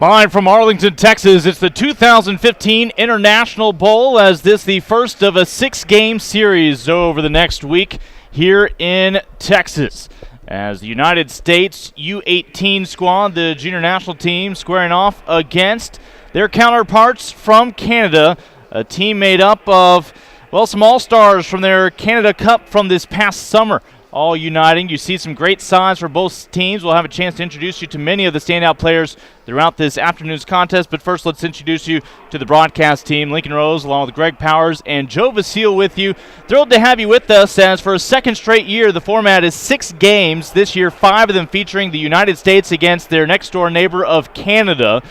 Live from Arlington, Texas, it's the 2015 International Bowl, as this the first of a 6-game series over the next week here in Texas. As the United States U-18 squad, the junior national team, squaring off against their counterparts from Canada, a team made up of, well, some all-stars from their Canada Cup from this past summer, all uniting. You see some great signs for both teams. We'll have a chance to introduce you to many of the standout players throughout this afternoon's contest, but first let's introduce you to the broadcast team. Lincoln Rose along with Greg Powers and Joe Vasile with you. Thrilled to have you with us, as for a second straight year the format is 6 games. This year 5 of them featuring the United States against their next door neighbor of Canada.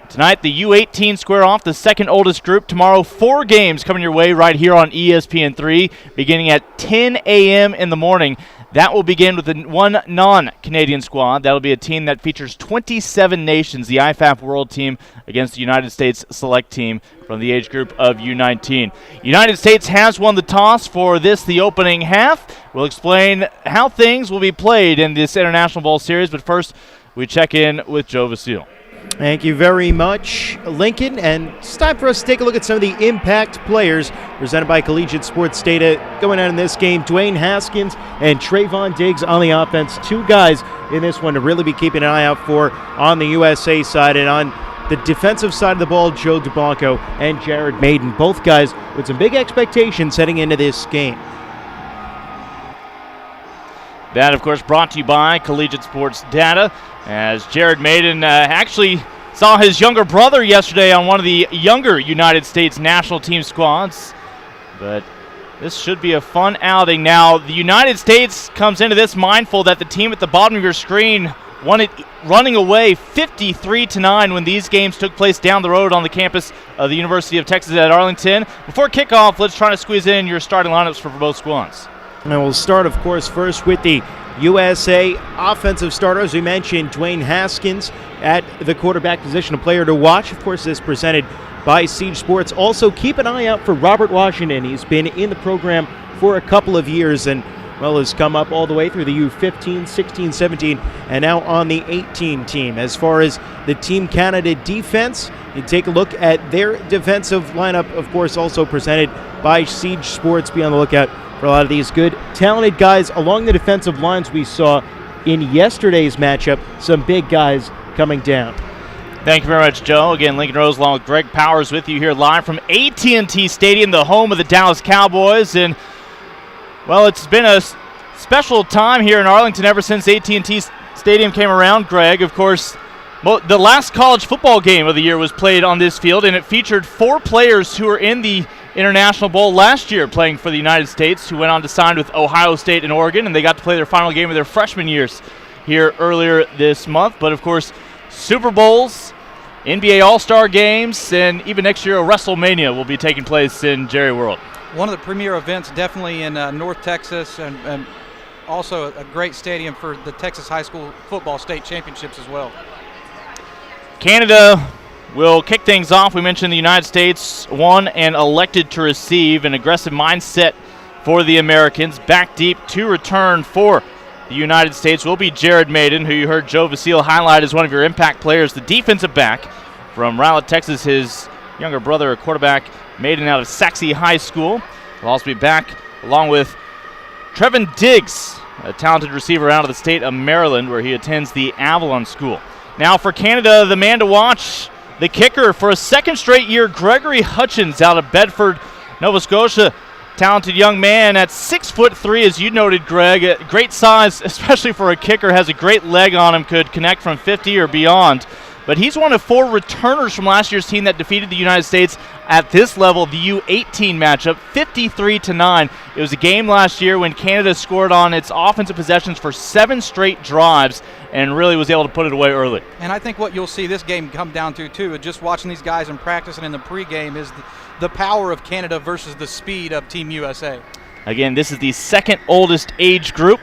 Tonight, the U-18 square off, the second oldest group. Tomorrow, 4 games coming your way right here on ESPN3, beginning at 10 a.m. in the morning. That will begin with one non-Canadian squad. That will be a team that features 27 nations, the IFAF World Team against the United States Select Team from the age group of U-19. United States has won the toss for this, the opening half. We'll explain how things will be played in this International Bowl series, but first, we check in with Joe Vasile. Thank you very much, Lincoln. And it's time for us to take a look at some of the impact players presented by Collegiate Sports Data going on in this game. Dwayne Haskins and Trayvon Diggs on the offense. 2 guys in this one to really be keeping an eye out for on the USA side. And on the defensive side of the ball, Joe DeBlanco and Jared Maiden. Both guys with some big expectations heading into this game. That, of course, brought to you by Collegiate Sports Data, as Jared Maiden actually saw his younger brother yesterday on one of the younger United States national team squads. But this should be a fun outing. Now, the United States comes into this mindful that the team at the bottom of your screen won it running away 53-9 when these games took place down the road on the campus of the University of Texas at Arlington. Before kickoff, let's try to squeeze in your starting lineups for both squads. And we'll start, of course, first with the USA offensive starters. We mentioned Dwayne Haskins at the quarterback position, a player to watch. Of course, this presented by Siege Sports. Also, keep an eye out for Robert Washington. He's been in the program for a couple of years and, well, has come up all the way through the U15, 16, 17, and now on the 18 team. As far as the Team Canada defense, you take a look at their defensive lineup, of course, also presented by Siege Sports. Be on the lookout for a lot of these good, talented guys along the defensive lines we saw in yesterday's matchup. Some big guys coming down. Thank you very much, Joe. Again, Lincoln Rose along with Greg Powers with you here live from AT&T Stadium, the home of the Dallas Cowboys. And, well, it's been a special time here in Arlington ever since AT&T Stadium came around, Greg. Of course, the last college football game of the year was played on this field, and it featured 4 players who were in the International Bowl last year playing for the United States, who went on to sign with Ohio State and Oregon, and they got to play their final game of their freshman years here earlier this month. But of course, Super Bowls, NBA All-Star games, and even next year a WrestleMania will be taking place in Jerry World. One of the premier events definitely in North Texas, and also a great stadium for the Texas High School Football State Championships as well. Canada will kick things off. We mentioned the United States won and elected to receive. An aggressive mindset for the Americans. Back deep to return for the United States will be Jared Maiden, who you heard Joe Vasile highlight as one of your impact players, the defensive back from Rowlett, Texas. His younger brother, a quarterback, Maiden out of Saxe High School. Will also be back along with Trevon Diggs, a talented receiver out of the state of Maryland, where he attends the Avalon School. Now for Canada, the man to watch, the kicker for a second straight year, Gregory Hutchins out of Bedford, Nova Scotia. Talented young man at 6'3", as you noted, Greg. Great size, especially for a kicker. Has a great leg on him, could connect from 50 or beyond. But he's one of 4 returners from last year's team that defeated the United States at this level, the U-18 matchup, 53-9. It was a game last year when Canada scored on its offensive possessions for 7 straight drives and really was able to put it away early. And I think what you'll see this game come down to, too, just watching these guys in practice and in the pregame, is the power of Canada versus the speed of Team USA. Again, this is the second oldest age group,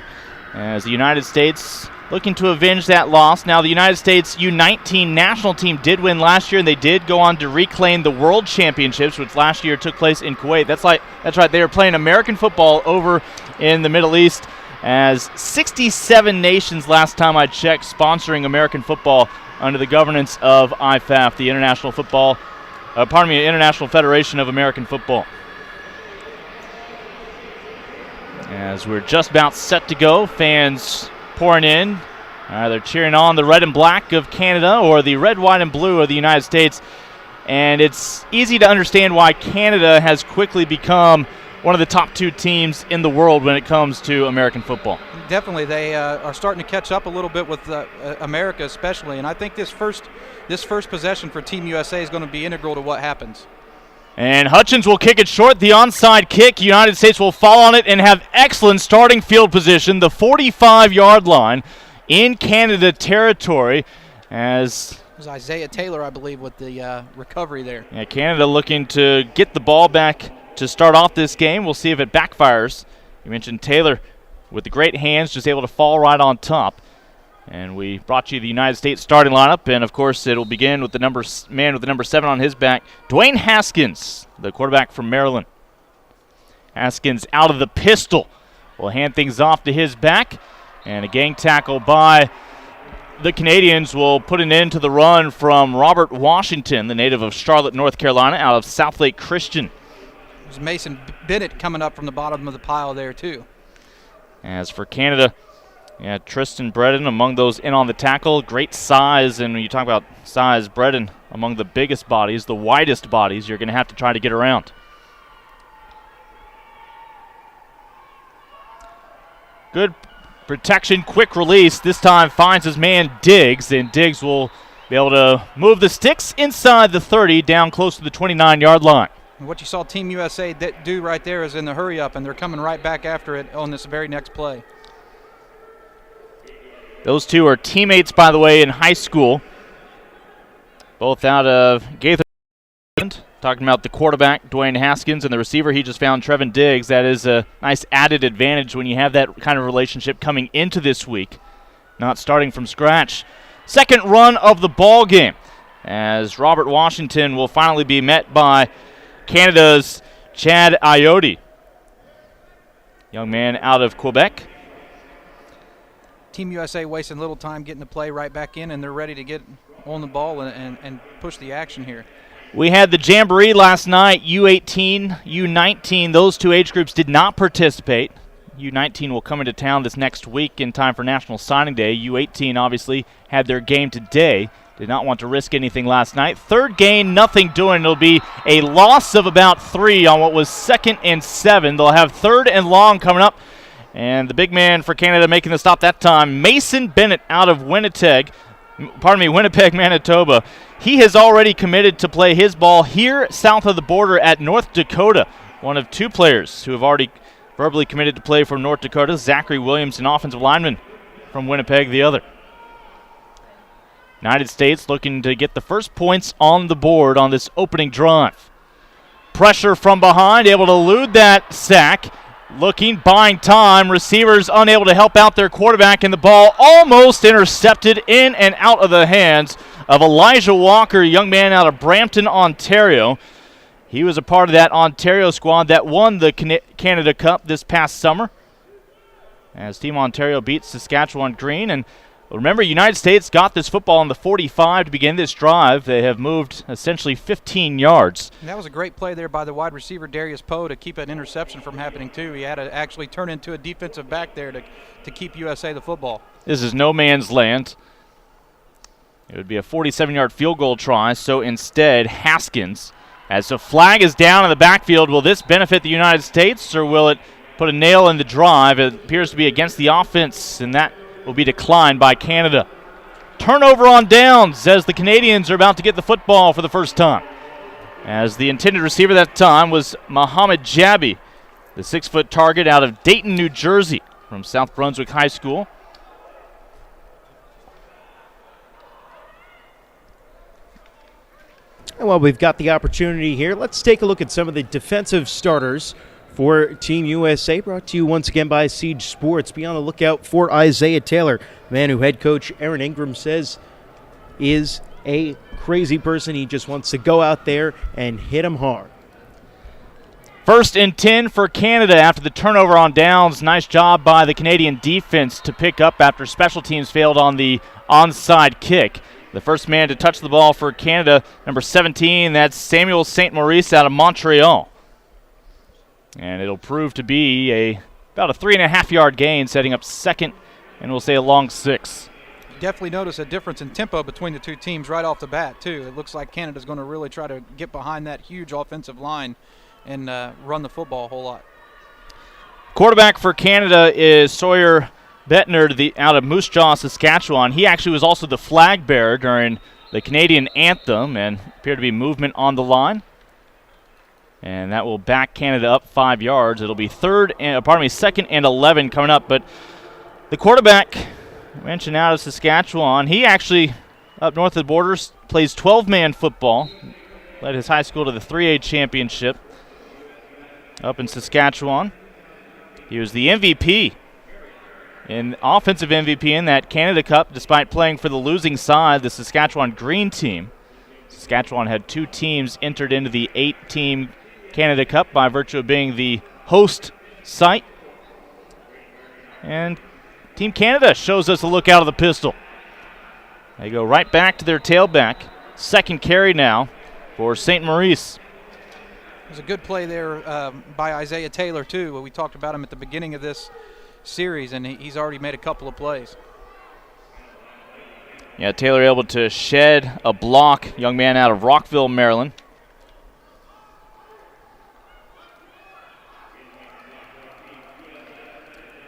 as the United States looking to avenge that loss. Now, the United States U-19 national team did win last year, and they did go on to reclaim the World Championships, which last year took place in Kuwait. That's right. They were playing American football over in the Middle East, as 67 nations last time I checked sponsoring American football under the governance of IFAF, the International Federation of American Football. As we're just about set to go, fans pouring in. They're cheering on the red and black of Canada or the red, white, and blue of the United States. And it's easy to understand why Canada has quickly become one of the top 2 teams in the world when it comes to American football. Definitely, they are starting to catch up a little bit with America especially, and I think this first possession for Team USA is going to be integral to what happens. And Hutchins will kick it short, the onside kick. United States will fall on it and have excellent starting field position, the 45-yard line in Canada territory. As it was Isaiah Taylor, I believe, with the recovery there. Yeah, Canada looking to get the ball back to start off this game. We'll see if it backfires. You mentioned Taylor with the great hands, just able to fall right on top. And we brought you the United States starting lineup, and of course it'll begin with the man with the number 7 on his back, Dwayne Haskins, the quarterback from Maryland. Haskins out of the pistol. Will hand things off to his back, and a gang tackle by the Canadians will put an end to the run from Robert Washington, the native of Charlotte, North Carolina, out of Southlake Christian. There's Mason Bennett coming up from the bottom of the pile there too. As for Canada, Tristan Bredin among those in on the tackle. Great size, and when you talk about size, Bredin among the biggest bodies, the widest bodies you're going to have to try to get around. Good protection, quick release. This time finds his man Diggs, and Diggs will be able to move the sticks inside the 30 down close to the 29-yard line. And what you saw Team USA do right there is in the hurry up, and they're coming right back after it on this very next play. Those two are teammates, by the way, in high school. Both out of Gaither. Talking about the quarterback, Dwayne Haskins, and the receiver he just found, Trevin Diggs. That is a nice added advantage when you have that kind of relationship coming into this week, not starting from scratch. Second run of the ball game, as Robert Washington will finally be met by Canada's Chad Ayotte, young man out of Quebec. Team USA wasting little time getting the play right back in, and they're ready to get on the ball and push the action here. We had the Jamboree last night, U-18, U-19. Those two age groups did not participate. U-19 will come into town this next week in time for National Signing Day. U-18 obviously had their game today. Did not want to risk anything last night. Third gain, nothing doing. It'll be a loss of about 3 on what was 2nd and 7. They'll have 3rd and long coming up. And the big man for Canada making the stop that time, Mason Bennett out of Winnipeg, Manitoba. He has already committed to play his ball here south of the border at North Dakota. One of 2 players who have already verbally committed to play from North Dakota, Zachary Williams, an offensive lineman from Winnipeg, the other. United States looking to get the first points on the board on this opening drive. Pressure from behind, able to elude that sack. Looking, buying time. Receivers unable to help out their quarterback, and the ball almost intercepted in and out of the hands of Elijah Walker, a young man out of Brampton, Ontario. He was a part of that Ontario squad that won the Canada Cup this past summer, as Team Ontario beat Saskatchewan Green. And remember, United States got this football on the 45 to begin this drive. They have moved essentially 15 yards. And that was a great play there by the wide receiver, Darius Poe, to keep an interception from happening, too. He had to actually turn into a defensive back there to keep USA the football. This is no man's land. It would be a 47-yard field goal try, so instead, Haskins, as the flag is down in the backfield, will this benefit the United States, or will it put a nail in the drive? It appears to be against the offense, and that will be declined by Canada. Turnover on downs as the Canadians are about to get the football for the first time, as the intended receiver that time was Muhammad Jabi, the 6-foot target out of Dayton, New Jersey, from South Brunswick High School. And while we've got the opportunity here, let's take a look at some of the defensive starters for Team USA, brought to you once again by Siege Sports. Be on the lookout for Isaiah Taylor, man who head coach Aaron Ingram says is a crazy person. He just wants to go out there and hit him hard. 1st and 10 for Canada after the turnover on downs. Nice job by the Canadian defense to pick up after special teams failed on the onside kick. The first man to touch the ball for Canada, number 17, that's Samuel St. Maurice out of Montreal. And it'll prove to be about a 3.5-yard gain, setting up second, and we'll say a long 6. Definitely notice a difference in tempo between the two teams right off the bat, too. It looks like Canada's going to really try to get behind that huge offensive line and run the football a whole lot. Quarterback for Canada is Sawyer Bettner out of Moose Jaw, Saskatchewan. He actually was also the flag bearer during the Canadian anthem and appeared to be movement on the line. And that will back Canada up 5 yards. It'll be second and 11 coming up. But the quarterback mentioned out of Saskatchewan, he actually, up north of the borders, plays 12-man football. Led his high school to the 3A championship up in Saskatchewan. He was the MVP, offensive MVP in that Canada Cup, despite playing for the losing side, the Saskatchewan Green team. Saskatchewan had 2 teams entered into the 8-team Canada Cup by virtue of being the host site. And Team Canada shows us a look out of the pistol. They go right back to their tailback. Second carry now for St. Maurice. It was a good play there by Isaiah Taylor, too. We talked about him at the beginning of this series, and he's already made a couple of plays. Yeah, Taylor able to shed a block, young man out of Rockville, Maryland.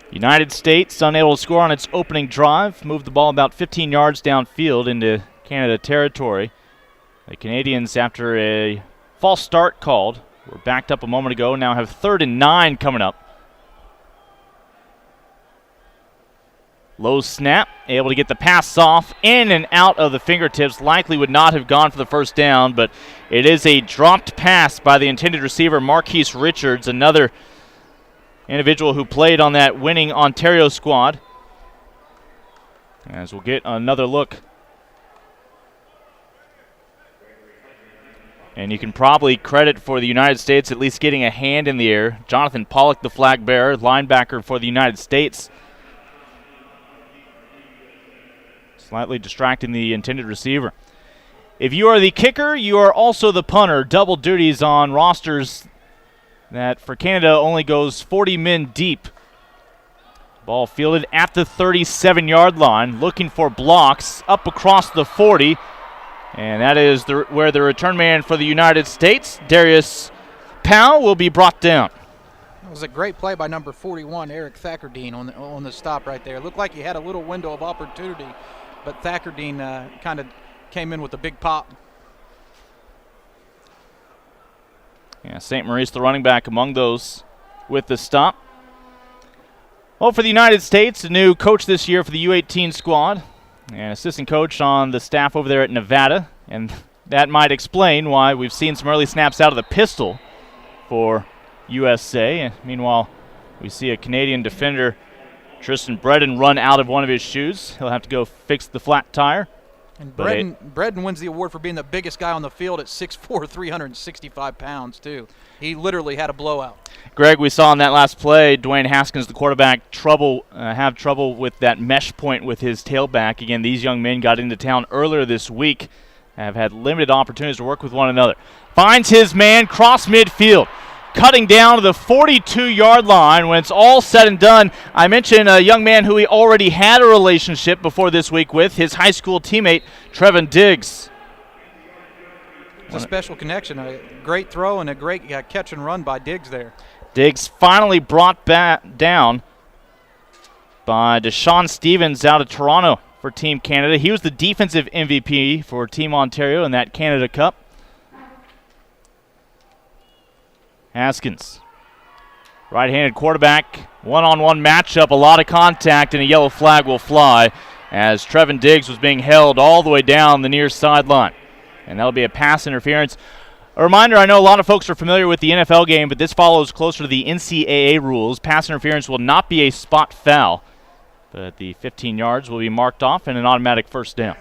United States unable to score on its opening drive, moved the ball about 15 yards downfield into Canada territory. The Canadians, after a false start called, were backed up a moment ago, now have 3rd and 9 coming up. Low snap, able to get the pass off, in and out of the fingertips. Likely would not have gone for the first down, but it is a dropped pass by the intended receiver, Marquise Richards, another individual who played on that winning Ontario squad. As we'll get another look. And you can probably credit for the United States at least getting a hand in the air. Jonathan Pollock, the flag bearer, linebacker for the United States. Slightly distracting the intended receiver. If you are the kicker, you are also the punter. Double duties on rosters that for Canada only goes 40 men deep. Ball fielded at the 37-yard line, looking for blocks up across the 40. And that is where the return man for the United States, Darius Powell, will be brought down. It was a great play by number 41, Eric Thackerdine, on the stop right there. It looked like he had a little window of opportunity, but Thackerdine kind of came in with a big pop. Yeah, St. Maurice, the running back, among those with the stop. Well, for the United States, a new coach this year for the U-18 squad, and assistant coach on the staff over there at Nevada, and that might explain why we've seen some early snaps out of the pistol for USA. And meanwhile, we see a Canadian defender, Tristan Bredin, run out of one of his shoes. He'll have to go fix the flat tire. And Bredin wins the award for being the biggest guy on the field at 6'4", 365 pounds, too. He literally had a blowout. Greg, we saw in that last play, Dwayne Haskins, the quarterback, have trouble with that mesh point with his tailback. Again, these young men got into town earlier this week, have had limited opportunities to work with one another. Finds his man, cross midfield, cutting down to the 42-yard line. When it's all said and done, I mentioned a young man who he already had a relationship before this week with, his high school teammate, Trevin Diggs. It's a special connection, a great throw and a great catch and run by Diggs there. Diggs finally brought back down by Deshaun Stevens out of Toronto for Team Canada. He was the defensive MVP for Team Ontario in that Canada Cup. Haskins, right-handed quarterback, one-on-one matchup, a lot of contact, and a yellow flag will fly as Trevin Diggs was being held all the way down the near sideline. And that'll be a pass interference. A reminder, I know a lot of folks are familiar with the NFL game, but this follows closer to the NCAA rules. Pass interference will not be a spot foul, but the 15 yards will be marked off and an automatic first down.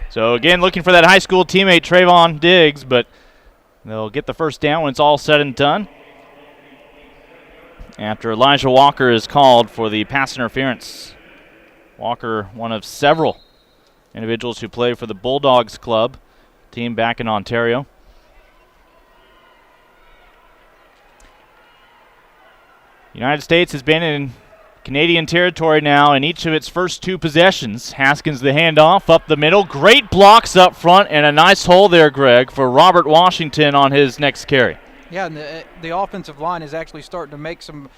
So again, looking for that high school teammate, Trevon Diggs, but They'll get the first down when it's all said and done, after Elijah Walker is called for the pass interference. Walker, one of several individuals who play for the Bulldogs Club, team back in Ontario. United States has been in Canadian territory now in each of its first 2 possessions. Haskins the handoff up the middle. Great blocks up front and a nice hole there, Greg, for Robert Washington on his next carry. Yeah, and the offensive line is actually starting to make some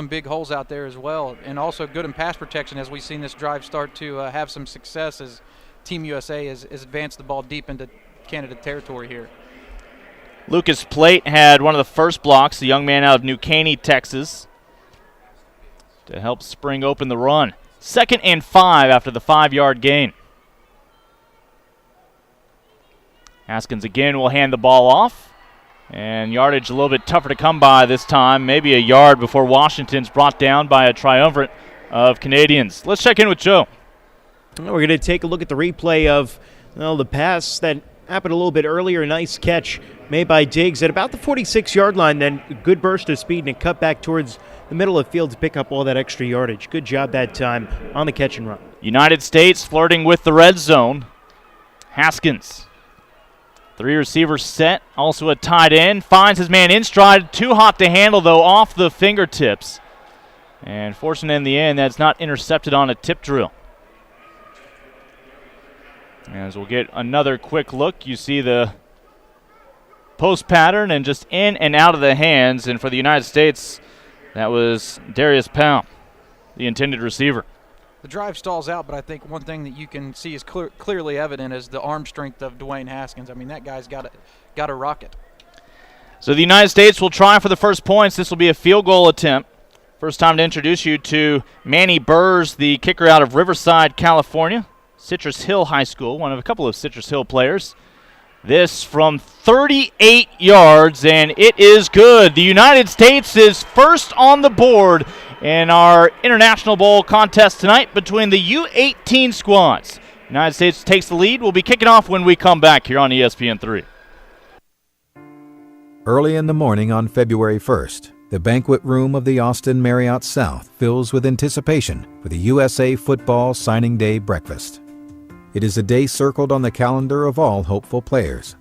big holes out there as well, and also good in pass protection as we've seen this drive start to have some success as Team USA has advanced the ball deep into Canada territory here. Lucas Plate had one of the first blocks, the young man out of New Caney, Texas, to help spring open the run. 2nd and 5 after the 5-yard gain. Haskins again will hand the ball off, and yardage a little bit tougher to come by this time, maybe a yard before Washington's brought down by a triumvirate of Canadians. Let's check in with Joe. We're going to take a look at the replay of the pass that happened a little bit earlier. Nice catch made by Diggs at about the 46-yard line, then a good burst of speed and a cut back towards the middle of the field to pick up all that extra yardage. Good job that time on the catch and run. United States flirting with the red zone. Haskins, 3 receivers set, also a tight end, finds his man in stride. Too hot to handle, though, off the fingertips. And fortunate in the end, that's not intercepted on a tip drill. As we'll get another quick look, you see the post pattern and just in and out of the hands. And for the United States, that was Darius Powell, the intended receiver. The drive stalls out, but I think one thing that you can see is clearly evident is the arm strength of Dwayne Haskins. I mean, that guy's got a rocket. So the United States will try for the first points. This will be a field goal attempt. First time to introduce you to Manny Burrs, the kicker out of Riverside, California. Citrus Hill High School, one of a couple of Citrus Hill players. This from 38 yards, and it is good. The United States is first on the board in our International Bowl contest tonight between the U-18 squads. United States takes the lead. We'll be kicking off when we come back here on ESPN3. Early in the morning on February 1st, the banquet room of the Austin Marriott South fills with anticipation for the USA Football Signing Day breakfast. It is a day circled on the calendar of all hopeful players,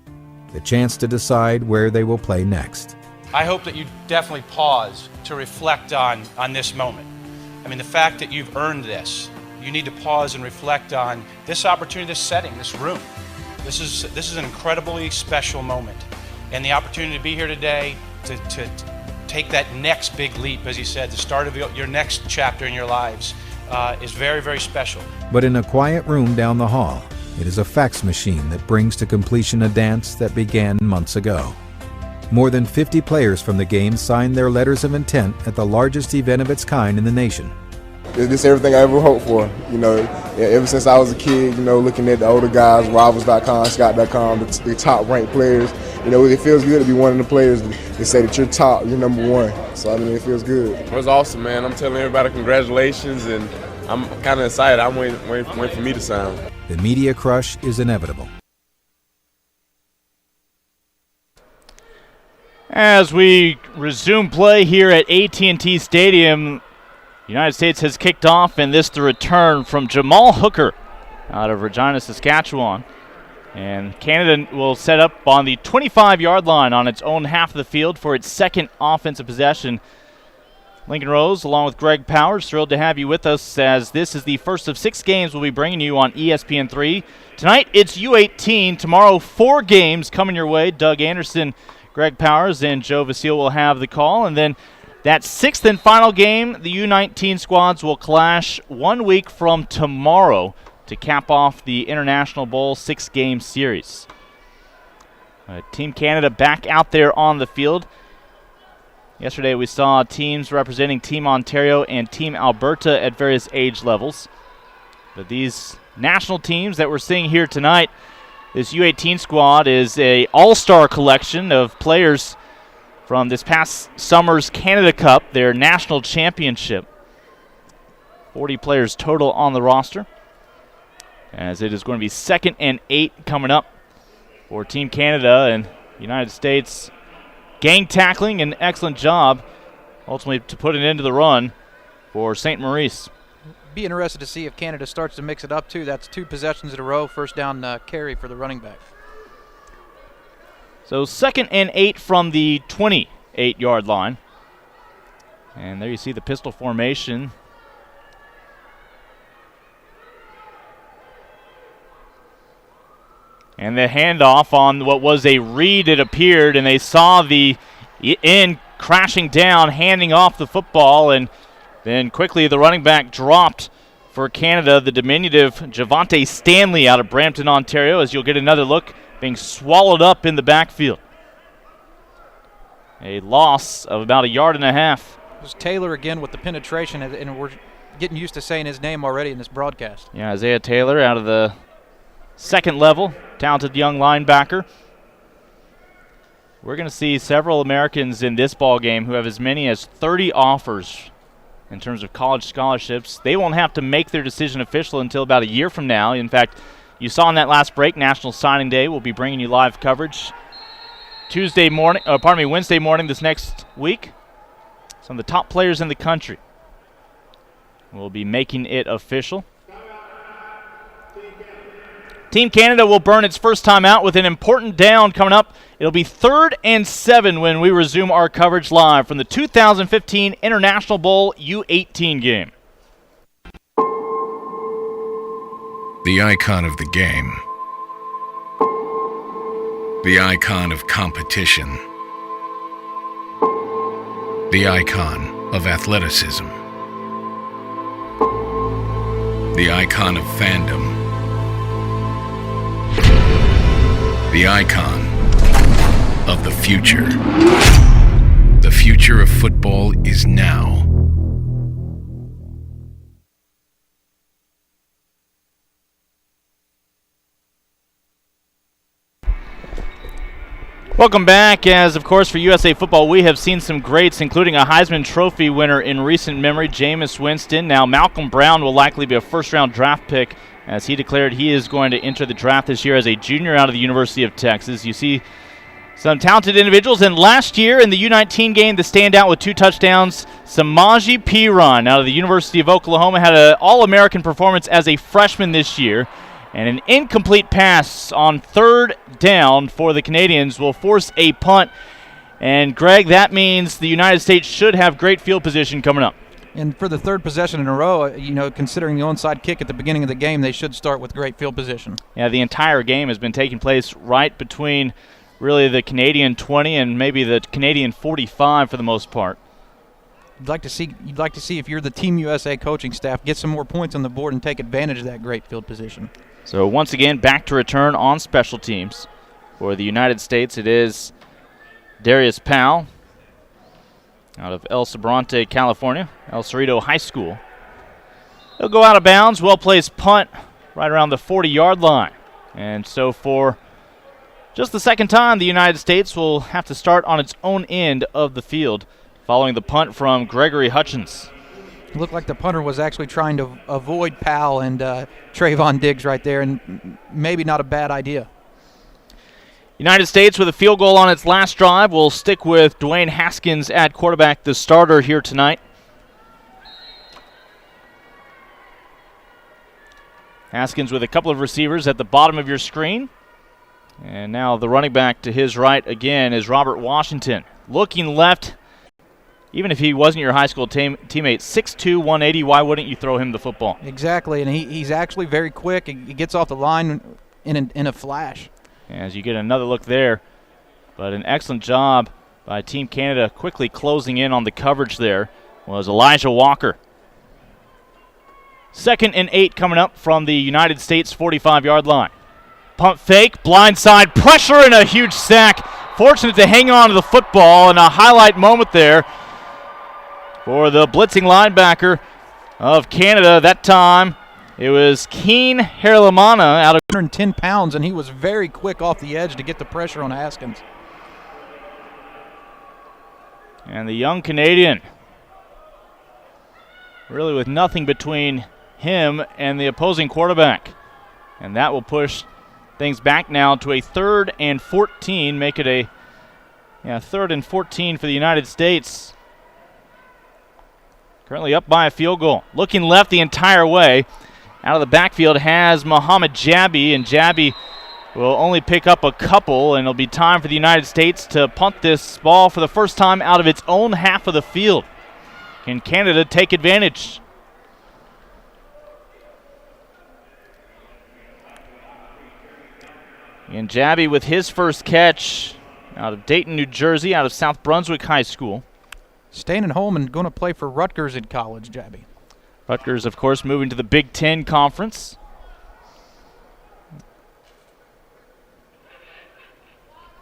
the chance to decide where they will play next. I hope that you definitely pause to reflect on this moment. I mean, the fact that you've earned this, you need to pause and reflect on this opportunity, this setting, this room. This is an incredibly special moment. And the opportunity to be here today to take that next big leap, as you said, the start of your next chapter in your lives, is very, very special. But in a quiet room down the hall, it is a fax machine that brings to completion a dance that began months ago. More than 50 players from the game signed their letters of intent at the largest event of its kind in the nation. This is everything I ever hoped for. Ever since I was a kid, looking at the older guys, Rivals.com, Scott.com, the top-ranked players, it feels good to be one of the players that say that you're top, you're number one. So, it feels good. It was awesome, man. I'm telling everybody congratulations, and I'm kind of excited. I'm waiting for me to sign. The media crush is inevitable. As we resume play here at AT&T Stadium, United States has kicked off, and this the return from Jamal Hooker out of Regina, Saskatchewan. And Canada will set up on the 25-yard line on its own half of the field for its second offensive possession. Lincoln Rose, along with Greg Powers, thrilled to have you with us as this is the first of 6 games we'll be bringing you on ESPN3. Tonight, it's U-18. Tomorrow, 4 games coming your way. Doug Anderson, Greg Powers, and Joe Vasile will have the call. And then that 6th and final game, the U-19 squads will clash 1 week from tomorrow to cap off the International Bowl 6-game series. Team Canada back out there on the field. Yesterday we saw teams representing Team Ontario and Team Alberta at various age levels. But these national teams that we're seeing here tonight, this U-18 squad is a all-star collection of players from this past summer's Canada Cup, their national championship. 40 players total on the roster, as it is going to be 2nd and 8 coming up for Team Canada. And United States gang tackling, an excellent job ultimately to put an end to the run for St. Maurice. Be interested to see if Canada starts to mix it up too. That's 2 possessions in a row, first down carry for the running back. So 2nd and 8 from the 28-yard line. And there you see the pistol formation. And the handoff on what was a read, it appeared, and they saw the end crashing down, handing off the football, and then quickly the running back dropped for Canada, the diminutive Javante Stanley out of Brampton, Ontario, as you'll get another look, being swallowed up in the backfield. A loss of about 1.5 yards. It was Taylor again with the penetration, and we're getting used to saying his name already in this broadcast. Yeah, Isaiah Taylor out of the 2nd level, talented young linebacker. We're going to see several Americans in this ball game who have as many as 30 offers in terms of college scholarships. They won't have to make their decision official until about a year from now. In fact, you saw in that last break, National Signing Day. We'll be bringing you live coverage Wednesday morning this next week. Some of the top players in the country will be making it official. Team Canada will burn its first time out with an important down coming up. It'll be 3rd and 7 when we resume our coverage live from the 2015 International Bowl U-18 game. The icon of the game. The icon of competition. The icon of athleticism. The icon of fandom. The icon of the future. The future of football is now. Welcome back, as of course for USA Football we have seen some greats, including a Heisman Trophy winner in recent memory, Jameis Winston. Now Malcolm Brown will likely be a first-round draft pick, as he declared he is going to enter the draft this year as a junior out of the University of Texas. You see some talented individuals, and last year in the U-19 game, the standout with 2 touchdowns, Samaje Perine out of the University of Oklahoma had an All-American performance as a freshman this year, and an incomplete pass on 3rd down for the Canadians will force a punt. And Greg, that means the United States should have great field position coming up. And for the 3rd possession in a row, considering the onside kick at the beginning of the game, they should start with great field position. Yeah, the entire game has been taking place right between really the Canadian 20 and maybe the Canadian 45 for the most part. You'd like to see if you're the Team USA coaching staff, get some more points on the board and take advantage of that great field position. So once again, back to return on special teams. For the United States, it is Darius Powell out of El Sobrante, California, El Cerrito High School. He'll go out of bounds, well-placed punt right around the 40-yard line. And so for just the 2nd time, the United States will have to start on its own end of the field following the punt from Gregory Hutchins. It looked like the punter was actually trying to avoid Powell and Trayvon Diggs right there, and maybe not a bad idea. United States with a field goal on its last drive will stick with Dwayne Haskins at quarterback, the starter here tonight. Haskins with a couple of receivers at the bottom of your screen. And now the running back to his right again is Robert Washington. Looking left, even if he wasn't your high school teammate, 6'2", 180, why wouldn't you throw him the football? Exactly, and he's actually very quick. He gets off the line in a flash. As you get another look there, but an excellent job by Team Canada quickly closing in on the coverage there was Elijah Walker. 2nd and 8 coming up from the United States 45-yard line. Pump fake, blindside pressure, and a huge sack. Fortunate to hang on to the football, and a highlight moment there for the blitzing linebacker of Canada. That time it was Keen Herlamana out of 110 pounds, and he was very quick off the edge to get the pressure on Haskins. And the young Canadian, really with nothing between him and the opposing quarterback. And that will push things back now to a 3rd and 14. Make it a 3rd and 14 for the United States. Currently up by a field goal. Looking left the entire way. Out of the backfield has Muhammad Jabi, and Jabi will only pick up a couple, and it'll be time for the United States to punt this ball for the first time out of its own half of the field. Can Canada take advantage? And Jabi with his first catch out of Dayton, New Jersey, out of South Brunswick High School. Staying at home and going to play for Rutgers in college, Jabi. Rutgers, of course, moving to the Big Ten Conference.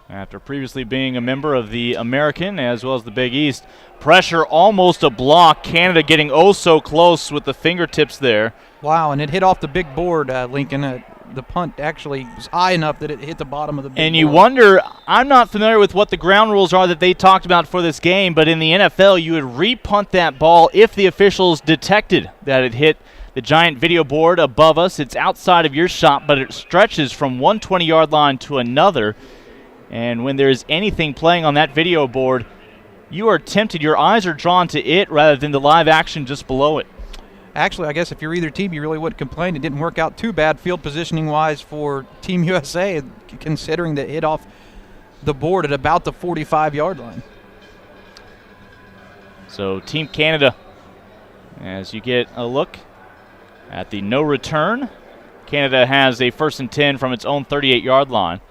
After previously being a member of the American as well as the Big East. Pressure almost a block. Canada getting oh so close with the fingertips there. Wow, and it hit off the big board, Lincoln. The punt actually was high enough that it hit the bottom of the big board. And you wonder, I'm not familiar with what the ground rules are that they talked about for this game, but in the NFL, you would re-punt that ball if the officials detected that it hit the giant video board above us. It's outside of your shot, but it stretches from one 20-yard line to another. And when there's anything playing on that video board, you are tempted, your eyes are drawn to it rather than the live action just below it. Actually, I guess if you're either team, you really wouldn't complain. It didn't work out too bad field positioning-wise for Team USA, considering that it hit off the board at about the 45-yard line. So Team Canada, as you get a look at the no return, Canada has a 1st and 10 from its own 38-yard line.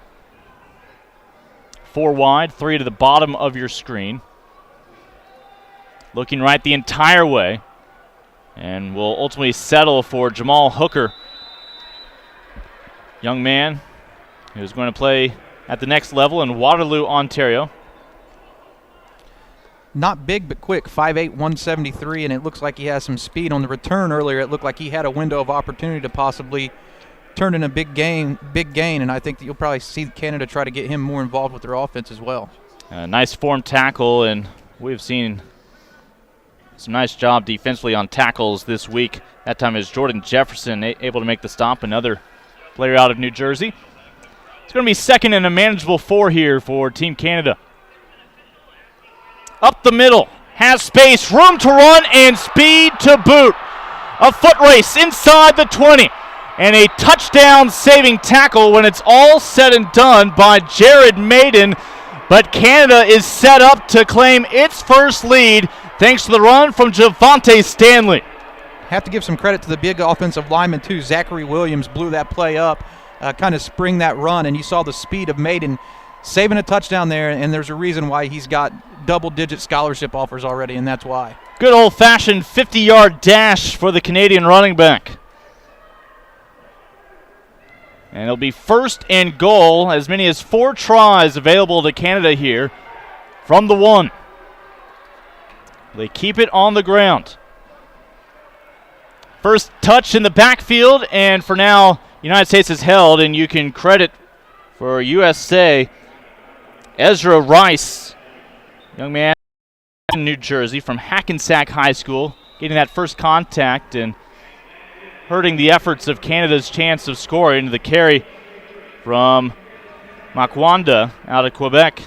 4 wide, 3 to the bottom of your screen. Looking right the entire way. And will ultimately settle for Jamal Hooker. Young man who's going to play at the next level in Waterloo, Ontario. Not big but quick, 5'8", 173, and it looks like he has some speed on the return earlier. It looked like he had a window of opportunity to possibly turn in a big gain, and I think that you'll probably see Canada try to get him more involved with their offense as well. Nice form tackle, and we've seen some nice job defensively on tackles this week. That time is Jordan Jefferson able to make the stop, another player out of New Jersey. It's going to be 2nd and a manageable 4 here for Team Canada. Up the middle, has space, room to run, and speed to boot. A foot race inside the 20, and a touchdown-saving tackle when it's all said and done by Jared Maiden. But Canada is set up to claim its first lead thanks to the run from Javante Stanley. Have to give some credit to the big offensive lineman, too. Zachary Williams blew that play up, kind of spring that run, and you saw the speed of Maiden saving a touchdown there, and there's a reason why he's got double-digit scholarship offers already, and that's why. Good old-fashioned 50-yard dash for the Canadian running back. And it'll be 1st and goal, as many as 4 tries available to Canada here from the 1. They keep it on the ground. First touch in the backfield, and for now, United States is held, and you can credit for USA Ezra Rice, young man in New Jersey from Hackensack High School, getting that first contact and hurting the efforts of Canada's chance of scoring. The carry from Makwanda out of Quebec.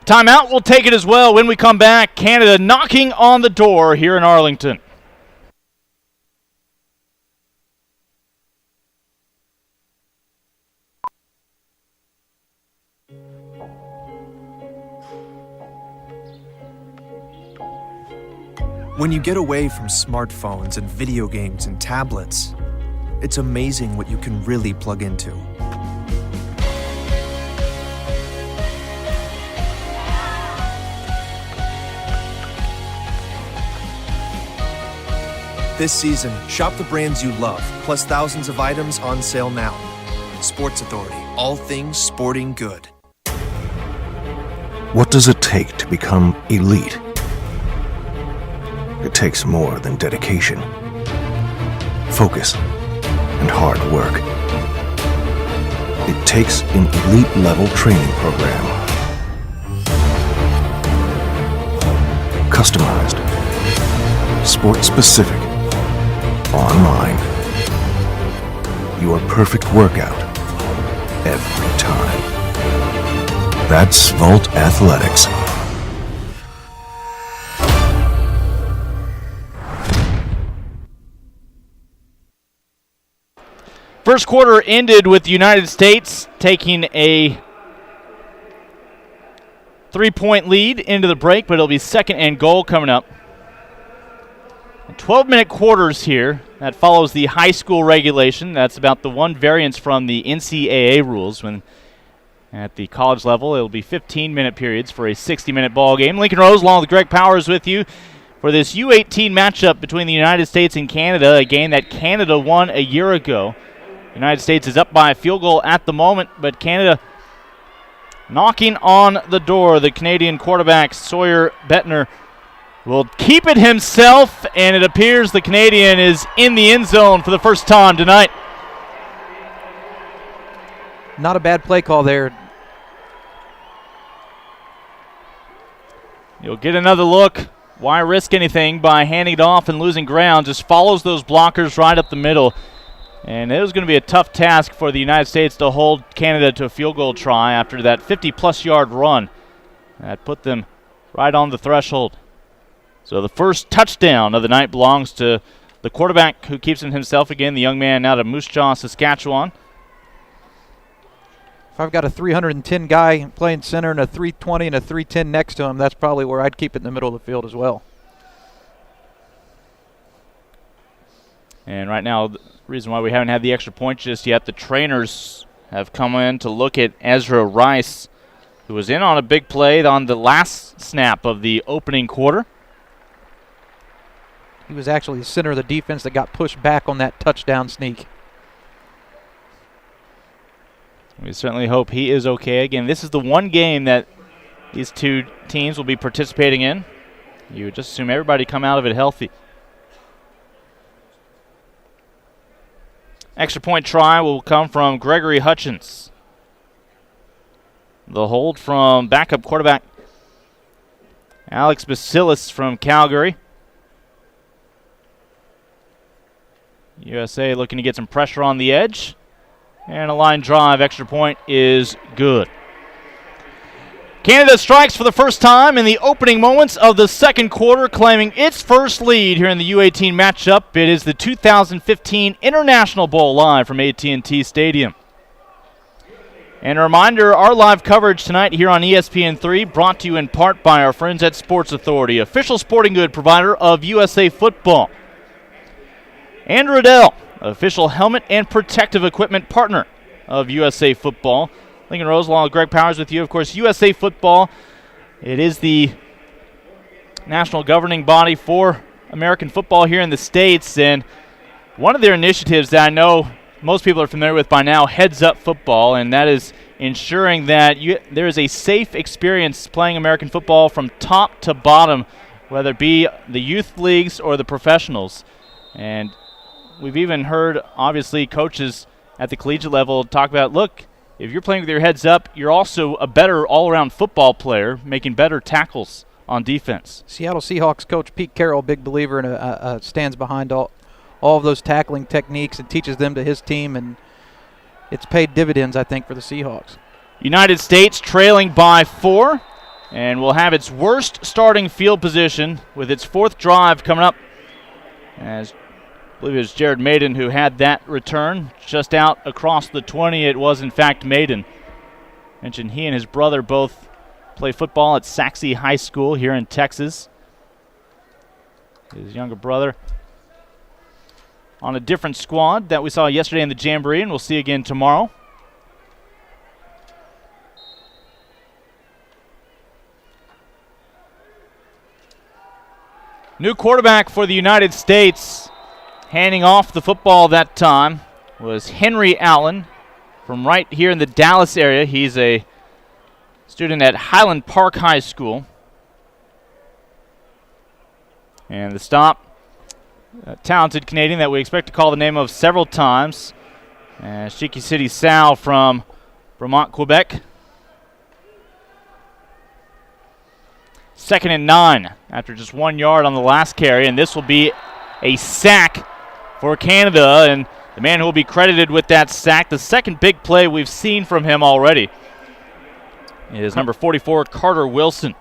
Timeout, we'll take it as well when we come back. Canada knocking on the door here in Arlington. When you get away from smartphones and video games and tablets, it's amazing what you can really plug into. This season, shop the brands you love, plus thousands of items on sale now. Sports Authority, all things sporting good. What does it take to become elite? It takes more than dedication, focus, and hard work. It takes an elite-level training program. Customized, sport-specific, online. your perfect workout every time. That's Volt Athletics. First quarter ended with the United States taking a 3-point lead into the break, but it'll be second and goal coming up. 12-minute quarters here. That follows the high school regulation. That's about the one variance from the NCAA rules. When at the college level, it'll be 15-minute periods for a 60-minute ball game. Lincoln Rose, along with Greg Powers, with you for this U-18 matchup between the United States and Canada, a game that Canada won a year ago. The United States is up by a field goal at the moment, but Canada knocking on the door. The Canadian quarterback, Sawyer Bettner, will keep it himself, and it appears the Canadian is in the end zone for the first time tonight. Not a bad play call there. You'll get another look. Why risk anything by handing it off and losing ground? Just follows those blockers right up the middle. And it was going to be a tough task for the United States to hold Canada to a field goal try after that 50-plus yard run. That put them right on the threshold. So the first touchdown of the night belongs to the quarterback who keeps it himself again, the young man out of Moose Jaw, Saskatchewan. If I've got a 310 guy playing center and a 320 and a 310 next to him, that's probably where I'd keep it in the middle of the field as well. And right now, the reason why we haven't had the extra point just yet, the trainers have come in to look at Ezra Rice, who was in on a big play on the last snap of the opening quarter. He was actually the center of the defense that got pushed back on that touchdown sneak. We certainly hope he is okay. Again, this is the one game that these two teams will be participating in. You would just assume everybody come out of it healthy. Extra point try will come from Gregory Hutchins. The hold from backup quarterback Alex Basilis from Calgary. USA looking to get some pressure on the edge. And a line drive, extra point is good. Canada strikes for the first time in the opening moments of the second quarter, claiming its first lead here in the U-18 matchup. It is the 2015 International Bowl live from AT&T Stadium. And a reminder, our live coverage tonight here on ESPN3 brought to you in part by our friends at Sports Authority, official sporting good provider of USA Football. And Riddell, official helmet and protective equipment partner of USA Football. Lincoln Rose, along with Greg Powers with you. Of course, USA Football, it is the national governing body for American football here in the States. And one of their initiatives that I know most people are familiar with by now, Heads Up Football, and that is ensuring that there is a safe experience playing American football from top to bottom, whether it be the youth leagues or the professionals. And we've even heard, obviously, coaches at the collegiate level talk about, look, if you're playing with your heads up, you're also a better all-around football player, making better tackles on defense. Seattle Seahawks coach Pete Carroll, big believer and stands behind all of those tackling techniques and teaches them to his team, and it's paid dividends, I think, for the Seahawks. United States trailing by 4 and will have its worst starting field position with its fourth drive coming up, as I believe it was Jared Maiden who had that return just out across the 20. It was, in fact, Maiden. Mentioned he and his brother both play football at Saxe High School here in Texas. His younger brother on a different squad that we saw yesterday in the Jamboree, and we'll see again tomorrow. New quarterback for the United States. Handing off the football that time was Henry Allen from right here in the Dallas area. He's a student at Highland Park High School. And the stop, a talented Canadian that we expect to call the name of several times, Shiki City Sal from Vermont, Quebec. 2nd and 9 after just 1 yard on the last carry, and this will be a sack for Canada, and the man who will be credited with that sack, the second big play we've seen from him already, is number 44, Carter Wilson.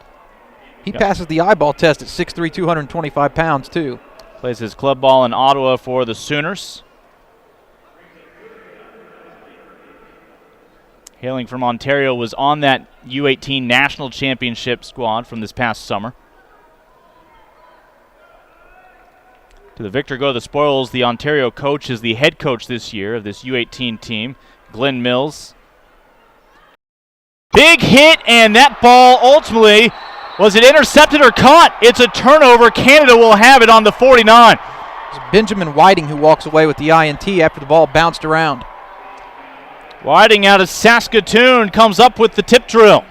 He passes the eyeball test at 6'3", 225 pounds, too. Plays his club ball in Ottawa for the Sooners. Hailing from Ontario, was on that U-18 national championship squad from this past summer. To the victor go the spoils. The Ontario coach is the head coach this year of this U-18 team, Glenn Mills. Big hit, and that ball ultimately, was it intercepted or caught? It's a turnover. Canada will have it on the 49. It's Benjamin Whiting who walks away with the INT after the ball bounced around. Whiting out of Saskatoon comes up with the tip drill.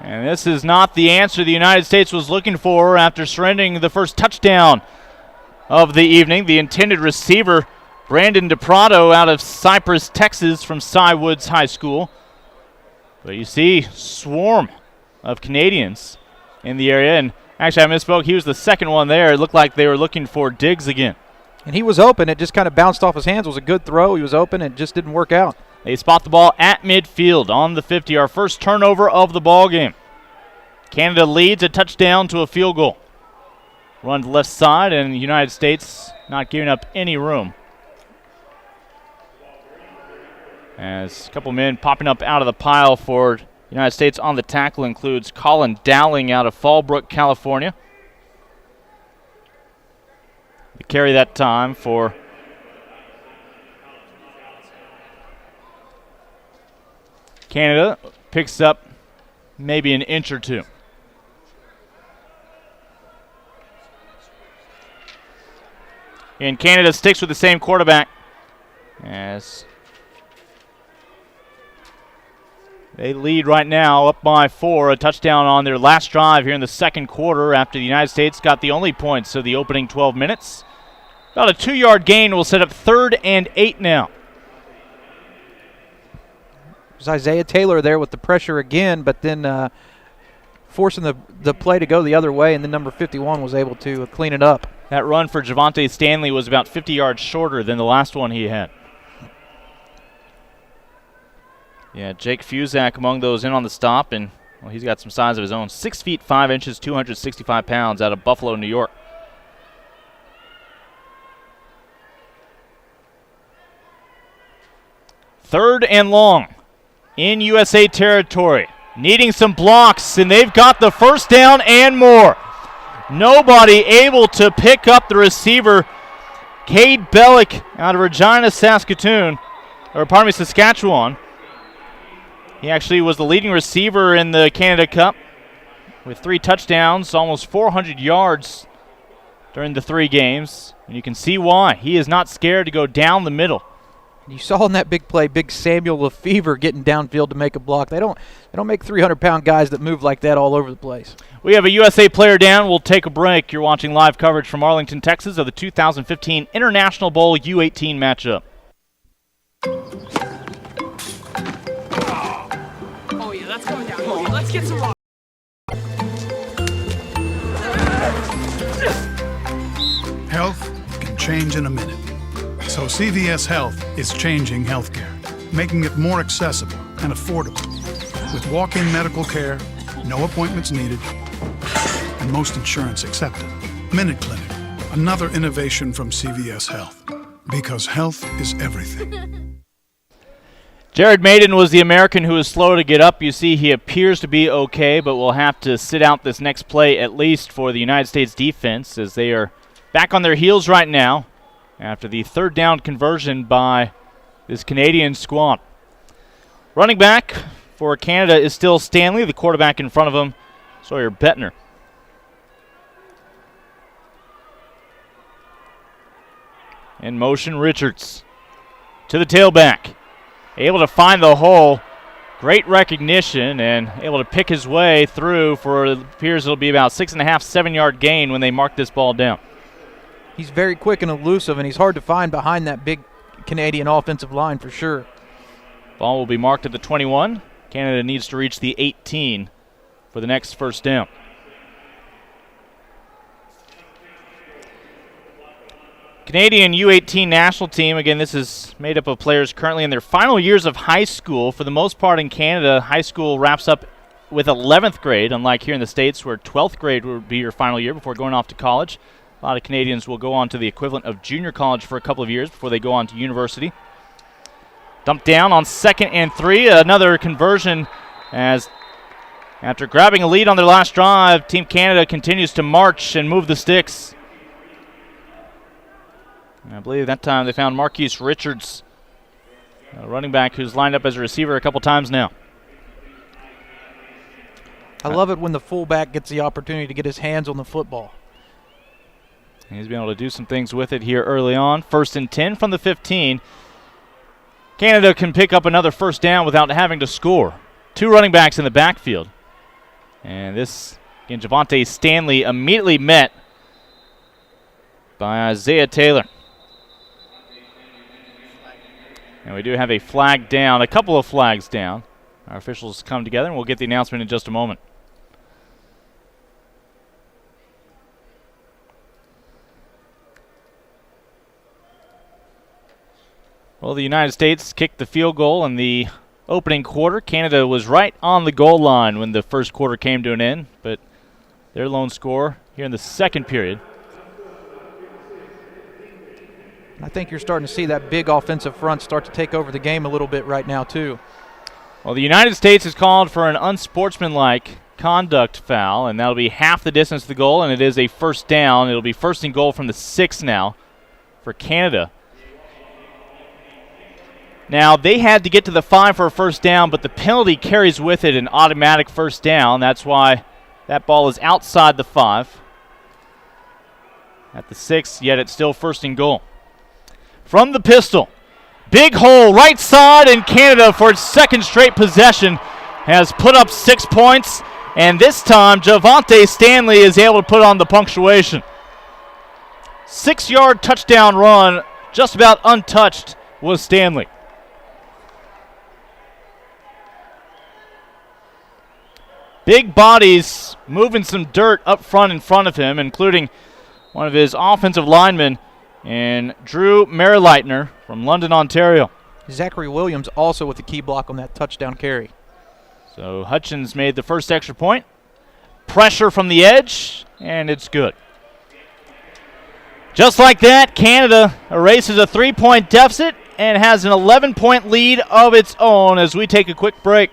And this is not the answer the United States was looking for after surrendering the first touchdown of the evening. The intended receiver, Brandon DePrado, out of Cypress, Texas, from Cy Woods High School. But you see, swarm of Canadians in the area. And actually, I misspoke. He was the second one there. It looked like they were looking for Diggs again. And he was open. It just kind of bounced off his hands. It was a good throw. He was open. It just didn't work out. They spot the ball at midfield on the 50. Our first turnover of the ball game. Canada leads a touchdown to a field goal. Run to the left side, and the United States not giving up any room. As a couple men popping up out of the pile for the United States on the tackle includes Colin Dowling out of Fallbrook, California. They carry that time for Canada. Picks up maybe an inch or two. And Canada sticks with the same quarterback as they lead right now up by 4, a touchdown on their last drive here in the second quarter after the United States got the only points of the opening 12 minutes. About a 2-yard gain will set up 3rd and 8 now. There's Isaiah Taylor there with the pressure again, but then forcing the play to go the other way, and then number 51 was able to clean it up. That run for Javante Stanley was about 50 yards shorter than the last one he had. Yeah, Jake Fusak among those in on the stop, and well, he's got some size of his own. 6 feet 5 inches, 265 pounds, out of Buffalo, New York. Third and long in USA territory. Needing some blocks, and they've got the first down and more. Nobody able to pick up the receiver, Cade Bellick out of Regina, Saskatoon, Saskatchewan. He actually was the leading receiver in the Canada Cup with 3 touchdowns, almost 400 yards during the 3 games. And you can see why. He is not scared to go down the middle. You saw in that big play, big Samuel Lefevre getting downfield to make a block. They don't make 300-pound guys that move like that all over the place. We have a USA player down. We'll take a break. You're watching live coverage from Arlington, Texas of the 2015 International Bowl U-18 matchup. Oh, yeah, that's going down. Oh, let's get some rock. Health can change in a minute. So CVS Health is changing healthcare, making it more accessible and affordable. With walk-in medical care, no appointments needed, and most insurance accepted. Minute Clinic, another innovation from CVS Health. Because health is everything. Jared Maiden was the American who was slow to get up. You see he appears to be okay, but will have to sit out this next play at least for the United States defense as they are back on their heels right now after the 3rd down conversion by this Canadian squad. Running back for Canada is still Stanley. The quarterback in front of him, Sawyer Bettner. In motion, Richards to the tailback. Able to find the hole. Great recognition and able to pick his way through for it appears it'll be about 6.5, 7-yard gain when they mark this ball down. He's very quick and elusive, and he's hard to find behind that big Canadian offensive line for sure. Ball will be marked at the 21. Canada needs to reach the 18 for the next first down. Canadian U-18 national team, again, this is made up of players currently in their final years of high school. For the most part in Canada, high school wraps up with 11th grade, unlike here in the States where 12th grade would be your final year before going off to college. A lot of Canadians will go on to the equivalent of junior college for a couple of years before they go on to university. Dumped down on 2nd and 3, another conversion as after grabbing a lead on their last drive, Team Canada continues to march and move the sticks. I believe that time they found Marquise Richards, a running back who's lined up as a receiver a couple times now. I love it when the fullback gets the opportunity to get his hands on the football. He's been able to do some things with it here early on. 1st and 10 from the 15. Canada can pick up another first down without having to score. 2 running backs in the backfield. And this, again, Javonte Stanley immediately met by Isaiah Taylor. And we do have a flag down, a couple of flags down. Our officials come together, and we'll get the announcement in just a moment. Well, the United States kicked the field goal in the opening quarter. Canada was right on the goal line when the first quarter came to an end, but their lone score here in the second period. I think you're starting to see that big offensive front start to take over the game a little bit right now, too. Well, the United States has called for an unsportsmanlike conduct foul, and that'll be half the distance to the goal, and it is a first down. It'll be 1st and goal from the 6 now for Canada. Now, they had to get to the 5 for a first down, but the penalty carries with it an automatic first down. That's why that ball is outside the 5. At the 6, yet it's still 1st and goal. From the pistol, big hole right side, and Canada for its second straight possession has put up 6 points, and this time Javonte Stanley is able to put on the punctuation. 6-yard touchdown run, just about untouched was Stanley. Big bodies moving some dirt up front in front of him, including one of his offensive linemen, and Drew Merleitner from London, Ontario. Zachary Williams also with the key block on that touchdown carry. So Hutchins made the first extra point. Pressure from the edge, and it's good. Just like that, Canada erases a 3-point deficit and has an 11-point lead of its own as we take a quick break.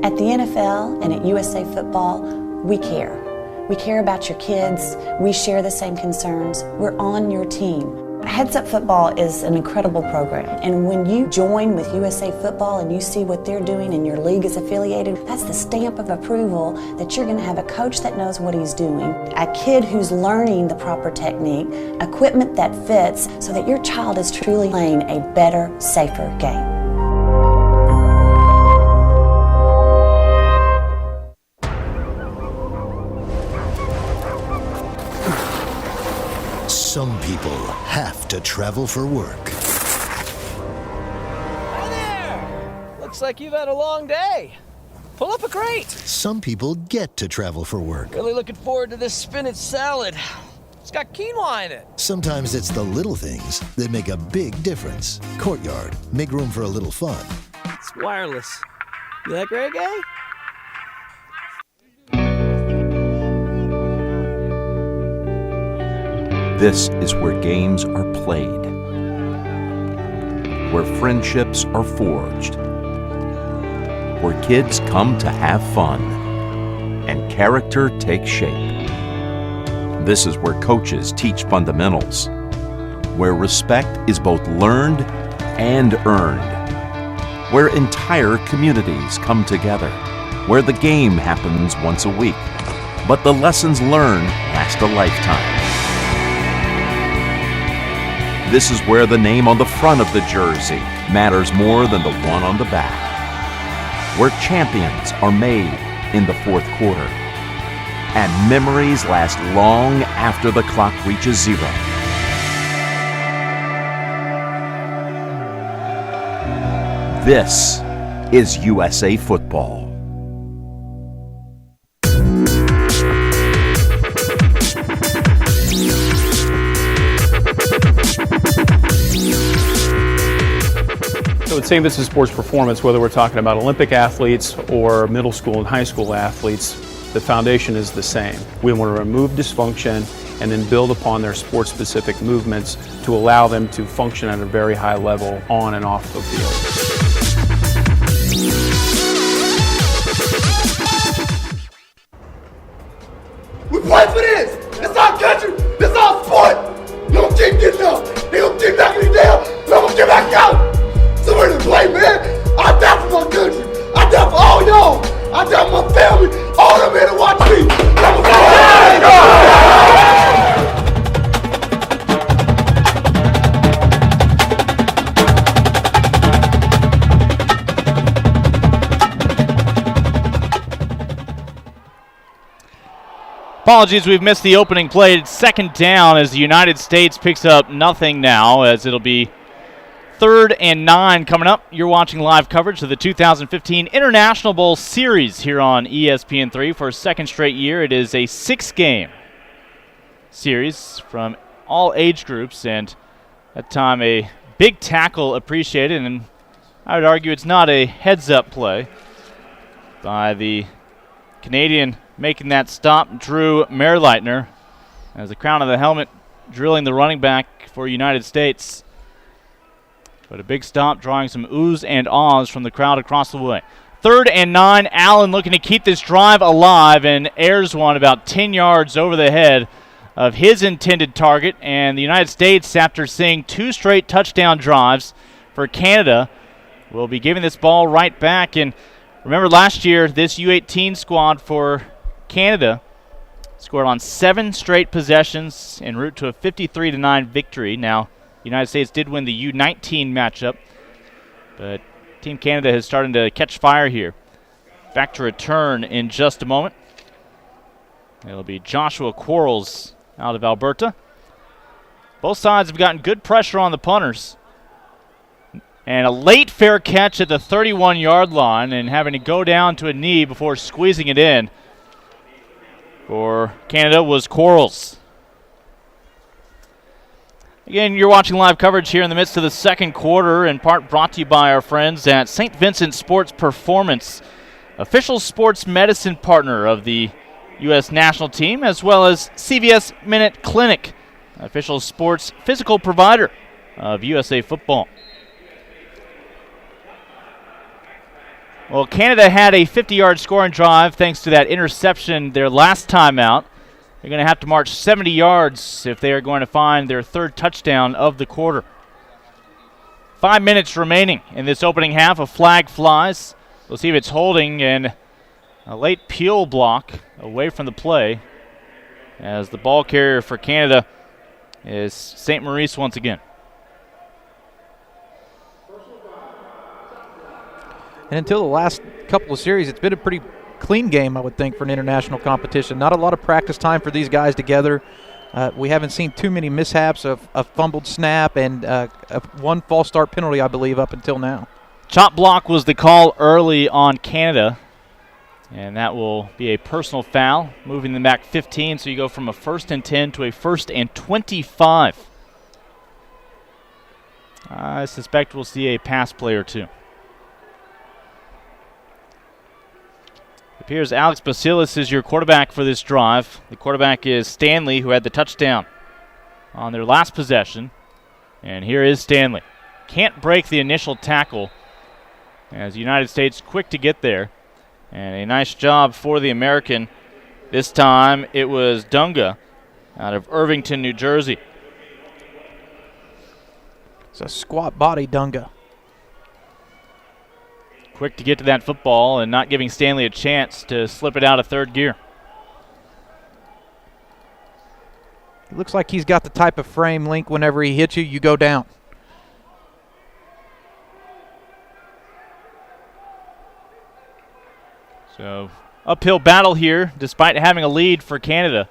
At the NFL and at USA Football, we care. We care about your kids. We share the same concerns. We're on your team. Heads Up Football is an incredible program, and when you join with USA Football and you see what they're doing and your league is affiliated, that's the stamp of approval that you're going to have a coach that knows what he's doing, a kid who's learning the proper technique, equipment that fits, so that your child is truly playing a better, safer game. Some people have to travel for work. Hi there! Looks like you've had a long day. Pull up a crate. Some people get to travel for work. Really looking forward to this spinach salad. It's got quinoa in it. Sometimes it's the little things that make a big difference. Courtyard, make room for a little fun. It's wireless. You like reggae? This is where games are played, where friendships are forged, where kids come to have fun, and character takes shape. This is where coaches teach fundamentals, where respect is both learned and earned, where entire communities come together, where the game happens once a week, but the lessons learned last a lifetime. This is where the name on the front of the jersey matters more than the one on the back. Where champions are made in the fourth quarter. And memories last long after the clock reaches zero. This is USA Football. So it's same this is sports performance, whether we're talking about Olympic athletes or middle school and high school athletes, the foundation is the same. We want to remove dysfunction and then build upon their sport-specific movements to allow them to function at a very high level on and off the field. We play for this! It's our country! It's our sport! You don't keep getting up! They don't keep knocking me down! Let them get back out! So we're to play, man! I die for my country! I die for all y'all! I die for my family! All the men that watch me! Let them Apologies, we've missed the opening play. It's second down as the United States picks up nothing now, as it'll be 3rd and 9 coming up. You're watching live coverage of the 2015 International Bowl Series here on ESPN3 for a second straight year. It is a 6-game series from all age groups, and at time a big tackle appreciated, and I would argue it's not a heads-up play by the Canadian making that stop, Drew Mehrleitner, as the crown of the helmet drilling the running back for United States. But a big stop, drawing some oohs and ahs from the crowd across the way. 3rd and 9, Allen looking to keep this drive alive and airs one about 10 yards over the head of his intended target. And the United States, after seeing 2 straight touchdown drives for Canada, will be giving this ball right back. And remember last year, this U-18 squad for Canada scored on 7 straight possessions en route to a 53-9 victory. Now, the United States did win the U-19 matchup, but Team Canada is starting to catch fire here. Back to return in just a moment. It'll be Joshua Quarles out of Alberta. Both sides have gotten good pressure on the punters. And a late fair catch at the 31-yard line and having to go down to a knee before squeezing it in for Canada was Quarles. Again, you're watching live coverage here in the midst of the second quarter, in part brought to you by our friends at St. Vincent Sports Performance, official sports medicine partner of the U.S. national team, as well as CVS Minute Clinic, official sports physical provider of USA Football. Well, Canada had a 50-yard scoring drive thanks to that interception their last time out. They're going to have to march 70 yards if they are going to find their 3rd touchdown of the quarter. 5 minutes remaining in this opening half. A flag flies. We'll see if it's holding, and a late peel block away from the play as the ball carrier for Canada is St. Maurice once again. And until the last couple of series, it's been a pretty clean game, I would think, for an international competition. Not a lot of practice time for these guys together. We haven't seen too many mishaps of a fumbled snap and one false start penalty, I believe, up until now. Chop block was the call early on Canada, and that will be a personal foul, moving them back 15, so you go from a 1st and 10 to a 1st and 25. I suspect we'll see a pass play or two. It appears Alex Basilis is your quarterback for this drive. The quarterback is Stanley, who had the touchdown on their last possession. And here is Stanley. Can't break the initial tackle as the United States quick to get there. And a nice job for the American. This time it was Dunga out of Irvington, New Jersey. It's a squat body Dunga. Quick to get to that football and not giving Stanley a chance to slip it out of 3rd gear. looks like he's got the type of frame link whenever he hits you, you go down. So uphill battle here despite having a lead for Canada.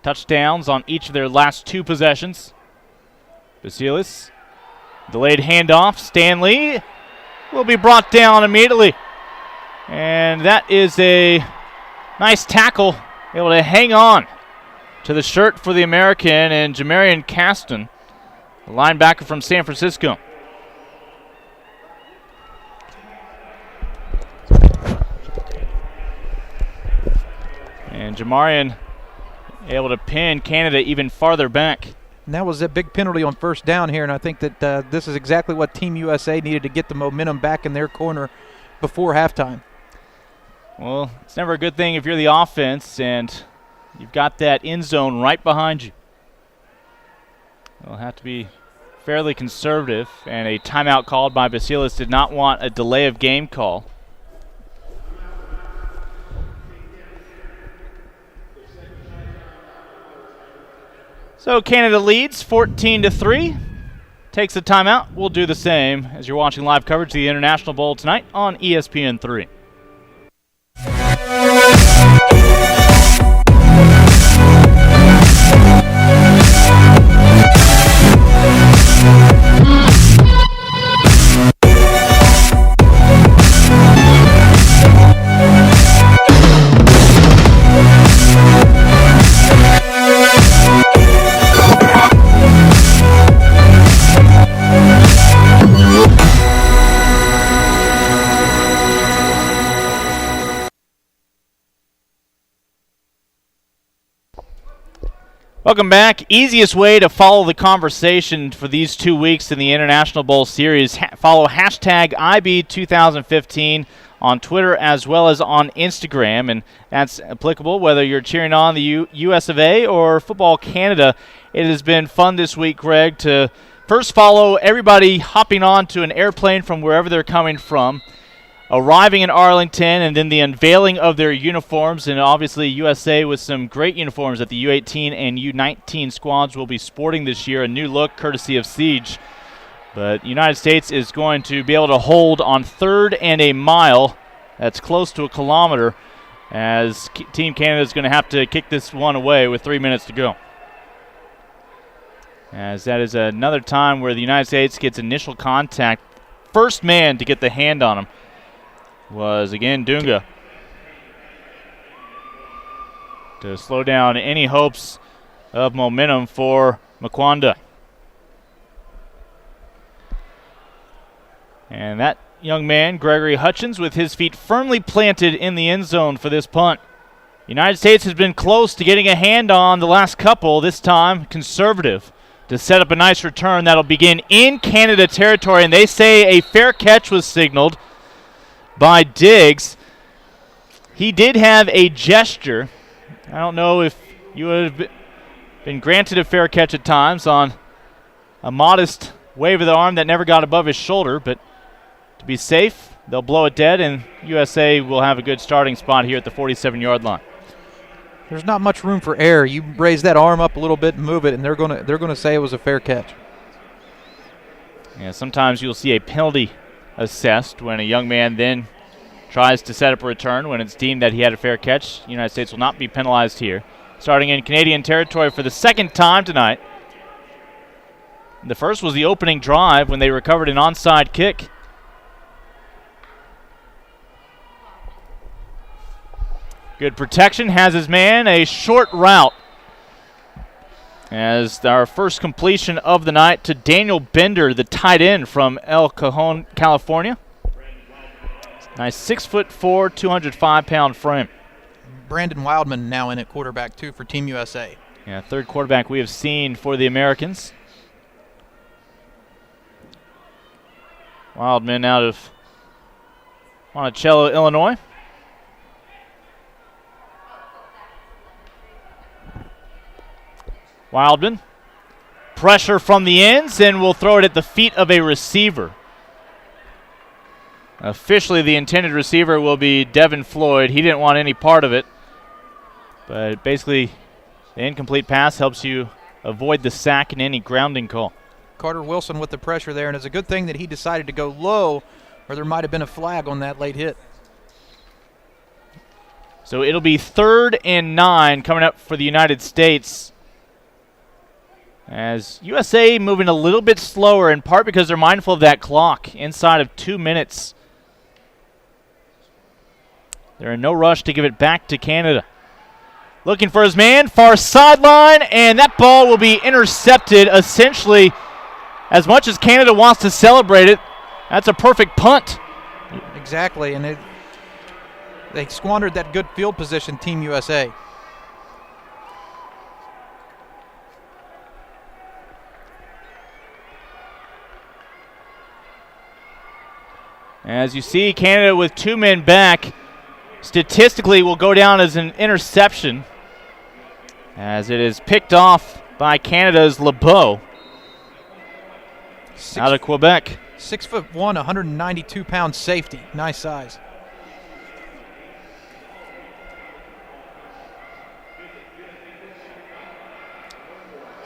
Touchdowns on each of their last 2 possessions. Basilis, delayed handoff. Stanley will be brought down immediately. And that is a nice tackle, able to hang on to the shirt for the American and Jamarian Caston, the linebacker from San Francisco. And Jamarian able to pin Canada even farther back. And that was a big penalty on first down here, and I think that this is exactly what Team USA needed to get the momentum back in their corner before halftime. Well, it's never a good thing if you're the offense and you've got that end zone right behind you. They'll have to be fairly conservative, and a timeout called by Basilis did not want a delay of game call. So Canada leads 14-3. Takes a timeout. We'll do the same as you're watching live coverage of the International Bowl tonight on ESPN3. Welcome back. Easiest way to follow the conversation for these 2 weeks in the International Bowl Series, follow hashtag IB2015 on Twitter as well as on Instagram, and that's applicable whether you're cheering on the US of A or Football Canada. It has been fun this week, Greg, to first follow everybody hopping on to an airplane from wherever they're coming from, arriving in Arlington, and then the unveiling of their uniforms. And obviously USA with some great uniforms that the U-18 and U-19 squads will be sporting this year, a new look courtesy of Siege. But the United States is going to be able to hold on 3rd and a mile. That's close to a kilometer, as Team Canada is going to have to kick this one away with 3 minutes to go. As that is another time where the United States gets initial contact. First man to get the hand on him was, again, Dunga, to slow down any hopes of momentum for Makwanda. And that young man, Gregory Hutchins, with his feet firmly planted in the end zone for this punt. United States has been close to getting a hand on the last couple, this time conservative, to set up a nice return that'll begin in Canada territory. And they say a fair catch was signaled by Diggs. He did have a gesture. I don't know if you would have been granted a fair catch at times on a modest wave of the arm that never got above his shoulder, but to be safe, they'll blow it dead, and USA will have a good starting spot here at the 47-yard line. There's not much room for error. You raise that arm up a little bit and move it, and they're gonna say it was a fair catch. Yeah, sometimes you'll see a penalty assessed when a young man then tries to set up a return when it's deemed that he had a fair catch. The United States will not be penalized here. Starting in Canadian territory for the second time tonight. The first was the opening drive when they recovered an onside kick. Good protection, has his man, a short route. As our first completion of the night to Daniel Bender, the tight end from El Cajon, California. Nice 6'4", 205-pound frame. Brandon Wildman now in at quarterback, too, for Team USA. Yeah, third quarterback we have seen for the Americans. Wildman out of Monticello, Illinois. Wildman, pressure from the ends, and will throw it at the feet of a receiver. Officially, the intended receiver will be Devin Floyd. He didn't want any part of it, but basically The incomplete pass helps you avoid the sack and any grounding call. Carter Wilson with the pressure there, and it's a good thing that he decided to go low, or there might have been a flag on that late hit. So it'll be 3rd and 9 coming up for the United States. As USA moving a little bit slower, in part because they're mindful of that clock inside of 2 minutes. They're in no rush to give it back to Canada. Looking for his man, far sideline, and that ball will be intercepted. Essentially, as much as Canada wants to celebrate it, that's a perfect punt. Exactly, and they squandered that good field position, Team USA. As you see, Canada with 2 men back, statistically will go down as an interception, as it is picked off by Canada's LeBeau out of Quebec. 6'1", 192-pound safety. Nice size.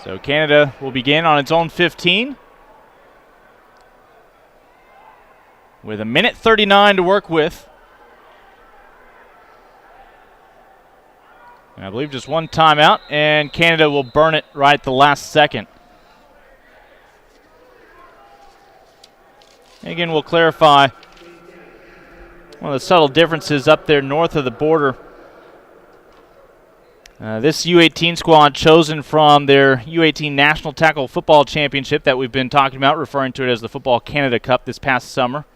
So Canada will begin on its own 15 with 1:39 to work with. And I believe just one timeout, and Canada will burn it right at the last second. Again, we'll clarify one of the subtle differences up there north of the border. This U-18 squad chosen from their U-18 National Tackle Football Championship that we've been talking about, referring to it as the Football Canada Cup this past summer,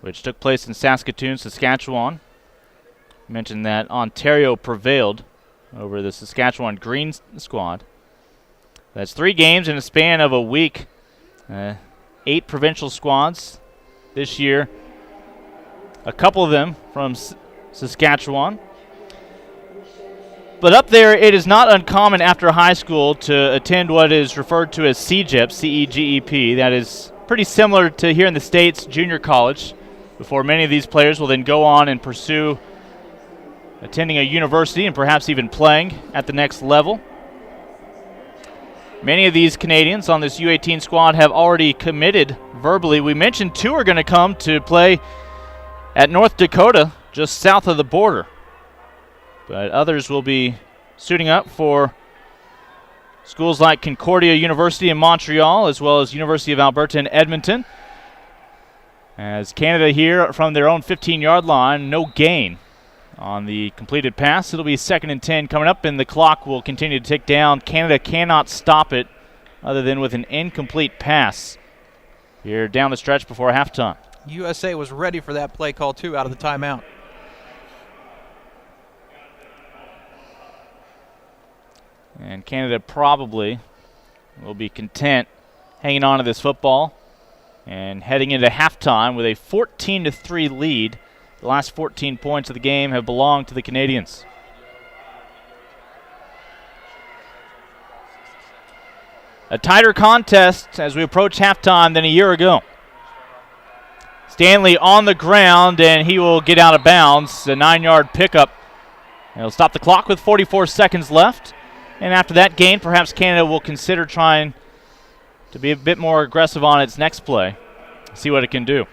which took place in Saskatoon, Saskatchewan. I mentioned that Ontario prevailed over the Saskatchewan Green squad. That's 3 games in a span of a week. 8 provincial squads this year. A couple of them from Saskatchewan. But up there, it is not uncommon after high school to attend what is referred to as CEGEP, C-E-G-E-P. That is pretty similar to here in the States, junior college, before many of these players will then go on and pursue attending a university and perhaps even playing at the next level. Many of these Canadians on this U-18 squad have already committed verbally. We mentioned 2 are going to come to play at North Dakota, just south of the border. But others will be suiting up for schools like Concordia University in Montreal, as well as University of Alberta in Edmonton. As Canada here from their own 15-yard line, no gain on the completed pass. It'll be 2nd and 10 coming up, and the clock will continue to tick down. Canada cannot stop it other than with an incomplete pass here down the stretch before halftime. USA was ready for that play call, too, out of the timeout. And Canada probably will be content hanging on to this football and heading into halftime with a 14-3 lead. The last 14 points of the game have belonged to the Canadians. A tighter contest as we approach halftime than a year ago. Stanley on the ground, and he will get out of bounds. A 9-yard pickup. It'll stop the clock with 44 seconds left. And after that gain, perhaps Canada will consider trying to be a bit more aggressive on its next play. See what it can do.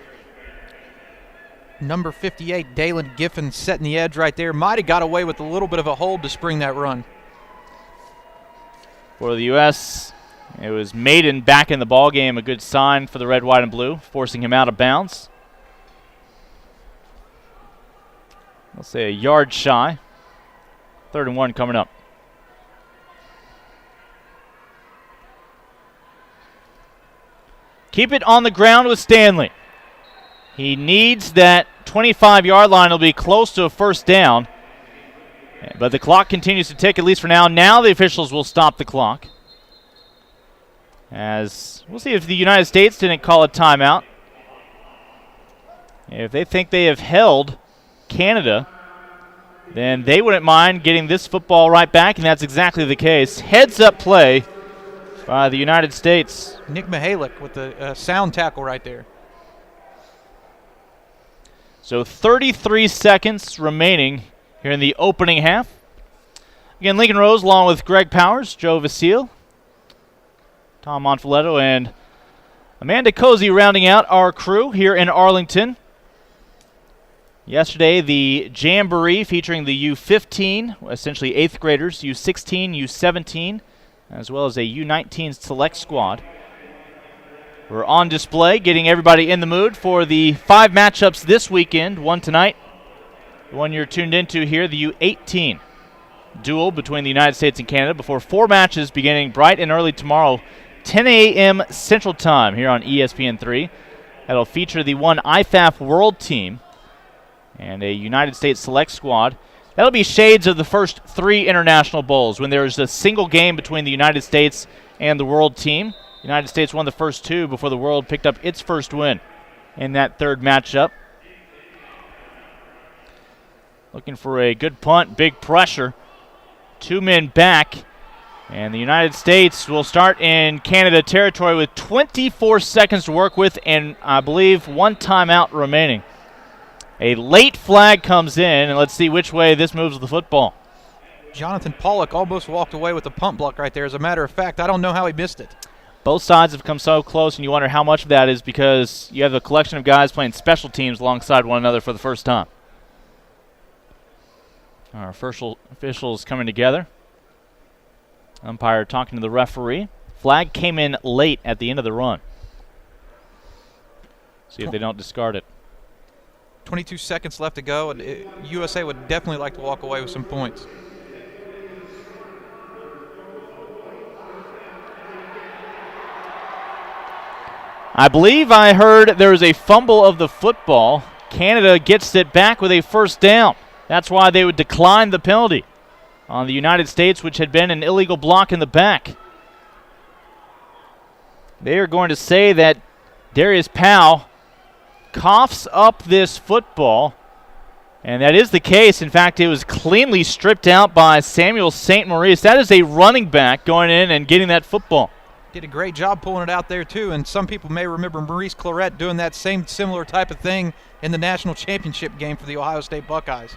Number 58, Dalen Giffen, setting the edge right there. Might have got away with a little bit of a hold to spring that run. For the U.S., it was Maiden back in the ballgame, a good sign for the red, white, and blue, forcing him out of bounds. I'll say a yard shy. 3rd and 1 coming up. Keep it on the ground with Stanley. He needs that 25-yard line. It'll be close to a first down. But the clock continues to tick, at least for now. Now the officials will stop the clock. As we'll see if the United States didn't call a timeout. If they think they have held Canada, then they wouldn't mind getting this football right back, and that's exactly the case. Heads-up play by the United States. Nick Mihalik with the sound tackle right there. So 33 seconds remaining here in the opening half. Again, Lincoln Rose along with Greg Powers, Joe Vasile, Tom Monfiletto, and Amanda Cozy rounding out our crew here in Arlington. Yesterday, the Jamboree featuring the U-15, essentially 8th graders, U-16, U-17, as well as a U-19 select squad. We're on display, getting everybody in the mood for the 5 matchups this weekend. One tonight, the one you're tuned into here, the U-18 duel between the United States and Canada, before 4 matches beginning bright and early tomorrow, 10 a.m. Central Time here on ESPN3. That'll feature the one IFAF World Team and a United States Select Squad. That'll be shades of the first 3 international bowls when there was a single game between the United States and the World Team. The United States won the first 2 before the World picked up its first win in that 3rd matchup. Looking for a good punt, big pressure. 2 men back, and the United States will start in Canada territory with 24 seconds to work with and I believe 1 timeout remaining. A late flag comes in, and let's see which way this moves the football. Jonathan Pollock almost walked away with the punt block right there. As a matter of fact, I don't know how he missed it. Both sides have come so close, and you wonder how much of that is because you have a collection of guys playing special teams alongside one another for the first time. Our officials coming together. Umpire talking to the referee. Flag came in late at the end of the run. See if they don't discard it. 22 seconds left to go, and USA would definitely like to walk away with some points. I believe I heard there was a fumble of the football. Canada gets it back with a first down. That's why they would decline the penalty on the United States, which had been an illegal block in the back. They are going to say that Darius Powell coughs up this football, and that is the case. In fact, it was cleanly stripped out by Samuel St. Maurice. That is a running back going in and getting that football. Did a great job pulling it out there, too, and some people may remember Maurice Clarett doing that same similar type of thing in the national championship game for the Ohio State Buckeyes.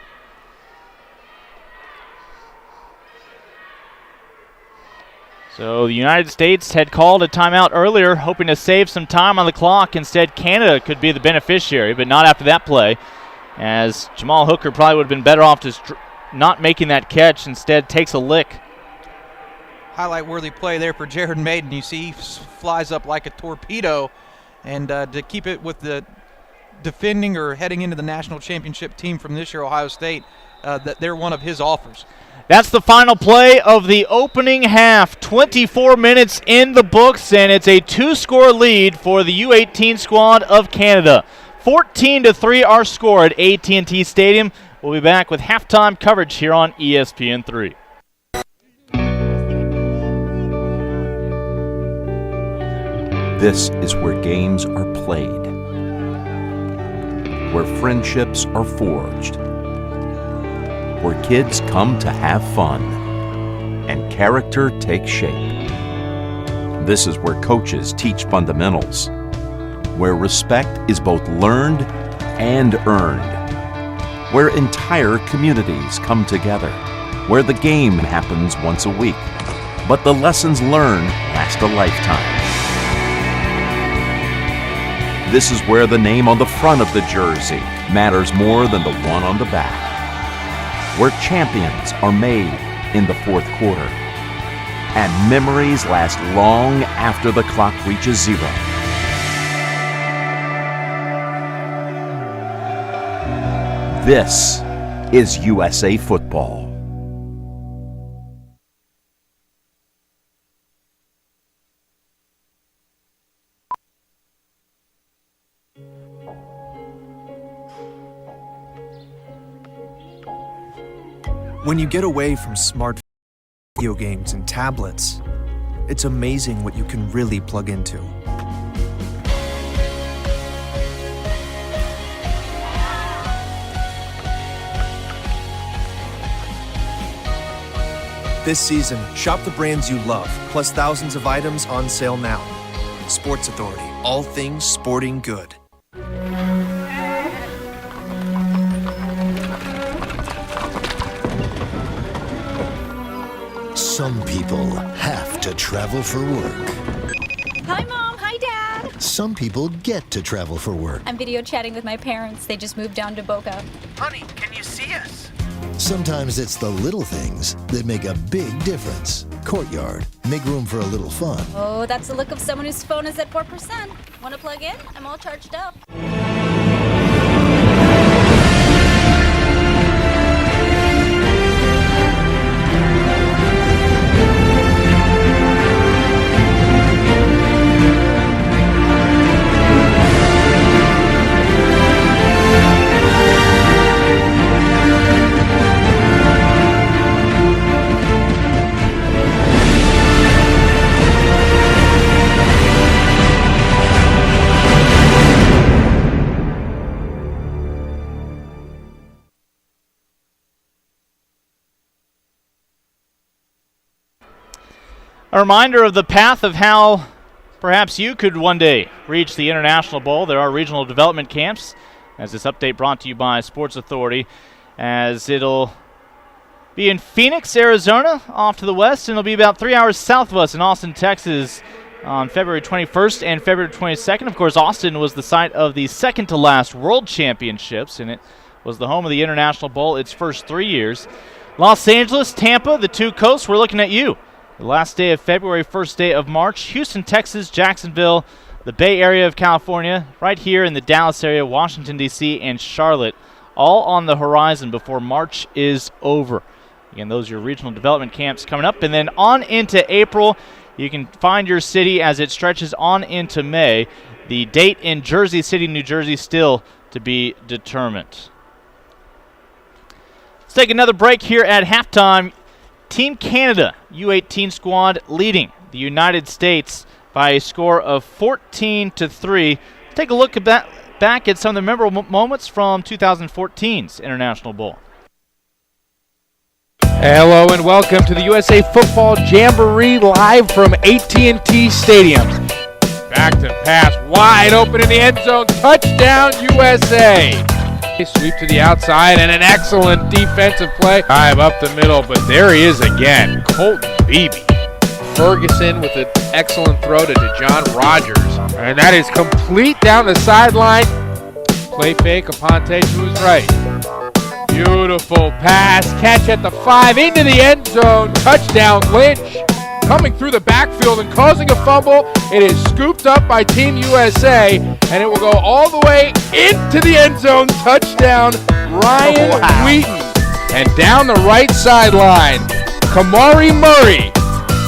So the United States had called a timeout earlier, hoping to save some time on the clock. Instead, Canada could be the beneficiary, but not after that play, as Jamal Hooker probably would have been better off just not making that catch, instead takes a lick. Highlight-worthy play there for Jared Maiden. You see he flies up like a torpedo, and to keep it with the defending or heading into the national championship team from this year, Ohio State, that they're one of his offers. That's the final play of the opening half. 24 minutes in the books, and it's a 2-score lead for the U-18 squad of Canada. 14-3 our score at AT&T Stadium. We'll be back with halftime coverage here on ESPN3. This is where games are played, where friendships are forged, where kids come to have fun and character takes shape. This is where coaches teach fundamentals, where respect is both learned and earned, where entire communities come together, where the game happens once a week, but the lessons learned last a lifetime. This is where the name on the front of the jersey matters more than the one on the back, where champions are made in the fourth quarter, and memories last long after the clock reaches 0. This is USA Football. When you get away from smart video games and tablets, it's amazing what you can really plug into. This season, shop the brands you love, plus thousands of items on sale now. Sports Authority, all things sporting good. Some people have to travel for work. Hi, Mom. Hi, Dad. Some people get to travel for work. I'm video chatting with my parents. They just moved down to Boca. Honey, can you see us? Sometimes it's the little things that make a big difference. Courtyard. Make room for a little fun. Oh, that's the look of someone whose phone is at 4%. Want to plug in? I'm all charged up. A reminder of the path of how perhaps you could one day reach the International Bowl. There are regional development camps, as this update brought to you by Sports Authority, as it'll be in Phoenix, Arizona, off to the west, and it'll be about 3 hours south of us in Austin, Texas, on February 21st and February 22nd. Of course, Austin was the site of the second-to-last World Championships, and it was the home of the International Bowl its first 3 years. Los Angeles, Tampa, the two coasts, we're looking at you. The last day of February, first day of March. Houston, Texas, Jacksonville, the Bay Area of California, right here in the Dallas area, Washington, D.C., and Charlotte, all on the horizon before March is over. Again, those are your regional development camps coming up. And then on into April, you can find your city as it stretches on into May. The date in Jersey City, New Jersey, still to be determined. Let's take another break here at halftime. Team Canada, U-18 squad, leading the United States by a score of 14-3. Take a look back at some of the memorable moments from 2014's International Bowl. Hello and welcome to the USA Football Jamboree live from AT&T Stadium. Back to pass, wide open in the end zone, touchdown USA. Sweep to the outside and an excellent defensive play. Dive up the middle, but there he is again, Colton Beebe. Ferguson with an excellent throw to John Rogers. And that is complete down the sideline. Play fake, Aponte to his right. Beautiful pass, catch at the 5, into the end zone, touchdown Lynch. Coming through the backfield and causing a fumble. It is scooped up by Team USA, and it will go all the way into the end zone. Touchdown, Ryan Wheaton. And down the right sideline, Kamari Murray,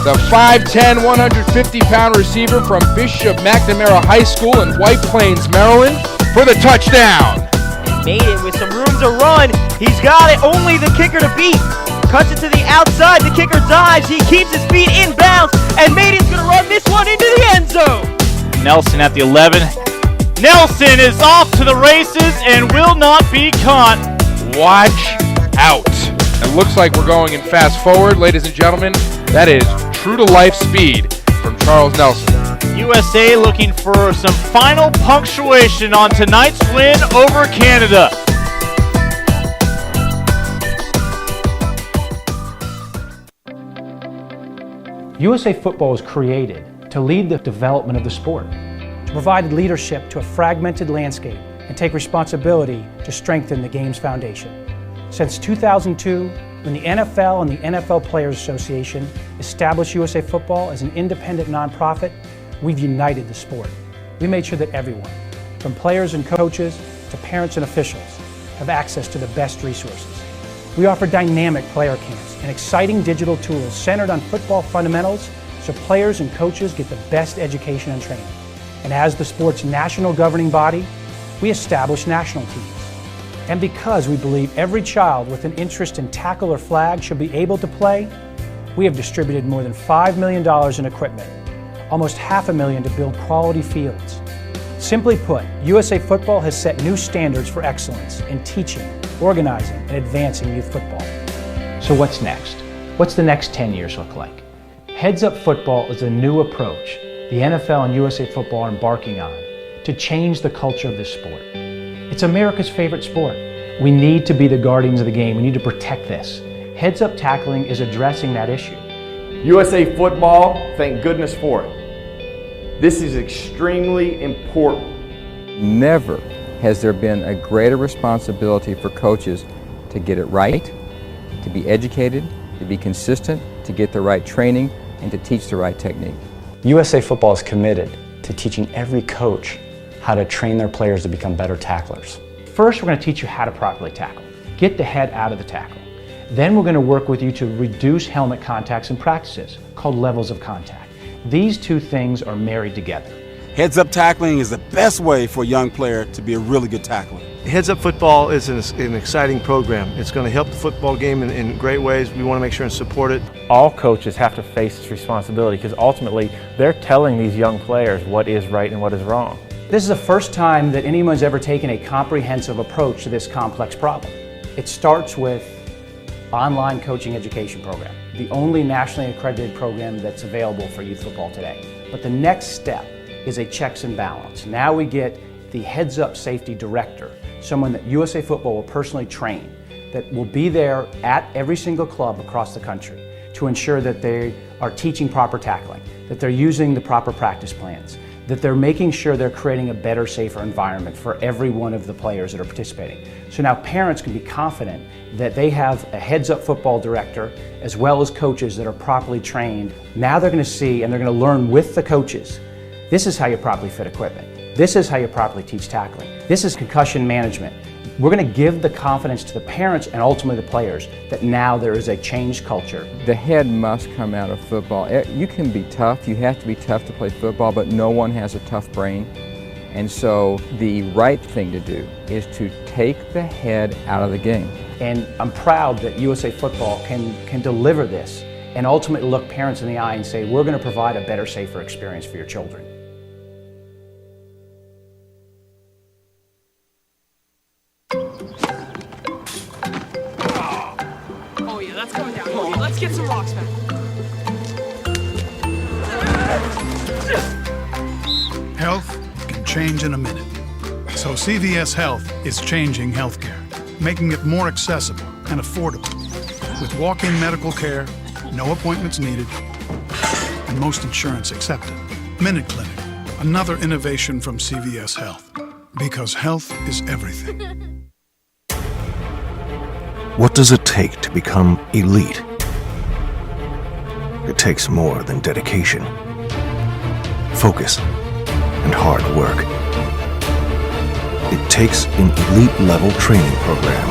the 5'10", 150-pound receiver from Bishop McNamara High School in White Plains, Maryland, for the touchdown. Made it with some room to run. He's got it, only the kicker to beat. Cuts it to the outside, the kicker dives, he keeps his feet in bounds, and Maiden's going to run this one into the end zone. Nelson at the 11. Nelson is off to the races and will not be caught. Watch out. It looks like we're going in fast forward, ladies and gentlemen. That is true-to-life speed from Charles Nelson. USA looking for some final punctuation on tonight's win over Canada. USA Football was created to lead the development of the sport, to provide leadership to a fragmented landscape, and take responsibility to strengthen the game's foundation. Since 2002, when the NFL and the NFL Players Association established USA Football as an independent nonprofit, we've united the sport. We made sure that everyone, from players and coaches to parents and officials, have access to the best resources. We offer dynamic player camps and exciting digital tools centered on football fundamentals so players and coaches get the best education and training. And as the sport's national governing body, we establish national teams. And because we believe every child with an interest in tackle or flag should be able to play, we have distributed more than $5 million in equipment, almost $500,000 to build quality fields. Simply put, USA Football has set new standards for excellence in teaching, organizing, and advancing youth football. So what's next? What's the next 10 years look like? Heads Up Football is a new approach the NFL and USA Football are embarking on to change the culture of this sport. It's America's favorite sport. We need to be the guardians of the game. We need to protect this. Heads Up Tackling is addressing that issue. USA football, thank goodness for it. This is extremely important. Never has there been a greater responsibility for coaches to get it right, to be educated, to be consistent, to get the right training, and to teach the right technique. USA Football is committed to teaching every coach how to train their players to become better tacklers. First, we're going to teach you how to properly tackle. Get the head out of the tackle. Then we're going to work with you to reduce helmet contacts in practices, called levels of contact. These two things are married together. Heads-up tackling is the best way for a young player to be a really good tackler. Heads-up football is an exciting program. It's going to help the football game in great ways. We want to make sure and support it. All coaches have to face this responsibility because ultimately they're telling these young players what is right and what is wrong. This is the first time that anyone's ever taken a comprehensive approach to this complex problem. It starts with online coaching education program, the only nationally accredited program that's available for youth football today. But the next step is a checks and balance. Now we get the heads-up safety director, someone that USA Football will personally train, that will be there at every single club across the country to ensure that they are teaching proper tackling, that they're using the proper practice plans, that they're making sure they're creating a better, safer environment for every one of the players that are participating. So now parents can be confident that they have a heads-up football director as well as coaches that are properly trained. Now they're going to see and they're going to learn with the coaches. This is how you properly fit equipment. This is how you properly teach tackling. This is concussion management. We're going to give the confidence to the parents and ultimately the players that now there is a changed culture. The head must come out of football. You can be tough, you have to be tough to play football, but no one has a tough brain. And so the right thing to do is to take the head out of the game. And I'm proud that USA Football can deliver this and ultimately look parents in the eye and say, we're going to provide a better, safer experience for your children. Oh yeah, that's going down. Oh, yeah, let's get some rocks back. Health can change in a minute. So CVS Health is changing healthcare, making it more accessible and affordable. With walk-in medical care, no appointments needed, and most insurance accepted. Minute Clinic, another innovation from CVS Health. Because health is everything. What does it take to become elite? It takes more than dedication, focus, and hard work. It takes an elite-level training program.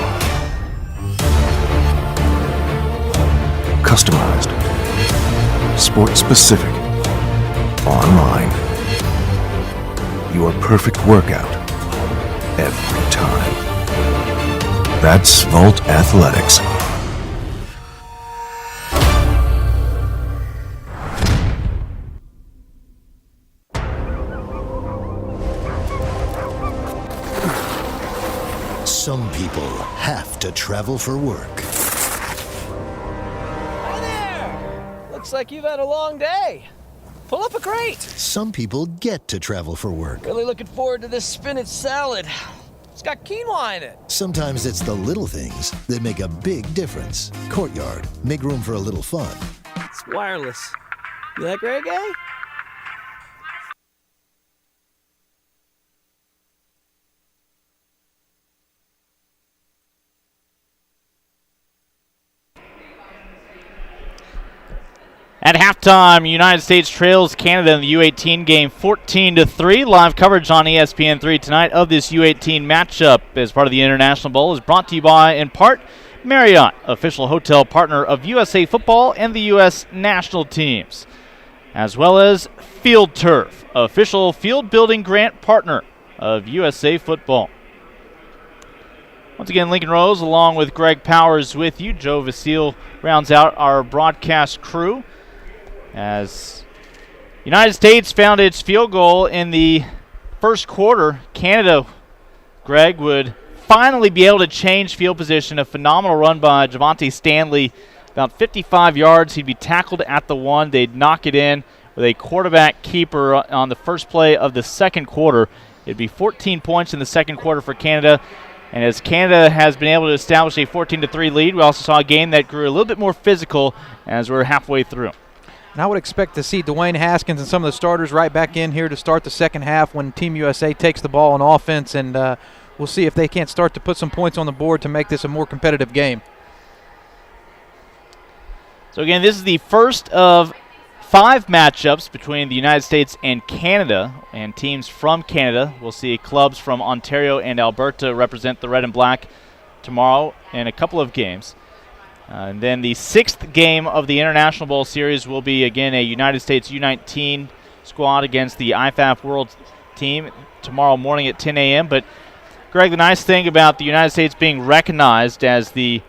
Customized, sport-specific, online. Your perfect workout every time. That's Volt Athletics. Some people have to travel for work. Hi there! Looks like you've had a long day. Pull up a crate. Some people get to travel for work. Really looking forward to this spinach salad. It's got quinoa in it. Sometimes it's the little things that make a big difference. Courtyard, make room for a little fun. It's wireless. You like reggae? At halftime, United States trails Canada in the U-18 game 14-3. Live coverage on ESPN3 tonight of this U-18 matchup as part of the International Bowl is brought to you by, in part, Marriott, official hotel partner of USA Football and the U.S. national teams, as well as Field Turf, official field building grant partner of USA Football. Once again, Lincoln Rose along with Greg Powers with you. Joe Vasile rounds out our broadcast crew. As United States found its field goal in the first quarter, Canada, Greg, would finally be able to change field position. A phenomenal run by Javonte Stanley, about 55 yards. He'd be tackled at the one. They'd knock it in with a quarterback keeper on the first play of the second quarter. It'd be 14 points in the second quarter for Canada. And as Canada has been able to establish a 14-3 lead, we also saw a game that grew a little bit more physical as we're halfway through. And I would expect to see Dwayne Haskins and some of the starters right back in here to start the second half when Team USA takes the ball on offense, and we'll see if they can't start to put some points on the board to make this a more competitive game. So again, this is the first of 5 matchups between the United States and Canada, and teams from Canada. We'll see clubs from Ontario and Alberta represent the red and black tomorrow in a couple of games. And then the 6th game of the International Bowl Series will be, again, a United States U-19 squad against the IFAF World Team tomorrow morning at 10 a.m. But, Greg, the nice thing about the United States being recognized as the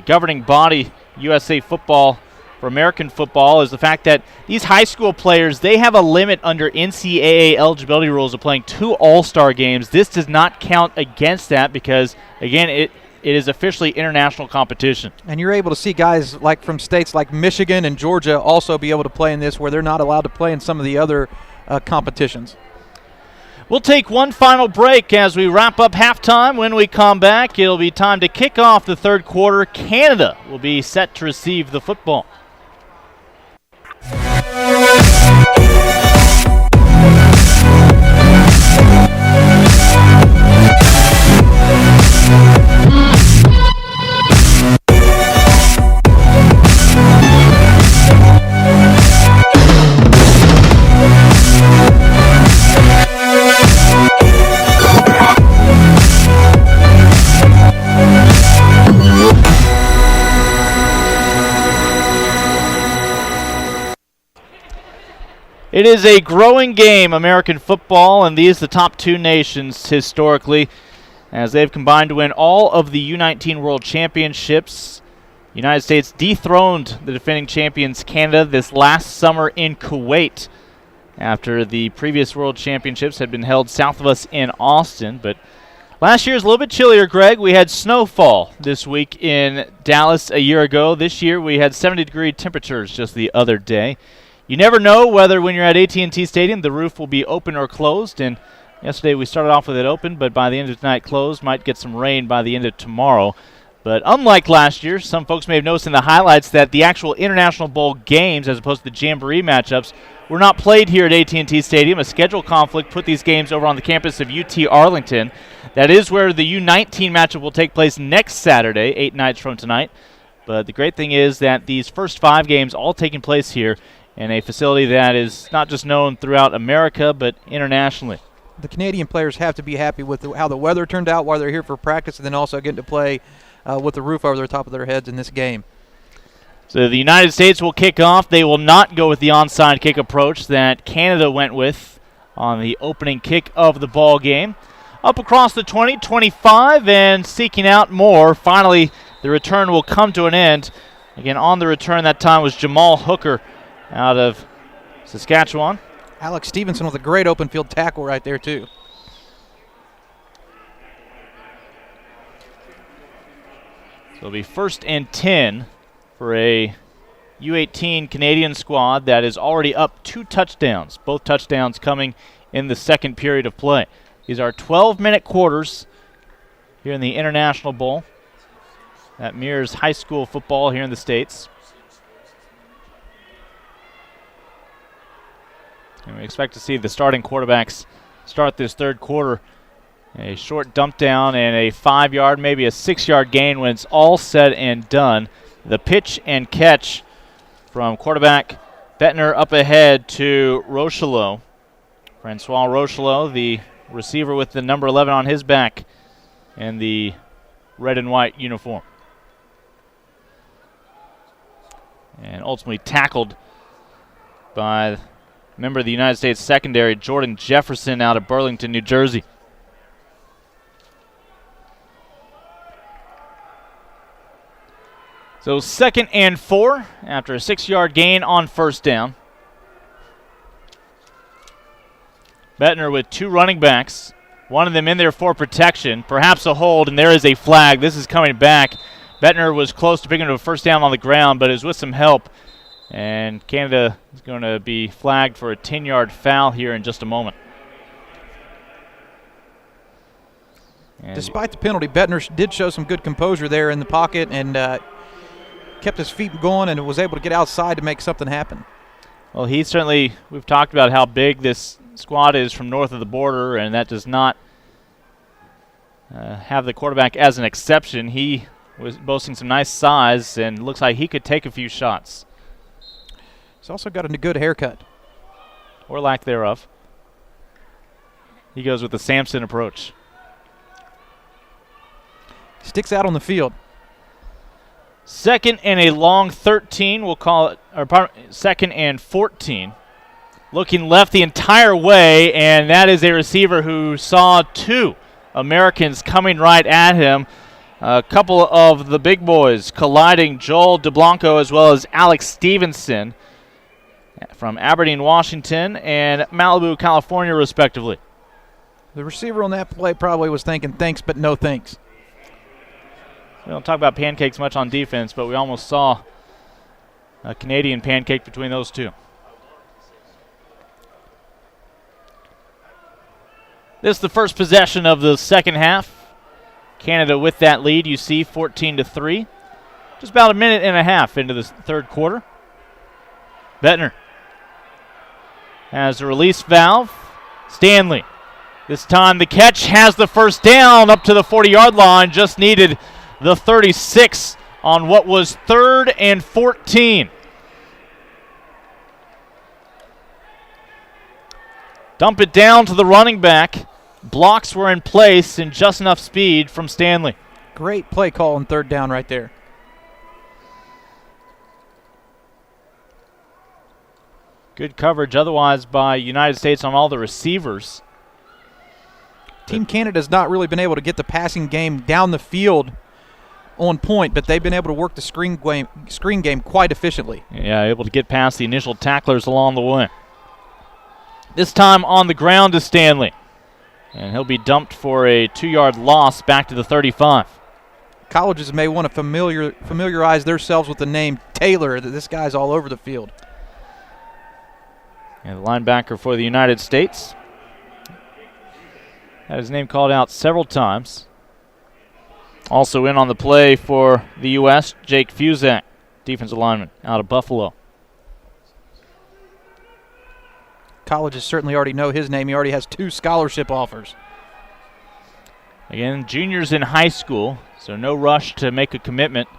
governing body USA football for American football is the fact that these high school players, they have a limit under NCAA eligibility rules of playing 2 all-star games. This does not count against that because, again, it is officially international competition. And you're able to see guys like from states like Michigan and Georgia also be able to play in this where they're not allowed to play in some of the other competitions. We'll take one final break as we wrap up halftime. When we come back, it'll be time to kick off the third quarter. Canada will be set to receive the football. It is a growing game, American football, and these the top 2 nations historically, as they've combined to win all of the U-19 World Championships. United States dethroned the defending champions Canada this last summer in Kuwait after the previous World Championships had been held south of us in Austin. But last year was a little bit chillier, Greg. We had snowfall this week in Dallas a year ago. This year we had 70-degree temperatures just the other day. You never know whether when you're at AT&T Stadium the roof will be open or closed, and yesterday we started off with it open, but by the end of tonight closed. Might get some rain by the end of tomorrow. But unlike last year, some folks may have noticed in the highlights that the actual International Bowl games, as opposed to the Jamboree matchups, were not played here at AT&T Stadium. A schedule conflict put these games over on the campus of UT Arlington. That is where the U-19 matchup will take place next Saturday, 8 nights from tonight. But the great thing is that these first 5 games all taking place here in a facility that is not just known throughout America, but internationally. The Canadian players have to be happy with how the weather turned out while they're here for practice, and then also getting to play with the roof over the top of their heads in this game. So the United States will kick off. They will not go with the onside kick approach that Canada went with on the opening kick of the ball game. Up across the 20, 25, and seeking out more. Finally, the return will come to an end. Again, on the return that time was Jamal Hooker out of Saskatchewan. Alex Stevenson with a great open field tackle right there, too. So it'll be 1st and 10 for a U-18 Canadian squad that is already up 2 touchdowns, both touchdowns coming in the second period of play. These are 12-minute quarters here in the International Bowl. That mirrors high school football here in the States. And we expect to see the starting quarterbacks start this third quarter. A short dump down and a 5-yard, maybe a 6-yard gain when it's all said and done. The pitch and catch from quarterback Bettner up ahead to Rochelot. Francois Rochelot, the receiver with the number 11 on his back and the red and white uniform. And ultimately tackled by member of the United States secondary, Jordan Jefferson, out of Burlington, New Jersey. So 2nd and 4 after a 6-yard gain on first down. Bettner with 2 running backs, one of them in there for protection, perhaps a hold, and there is a flag. This is coming back. Bettner was close to picking up a first down on the ground, but it was with some help. And Canada is going to be flagged for a 10-yard foul here in just a moment. And despite the penalty, Bettner did show some good composure there in the pocket and kept his feet going and was able to get outside to make something happen. Well, we've talked about how big this squad is from north of the border, and that does not have the quarterback as an exception. He was boasting some nice size and looks like he could take a few shots. He's also got a good haircut. Or lack thereof. He goes with the Samson approach. Sticks out on the field. Second and a long 13, we'll call it, or second and 14. Looking left the entire way, and that is a receiver who saw two Americans coming right at him. A couple of the big boys colliding, Joel DeBlanco as well as Alex Stevenson from Aberdeen, Washington, and Malibu, California, respectively. The receiver on that play probably was thinking, thanks, but no thanks. We don't talk about pancakes much on defense, but we almost saw a Canadian pancake between those two. This is the first possession of the second half. Canada with that lead, you see, 14-3. Just about a minute and a half into the third quarter. Bettner has a release valve. Stanley. This time the catch has the first down up to the 40-yard line. Just needed the 36 on what was 3rd and 14. Dump it down to the running back. Blocks were in place and just enough speed from Stanley. Great play call on 3rd down right there. Good coverage otherwise by United States on all the receivers. Team Canada's not really been able to get the passing game down the field on point, but they've been able to work the screen game quite efficiently. Yeah, able to get past the initial tacklers along the way. This time on the ground is Stanley. And he'll be dumped for a 2-yard loss back to the 35. Colleges may want to familiarize themselves with the name Taylor, that this guy's all over the field. And the linebacker for the United States had his name called out several times. Also in on the play for the U.S., Jake Fuzak, defensive lineman out of Buffalo. Colleges certainly already know his name. He already has 2 scholarship offers. Again, juniors in high school, so no rush to make a commitment.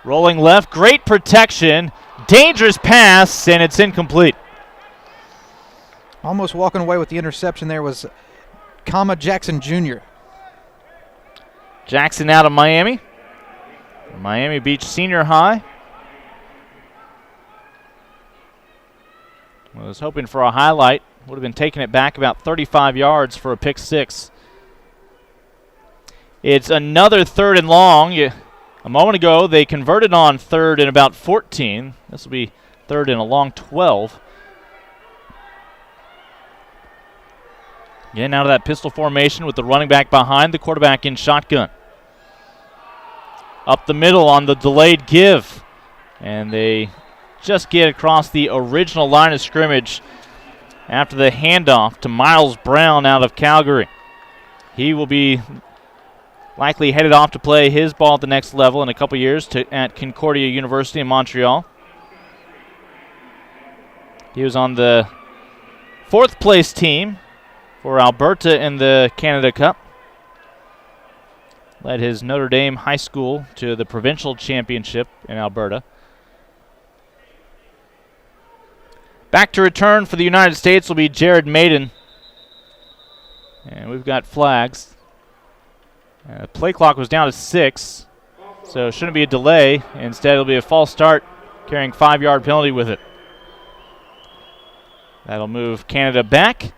Rolling left, great protection, dangerous pass, and it's incomplete. Almost walking away with the interception there was Kama Jackson Jr. Jackson out of Miami. Miami Beach Senior High. I was hoping for a highlight. Would have been taking it back about 35 yards for a pick 6. It's another 3rd and long. A moment ago, they converted on 3rd and about 14. This will be 3rd and a long 12. Again, out of that pistol formation with the running back behind, the quarterback in shotgun. Up the middle on the delayed give. And they just get across the original line of scrimmage after the handoff to Miles Brown out of Calgary. He will be likely headed off to play his ball at the next level in a couple years at Concordia University in Montreal. He was on the 4th place team for Alberta in the Canada Cup. Led his Notre Dame high school to the provincial championship in Alberta. Back to return for the United States will be Jared Maiden. And we've got flags. Play clock was down to 6, so it shouldn't be a delay. Instead, it'll be a false start, carrying 5-yard penalty with it. That'll move Canada back.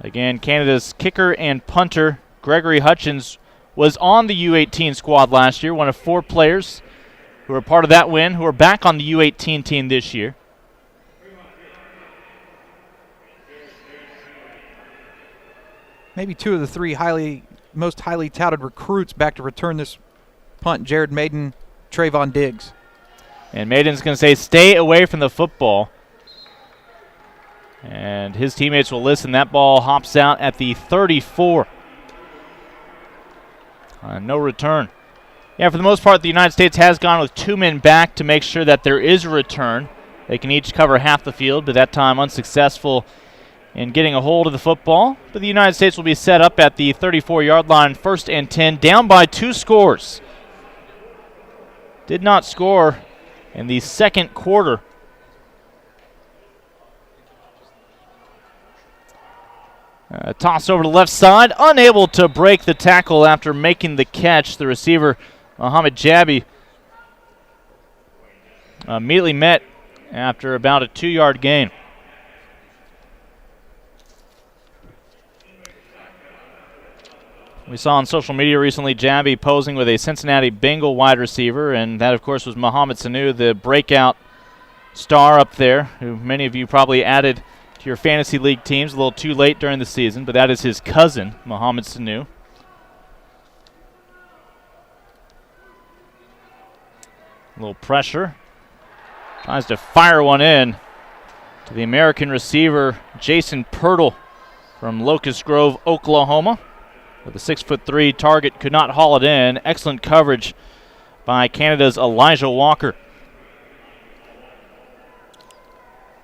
Again, Canada's kicker and punter, Gregory Hutchins, was on the U-18 squad last year, one of 4 players who were part of that win, who are back on the U-18 team this year. Maybe 2 of the 3 most highly touted recruits back to return this punt, Jared Maiden, Trayvon Diggs. And Maiden's going to say, stay away from the football. And his teammates will listen. That ball hops out at the 34. No return. Yeah, for the most part, the United States has gone with 2 men back to make sure that there is a return. They can each cover half the field, but that time unsuccessful in getting a hold of the football. But the United States will be set up at the 34-yard line, 1st and 10, down by 2 scores. Did not score in the second quarter. Toss over to the left side, unable to break the tackle after making the catch. The receiver, Muhammad Jabi, immediately met after about a 2-yard gain. We saw on social media recently Jabi posing with a Cincinnati Bengal wide receiver, and that, of course, was Mohamed Sanu, the breakout star up there, who many of you probably added to your fantasy league teams a little too late during the season, but that is his cousin, Mohamed Sanu. A little pressure. Tries to fire one in to the American receiver, Jason Pirtle from Locust Grove, Oklahoma. With a 6'3" target, could not haul it in. Excellent coverage by Canada's Elijah Walker.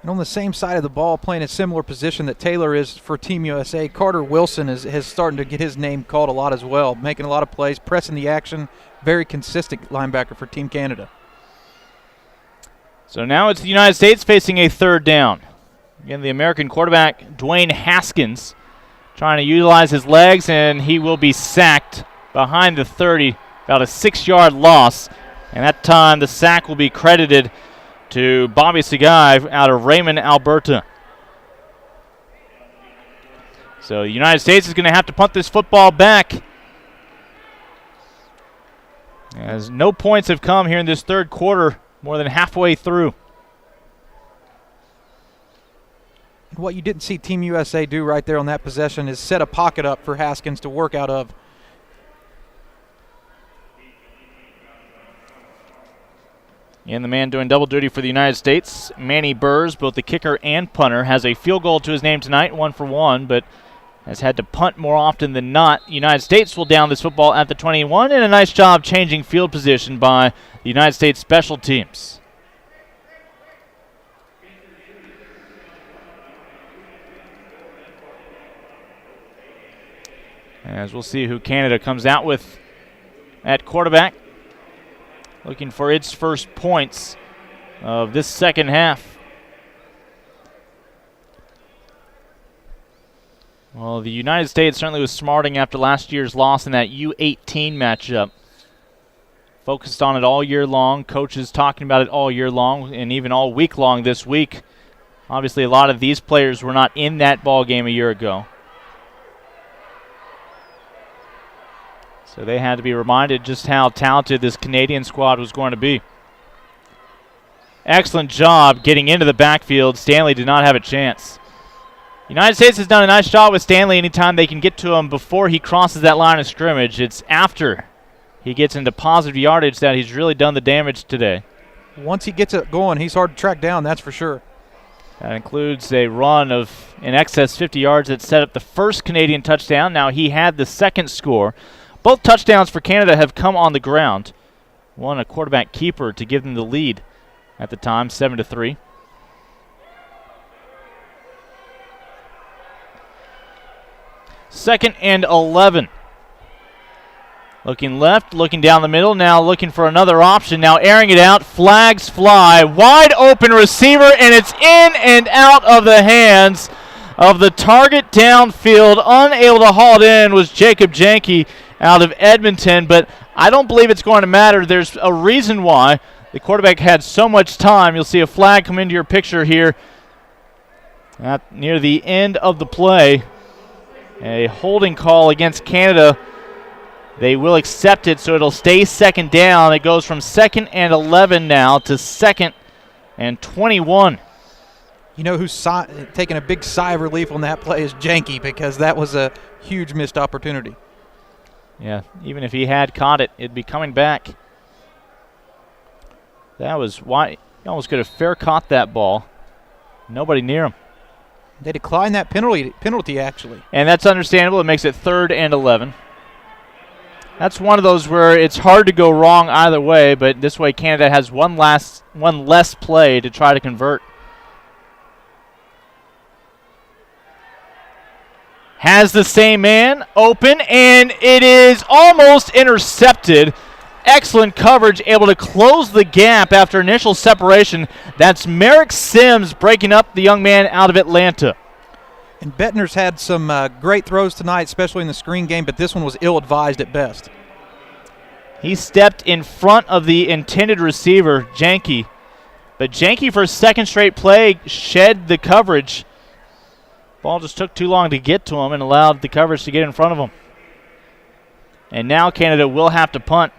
And on the same side of the ball, playing a similar position that Taylor is for Team USA, Carter Wilson has starting to get his name called a lot as well, making a lot of plays, pressing the action, very consistent linebacker for Team Canada. So now it's the United States facing a 3rd down. Again, the American quarterback, Dwayne Haskins, trying to utilize his legs, and he will be sacked behind the 30, about a 6-yard loss. And that time the sack will be credited to Bobby Sagai out of Raymond, Alberta. So the United States is going to have to punt this football back, as no points have come here in this 3rd quarter, more than halfway through. What you didn't see Team USA do right there on that possession is set a pocket up for Haskins to work out of. And the man doing double duty for the United States, Manny Burrs, both the kicker and punter, has a field goal to his name tonight, 1 for 1, but has had to punt more often than not. The United States will down this football at the 21, and a nice job changing field position by the United States special teams. As we'll see who Canada comes out with at quarterback, looking for its first points of this second half. Well, the United States certainly was smarting after last year's loss in that U-18 matchup. Focused on it all year long, coaches talking about it all year long, and even all week long this week. Obviously, a lot of these players were not in that ball game a year ago. So they had to be reminded just how talented this Canadian squad was going to be. Excellent job getting into the backfield. Stanley did not have a chance. United States has done a nice job with Stanley anytime they can get to him before he crosses that line of scrimmage. It's after he gets into positive yardage that he's really done the damage today. Once he gets it going, he's hard to track down, that's for sure. That includes a run of in excess 50 yards that set up the first Canadian touchdown. Now he had the second score. Both touchdowns for Canada have come on the ground. One a quarterback keeper to give them the lead at the time, 7-3. Second and 11. Looking left, looking down the middle, now looking for another option, now airing it out, flags fly, wide open receiver, and it's in and out of the hands of the target downfield. Unable to haul it in was Jacob Janke out of Edmonton, but I don't believe it's going to matter. There's a reason why. The quarterback had so much time. You'll see a flag come into your picture here near the end of the play. A holding call against Canada. They will accept it, so it'll stay second down. It goes from 2nd and 11 now to 2nd and 21. You know who's taking a big sigh of relief on that play is Janke, because that was a huge missed opportunity. Yeah, even if he had caught it, it'd be coming back. That was why he almost could have fair caught that ball. Nobody near him. They declined that penalty actually. And that's understandable. It makes it 3rd and 11. That's one of those where it's hard to go wrong either way, but this way Canada has one less play to try to convert. Has the same man open, and it is almost intercepted. Excellent coverage, able to close the gap after initial separation. That's Merrick Sims breaking up the young man out of Atlanta. And Bettner's had some great throws tonight, especially in the screen game, but this one was ill-advised at best. He stepped in front of the intended receiver, Janke. But Janke, for a second straight play, shed the coverage. Ball just took too long to get to him and allowed the coverage to get in front of him. And now Canada will have to punt,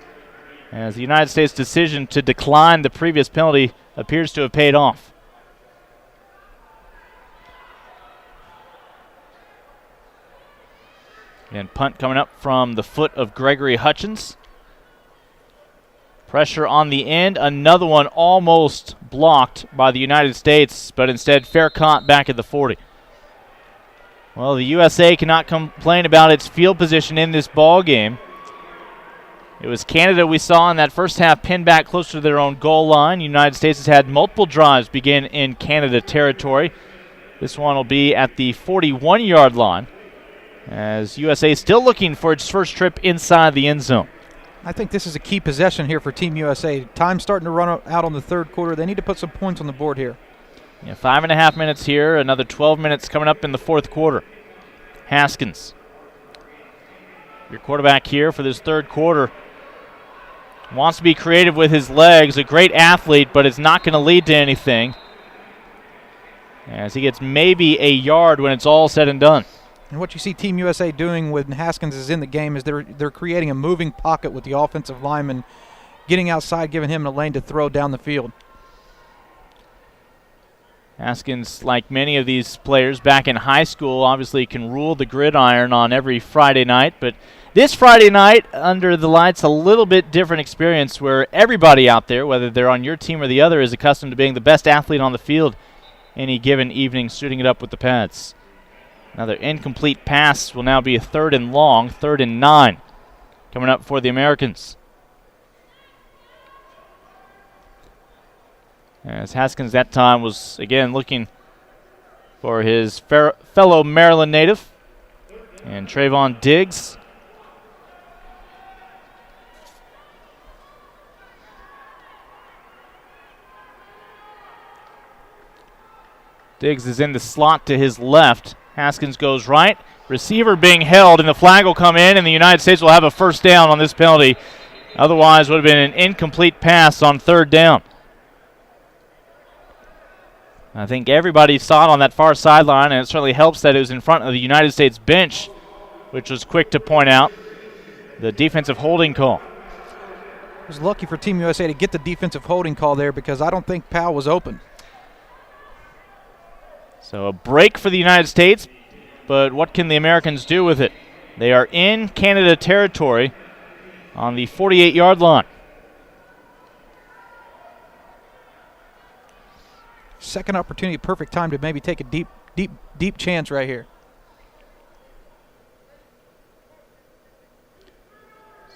as the United States' decision to decline the previous penalty appears to have paid off. And punt coming up from the foot of Gregory Hutchins. Pressure on the end. Another one almost blocked by the United States, but instead fair caught back at the 40. Well, the USA cannot complain about its field position in this ball game. It was Canada we saw in that first half pinned back closer to their own goal line. The United States has had multiple drives begin in Canada territory. This one will be at the 41-yard line, as USA is still looking for its first trip inside the end zone. I think this is a key possession here for Team USA. Time's starting to run out on the third quarter. They need to put some points on the board here. Yeah, 5.5 minutes here, another 12 minutes coming up in the fourth quarter. Haskins, your quarterback here for this third quarter, wants to be creative with his legs. A great athlete, but it's not going to lead to anything, as he gets maybe a yard when it's all said and done. And what you see Team USA doing when Haskins is in the game is they're creating a moving pocket with the offensive lineman, getting outside, giving him a lane to throw down the field. Haskins, like many of these players back in high school, obviously can rule the gridiron on every Friday night. But this Friday night, under the lights, a little bit different experience where everybody out there, whether they're on your team or the other, is accustomed to being the best athlete on the field any given evening, suiting it up with the pads. Another incomplete pass will now be a 3rd and long, 3rd and 9, coming up for the Americans. As Haskins that time was, again, looking for his fellow Maryland native, and Trayvon Diggs. Diggs is in the slot to his left. Haskins goes right. Receiver being held, and the flag will come in, and the United States will have a first down on this penalty. Otherwise, would have been an incomplete pass on 3rd down. I think everybody saw it on that far sideline, and it certainly helps that it was in front of the United States bench, which was quick to point out the defensive holding call. It was lucky for Team USA to get the defensive holding call there, because I don't think Powell was open. So a break for the United States, but what can the Americans do with it? They are in Canada territory on the 48-yard line. Second opportunity, perfect time to maybe take a deep chance right here.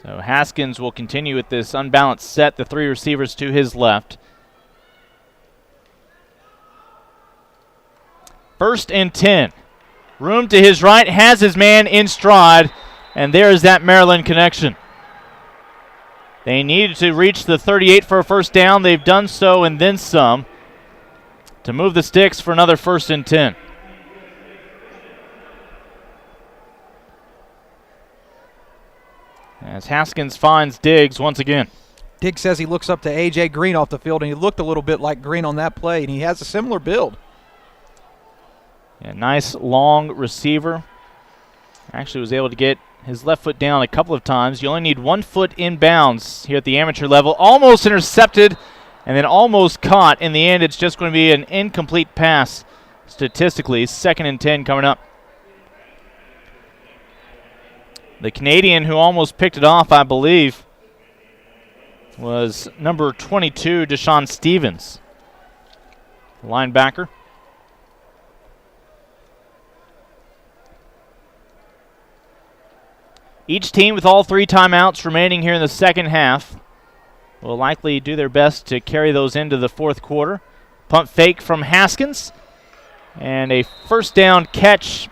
So Haskins will continue with this unbalanced set, the 3 receivers to his left. 1st and 10. Room to his right, has his man in stride, and there is that Maryland connection. They needed to reach the 38 for a first down. They've done so and then some to move the sticks for another 1st and 10. As Haskins finds Diggs once again. Diggs says he looks up to A.J. Green off the field, and he looked a little bit like Green on that play, and he has a similar build. Yeah, nice long receiver. Actually was able to get his left foot down a couple of times. You only need 1 foot in bounds here at the amateur level. Almost intercepted and then almost caught. In the end, it's just going to be an incomplete pass statistically. 2nd and 10 coming up. The Canadian who almost picked it off, I believe, was number 22, Deshaun Stevens, linebacker. Each team with all 3 timeouts remaining here in the second half will likely do their best to carry those into the fourth quarter. Pump fake from Haskins. And a first down catch.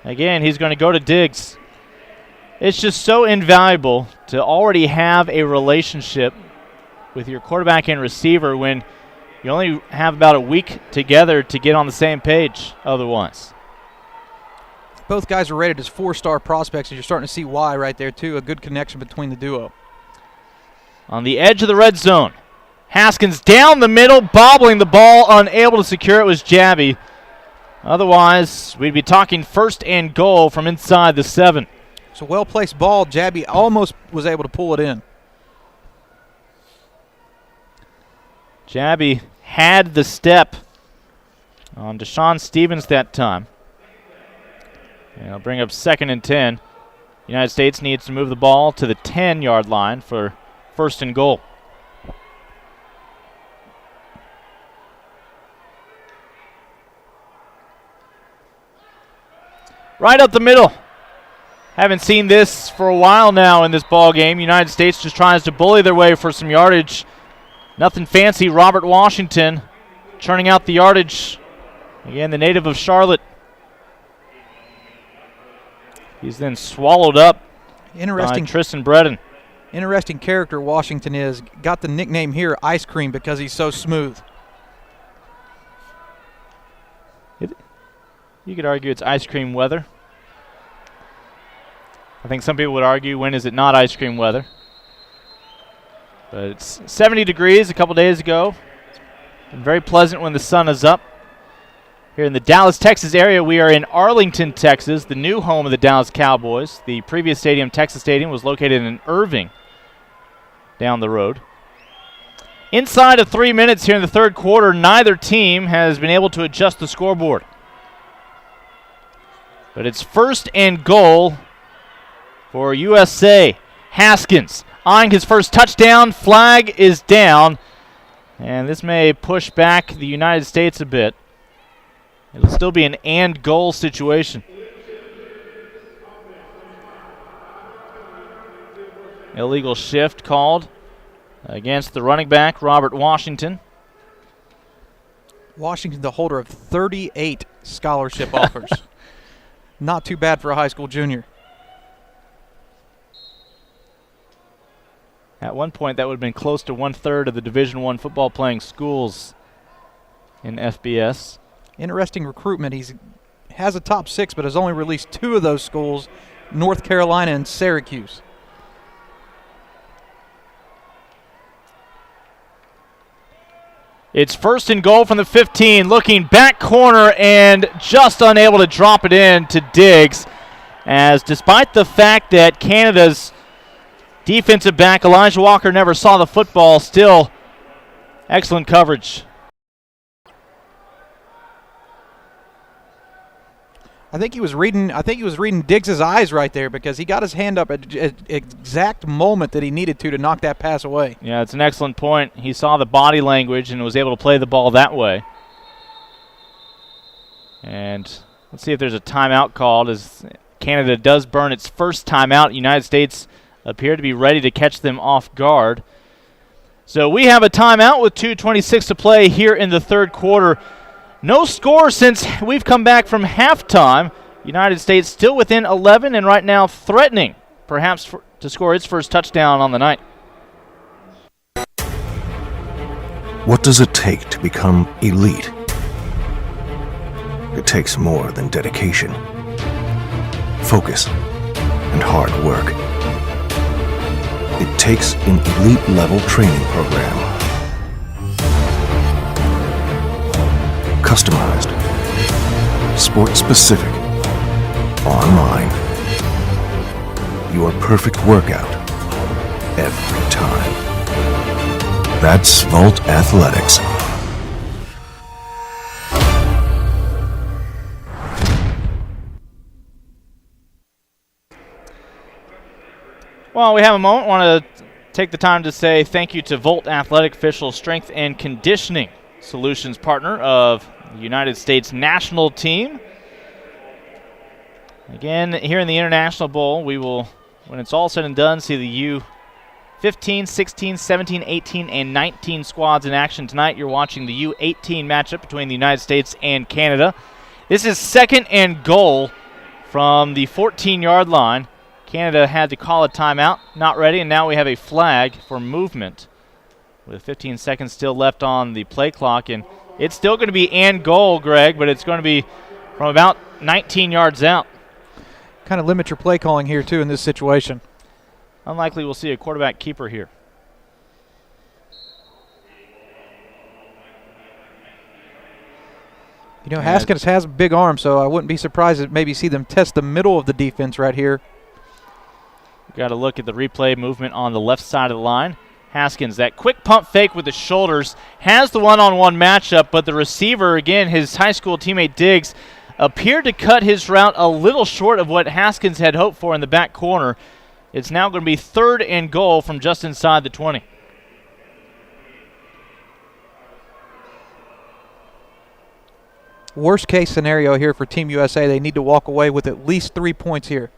Again, he's going to go to Diggs. It's just so invaluable to already have a relationship with your quarterback and receiver when you only have about a week together to get on the same page otherwise. Both guys are rated as 4-star prospects, and you're starting to see why right there, too. A good connection between the duo. On the edge of the red zone, Haskins down the middle, bobbling the ball, unable to secure it was Jabby. Otherwise, we'd be talking first and goal from inside the 7. It's a well-placed ball. Jabby almost was able to pull it in. Jabby had the step on Deshaun Stevens that time. And it'll bring up 2nd and 10. United States needs to move the ball to the 10-yard line for first and goal. Right up the middle. Haven't seen this for a while now in this ball game. United States just tries to bully their way for some yardage. Nothing fancy. Robert Washington churning out the yardage. Again, the native of Charlotte. He's then swallowed up by Tristan Bredden. Interesting character Washington is. Got the nickname here, Ice Cream, because he's so smooth. You could argue it's ice cream weather. I think some people would argue, when is it not ice cream weather? But it's 70 degrees a couple days ago. And very pleasant when the sun is up. Here in the Dallas, Texas area, we are in Arlington, Texas, the new home of the Dallas Cowboys. The previous stadium, Texas Stadium, was located in Irving down the road. Inside of 3 minutes here in the third quarter, neither team has been able to adjust the scoreboard. But it's first and goal for USA. Haskins eyeing his first touchdown. Flag is down. And this may push back the United States a bit. It'll still be an and goal situation. Illegal shift called against the running back, Robert Washington. Washington, the holder of 38 scholarship offers. Not too bad for a high school junior. At one point, that would have been close to 1/3 of the Division I football playing schools in FBS. Interesting recruitment. He has a top 6, but has only released 2 of those schools, North Carolina and Syracuse. It's first and goal from the 15, looking back corner and just unable to drop it in to Diggs, as despite the fact that Canada's defensive back, Elijah Walker, never saw the football, still excellent coverage. I think he was reading Diggs' eyes right there, because he got his hand up at the exact moment that he needed to knock that pass away. Yeah, it's an excellent point. He saw the body language and was able to play the ball that way. And let's see if there's a timeout called, as Canada does burn its first timeout. United States appear to be ready to catch them off guard. So we have a timeout with 2:26 to play here in the third quarter. No score since we've come back from halftime. United States still within 11 and right now threatening perhaps to score its first touchdown on the night. What does it take to become elite? It takes more than dedication, focus, and hard work. It takes an elite-level training program. Customized, sport-specific, online. Your perfect workout every time. That's Volt Athletics. While we have a moment, want to take the time to say thank you to Volt Athletic, official strength and conditioning solutions partner of the United States national team. Again, here in the International Bowl, we will, when it's all said and done, see the U-15, 16, 17, 18, and 19 squads in action tonight. You're watching the U-18 matchup between the United States and Canada. This is 2nd and goal from the 14-yard line. Canada had to call a timeout, not ready, and now we have a flag for movement with 15 seconds still left on the play clock. And it's still going to be and goal, Greg, but it's going to be from about 19 yards out. Kind of limit your play calling here, too, in this situation. Unlikely we'll see a quarterback keeper here. You know, Haskins has a big arm, so I wouldn't be surprised to maybe see them test the middle of the defense right here. Got to look at the replay movement on the left side of the line. Haskins, that quick pump fake with the shoulders, has the one-on-one matchup, but the receiver, again, his high school teammate Diggs, appeared to cut his route a little short of what Haskins had hoped for in the back corner. It's now going to be 3rd and goal from just inside the 20. Worst case scenario here for Team USA, they need to walk away with at least 3 points here.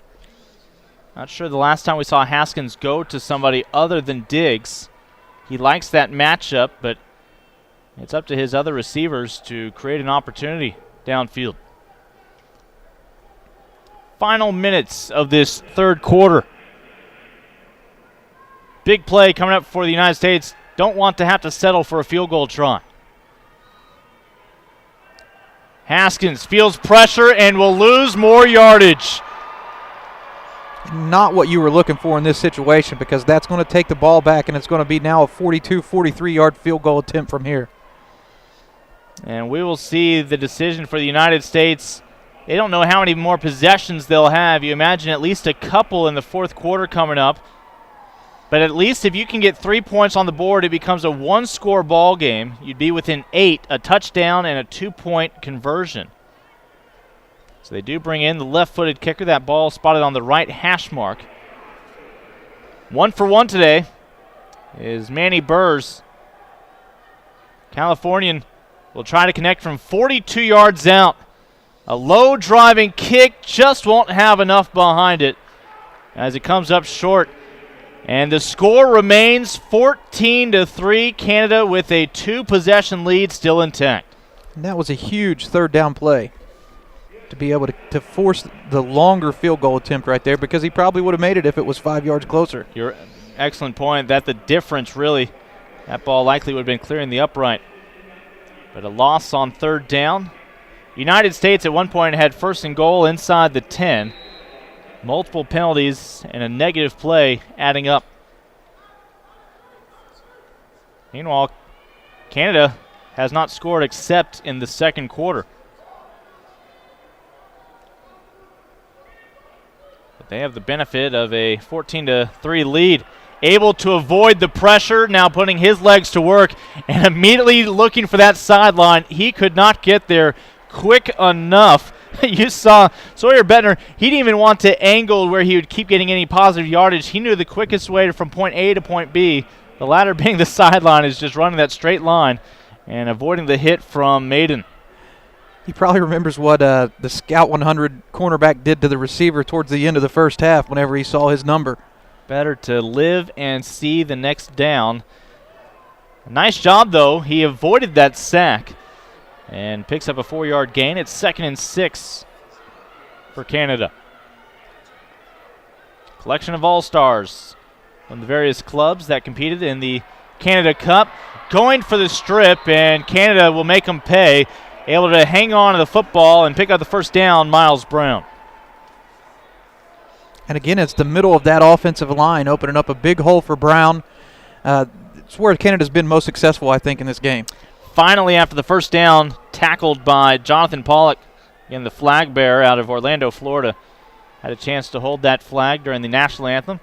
Not sure the last time we saw Haskins go to somebody other than Diggs. He likes that matchup, but it's up to his other receivers to create an opportunity downfield. Final minutes of this 3rd quarter. Big play coming up for the United States. Don't want to have to settle for a field goal try. Haskins feels pressure and will lose more yardage. Not what you were looking for in this situation, because that's going to take the ball back, and it's going to be now a 42, 43-yard field goal attempt from here. And we will see the decision for the United States. They don't know how many more possessions they'll have. You imagine at least a couple in the 4th quarter coming up. But at least if you can get 3 points on the board, it becomes a 1-score ball game. You'd be within 8, a touchdown and a 2-point conversion. So they do bring in the left-footed kicker. That ball spotted on the right hash mark. 1 for 1 today is Manny Burrs. Californian will try to connect from 42 yards out. A low driving kick, just won't have enough behind it as it comes up short. And the score remains 14-3. Canada with a 2-possession lead still intact. And that was a huge 3rd down play to be able to force the longer field goal attempt right there, because he probably would have made it if it was 5 yards closer. Your excellent point. That the difference really, that ball likely would have been clearing the upright. But a loss on 3rd down. United States at one point had 1st and goal inside the 10. Multiple penalties and a negative play adding up. Meanwhile, Canada has not scored except in the 2nd quarter. But they have the benefit of a 14-3 lead. Able to avoid the pressure, now putting his legs to work and immediately looking for that sideline. He could not get there quick enough. You saw Sawyer Bettner, he didn't even want to angle where he would keep getting any positive yardage. He knew the quickest way from point A to point B, the latter being the sideline, is just running that straight line and avoiding the hit from Maiden. He probably remembers what the Scout 100 cornerback did to the receiver towards the end of the 1st half whenever he saw his number. Better to live and see the next down. Nice job, though. He avoided that sack and picks up a 4-yard gain. It's 2nd and 6 for Canada. Collection of all-stars from the various clubs that competed in the Canada Cup. Going for the strip, and Canada will make them pay. Able to hang on to the football and pick up the 1st down, Miles Brown. And again, it's the middle of that offensive line opening up a big hole for Brown. It's where Canada's been most successful, I think, in this game. Finally, after the 1st down, tackled by Jonathan Pollock, again, the flag bearer out of Orlando, Florida. Had a chance to hold that flag during the national anthem.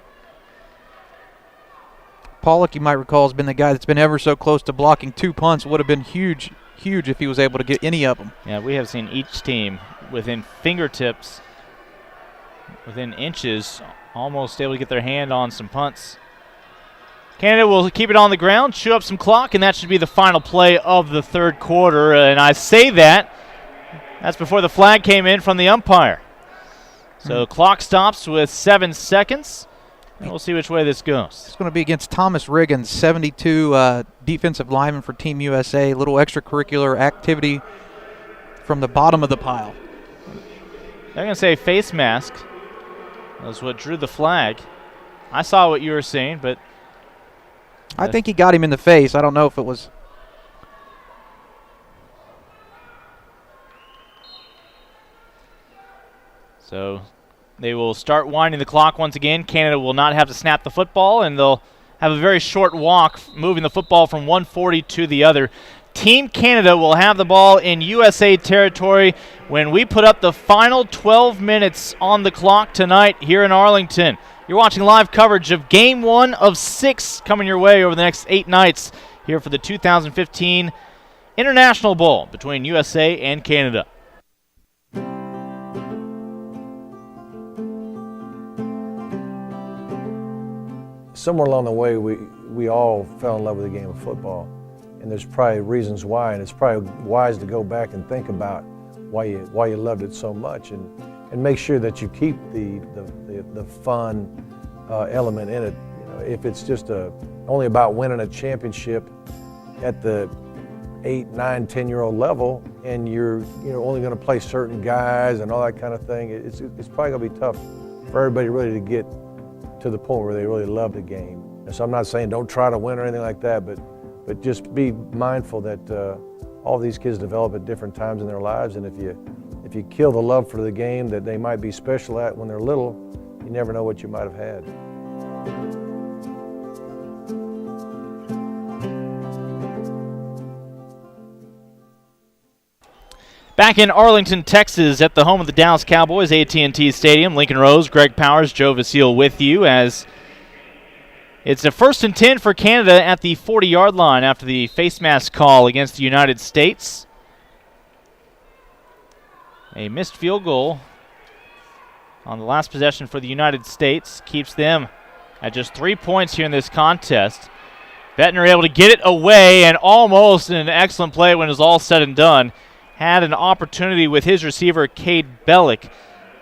Pollock, you might recall, has been the guy that's been ever so close to blocking 2 punts. Would have been huge if he was able to get any of them. Yeah, we have seen each team within fingertips, within inches, almost able to get their hand on some punts. Canada will keep it on the ground, chew up some clock, and that should be the final play of the 3rd quarter. And I say that's before the flag came in from the umpire. So clock stops with 7 seconds, and we'll see which way this goes. It's going to be against Thomas Riggins, 72 defensive lineman for Team USA. Little extracurricular activity from the bottom of the pile. They're going to say face mask. That was what drew the flag. I saw what you were saying, but I think he got him in the face. I don't know if it was. So they will start winding the clock once again. Canada will not have to snap the football, and they'll have a very short walk, moving the football from one 40 to the other. Team Canada will have the ball in USA territory when we put up the final 12 minutes on the clock tonight here in Arlington. You're watching live coverage of Game 1 of 6 coming your way over the next 8 nights here for the 2015 International Bowl between USA and Canada. Somewhere along the way, we all fell in love with the game of football. And there's probably reasons why, and it's probably wise to go back and think about why you loved it so much, and make sure that you keep the fun element in it. You know, if it's just only about winning a championship at the 8, 9, 10-year-old level, and you're only going to play certain guys and all that kind of thing, it's probably going to be tough for everybody really to get to the point where they really love the game. And so I'm not saying don't try to win or anything like that, but just be mindful that all these kids develop at different times in their lives, and if you kill the love for the game that they might be special at when they're little, you never know what you might have had. Back in Arlington, Texas, at the home of the Dallas Cowboys, AT&T Stadium, Lincoln Rose, Greg Powers, Joe Vasile with you as it's a 1st and 10 for Canada at the 40-yard line after the face mask call against the United States. A missed field goal on the last possession for the United States keeps them at just 3 points here in this contest. Bettner able to get it away, and almost in an excellent play when it was all said and done. Had an opportunity with his receiver, Cade Bellick,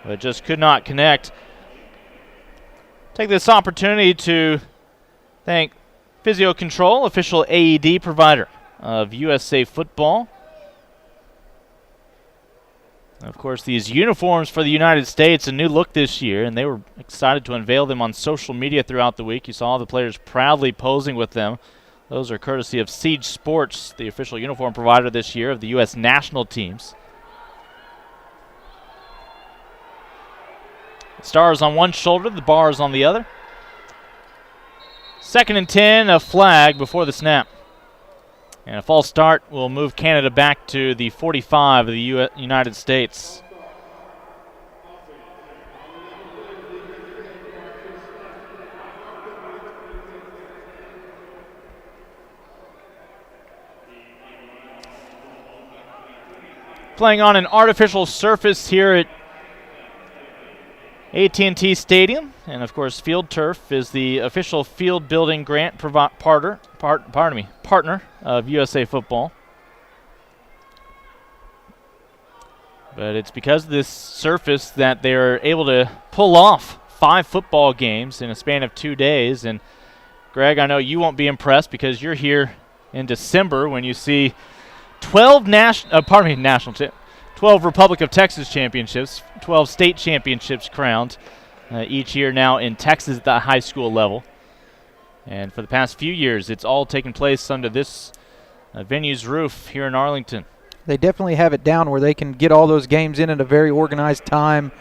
but just could not connect. Take this opportunity to thank Physio Control, official AED provider of USA Football. Of course, these uniforms for the United States, a new look this year, and they were excited to unveil them on social media throughout the week. You saw the players proudly posing with them. Those are courtesy of Siege Sports, the official uniform provider this year of the U.S. national teams. The stars on one shoulder, the bars on the other. 2nd and 10, a flag before the snap. And a false start will move Canada back to the 45 of the United States. Playing on an artificial surface here at AT&T Stadium, and of course Field Turf is the official field building grant partner of USA Football. But it's because of this surface that they're able to pull off 5 football games in a span of 2 days. And Greg, I know you won't be impressed because you're here in December when you see 12 Republic of Texas championships, 12 state championships crowned each year now in Texas at the high school level. And for the past few years, it's all taken place under this venue's roof here in Arlington. They definitely have it down where they can get all those games in at a very organized time,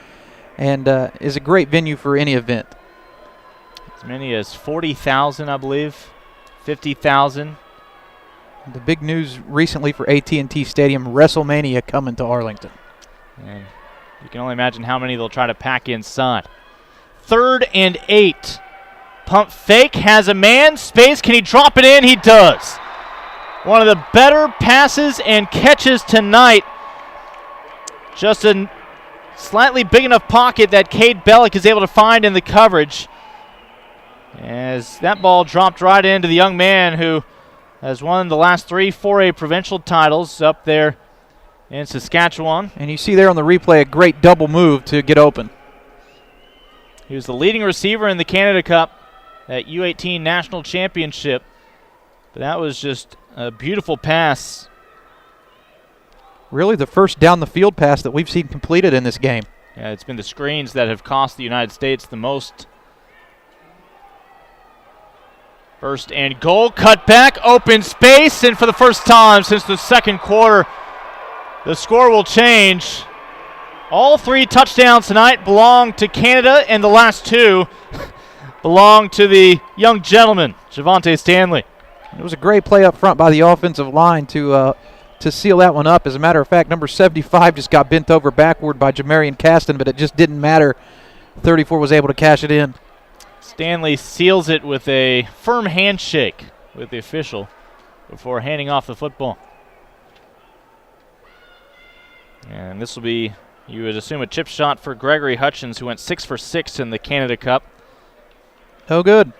and is a great venue for any event. As many as 40,000, I believe, 50,000. The big news recently for AT&T Stadium, WrestleMania coming to Arlington. And you can only imagine how many they'll try to pack inside. 3rd and 8. Pump fake, has a man, space, can he drop it in? He does. One of the better passes and catches tonight. Just a slightly big enough pocket that Cade Bellick is able to find in the coverage. As that ball dropped right into the young man who has won the last 3 4A provincial titles up there in Saskatchewan. And you see there on the replay a great double move to get open. He was the leading receiver in the Canada Cup at U-18 National Championship. But that was just a beautiful pass. Really the first down the field pass that we've seen completed in this game. Yeah, it's been the screens that have cost the United States the most. First and goal, cut back, open space, and for the first time since the second quarter, the score will change. All 3 touchdowns tonight belong to Canada, and the last 2 belong to the young gentleman, Javonte Stanley. It was a great play up front by the offensive line to seal that one up. As a matter of fact, number 75 just got bent over backward by Jamarian Caston, but it just didn't matter. 34 was able to cash it in. Stanley seals it with a firm handshake with the official before handing off the football. And this will be, you would assume, a chip shot for Gregory Hutchins, who went 6 for 6 in the Canada Cup. Oh, good.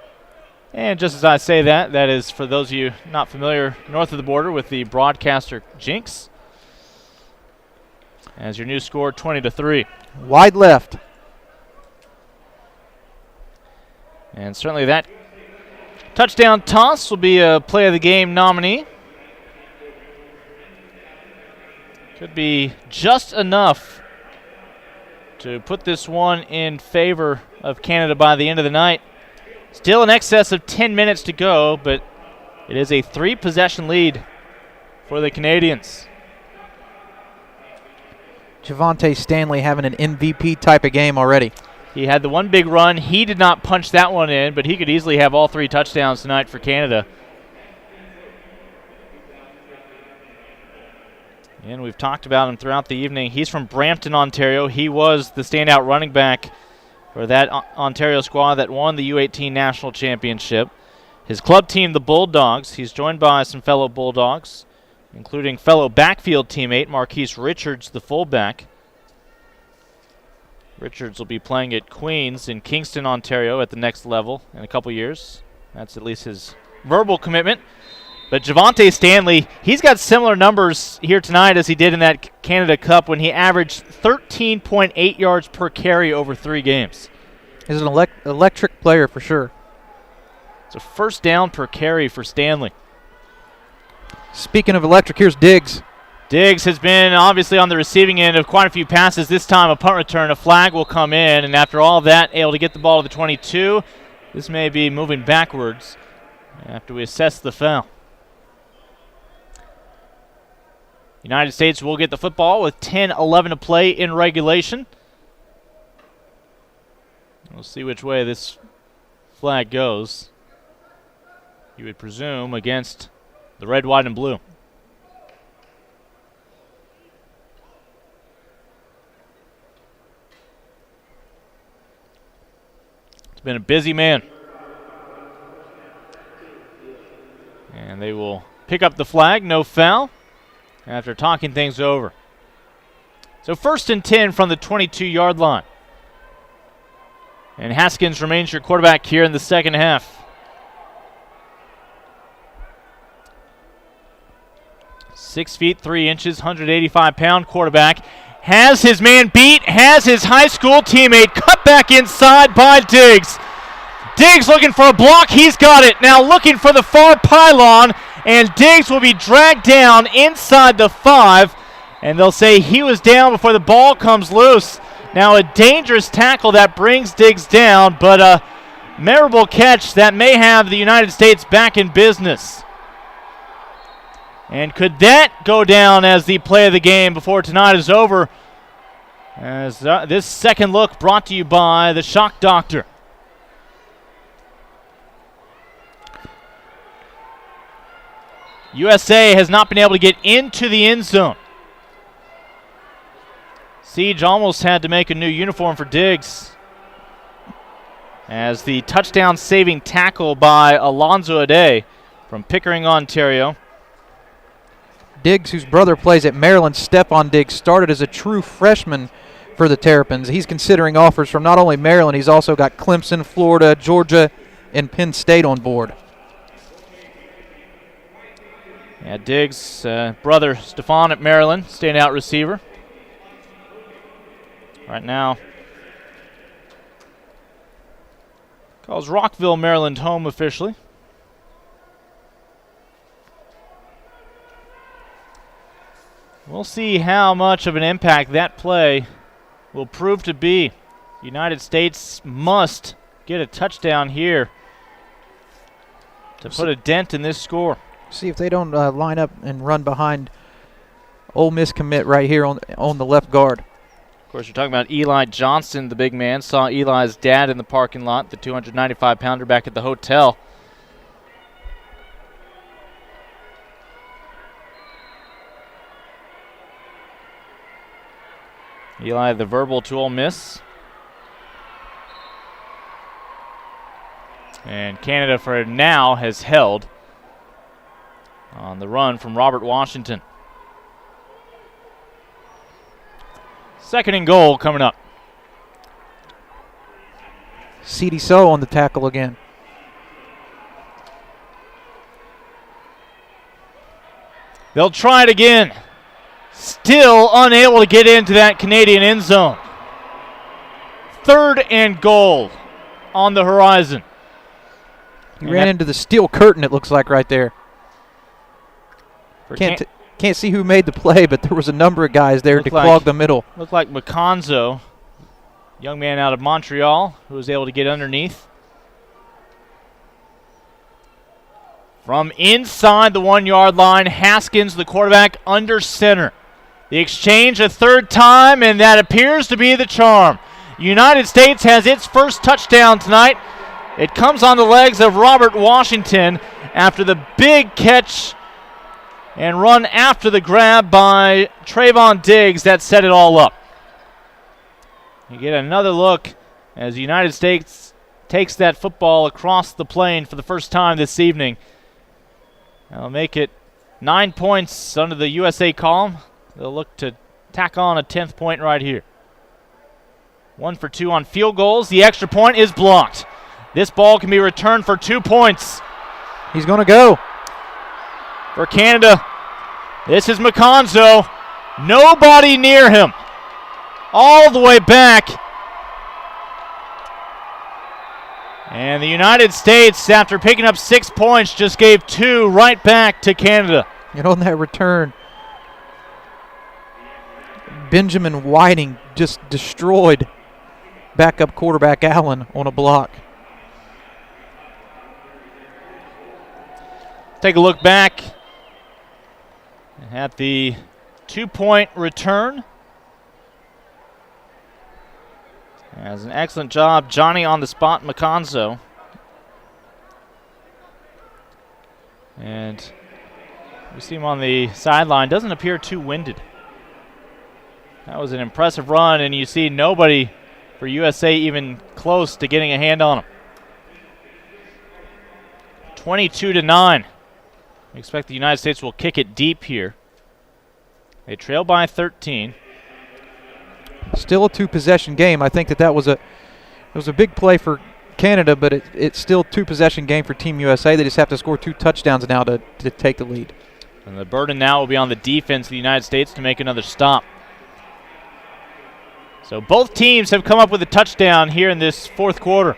And just as I say that, that is, for those of you not familiar, north of the border with the broadcaster jinx. As your new score, 20-3. Wide left. And certainly that touchdown toss will be a play of the game nominee. Could be just enough to put this one in favor of Canada by the end of the night. Still in excess of 10 minutes to go, but it is a 3-possession lead for the Canadians. Javonte Stanley having an MVP type of game already. He had the one big run. He did not punch that one in, but he could easily have all 3 touchdowns tonight for Canada. And we've talked about him throughout the evening. He's from Brampton, Ontario. He was the standout running back for that Ontario squad that won the U-18 National Championship. His club team, the Bulldogs, he's joined by some fellow Bulldogs, including fellow backfield teammate Marquise Richards, the fullback. Richards will be playing at Queens in Kingston, Ontario at the next level in a couple years. That's at least his verbal commitment. But Javonte Stanley, he's got similar numbers here tonight as he did in that Canada Cup when he averaged 13.8 yards per carry over 3 games. He's an electric player for sure. It's a first down per carry for Stanley. Speaking of electric, here's Diggs. Diggs has been obviously on the receiving end of quite a few passes. This time a punt return, a flag will come in, and after all of that, able to get the ball to the 22. This may be moving backwards after we assess the foul. United States will get the football with 10-11 to play in regulation. We'll see which way this flag goes. You would presume against the red, white, and blue. It's been a busy man. And they will pick up the flag, no foul, after talking things over. So 1st and 10 from the 22-yard line. And Haskins remains your quarterback here in the second half. 6 feet 3 inches, 185-pound quarterback. Has his man beat, has his high school teammate cut back inside by Diggs. Diggs looking for a block, he's got it. Now looking for the far pylon, and Diggs will be dragged down inside the 5, and they'll say he was down before the ball comes loose. Now a dangerous tackle that brings Diggs down, but a memorable catch that may have the United States back in business. And could that go down as the play of the game before tonight is over? As this second look brought to you by the Shock Doctor. USA has not been able to get into the end zone. Siege almost had to make a new uniform for Diggs, as the touchdown-saving tackle by Alonzo Ade from Pickering, Ontario. Diggs, whose brother plays at Maryland, Stephon Diggs, started as a true freshman for the Terrapins. He's considering offers from not only Maryland, he's also got Clemson, Florida, Georgia, and Penn State on board. Yeah, Diggs' brother Stephon at Maryland, standout receiver. Right now, Calls Rockville, Maryland home officially. We'll see how much of an impact that play will prove to be. United States must get a touchdown here to put a dent in this score. See if they don't line up and run behind Ole Miss commit right here on the left guard. Of course, you're talking about Eli Johnson, the big man. Saw Eli's dad in the parking lot, the 295-pounder back at the hotel. Eli, the verbal to Ole Miss. And Canada for now has held on the run from Robert Washington. Second and goal coming up. C.D. So on the tackle again. They'll try it again. Still unable to get into that Canadian end zone. Third and goal on the horizon. He ran into the steel curtain, it looks like, right there. Can't see who made the play, but there was a number of guys there to clog the middle. Looked like Maconzo, young man out of Montreal, who was able to get underneath. From inside the 1-yard line, Haskins, the quarterback, under center. The exchange a third time, and that appears to be the charm. United States has its first touchdown tonight. It comes on the legs of Robert Washington after the big catch and run after the grab by Trayvon Diggs that set it all up. You get another look as the United States takes that football across the plane for the first time this evening. That'll make it 9 points under the USA column. They'll look to tack on a 10th point right here. 1 for 2 on field goals. The extra point is blocked. This ball can be returned for 2 points. He's going to go. For Canada, this is Maconzo. Nobody near him. All the way back. And the United States, after picking up 6 points, just gave 2 right back to Canada. And on that return, Benjamin Whiting just destroyed backup quarterback Allen on a block. Take a look back at the 2-point return. As an excellent job, Johnny on the spot, Maconzo. And we see him on the sideline. Doesn't appear too winded. That was an impressive run, and you see nobody for USA even close to getting a hand on him. 22-9. We expect the United States will kick it deep here. They trail by 13. Still a 2-possession game. I think that was a big play for Canada, but it's still 2-possession game for Team USA. They just have to score 2 touchdowns now to take the lead. And the burden now will be on the defense of the United States to make another stop. So both teams have come up with a touchdown here in this fourth quarter.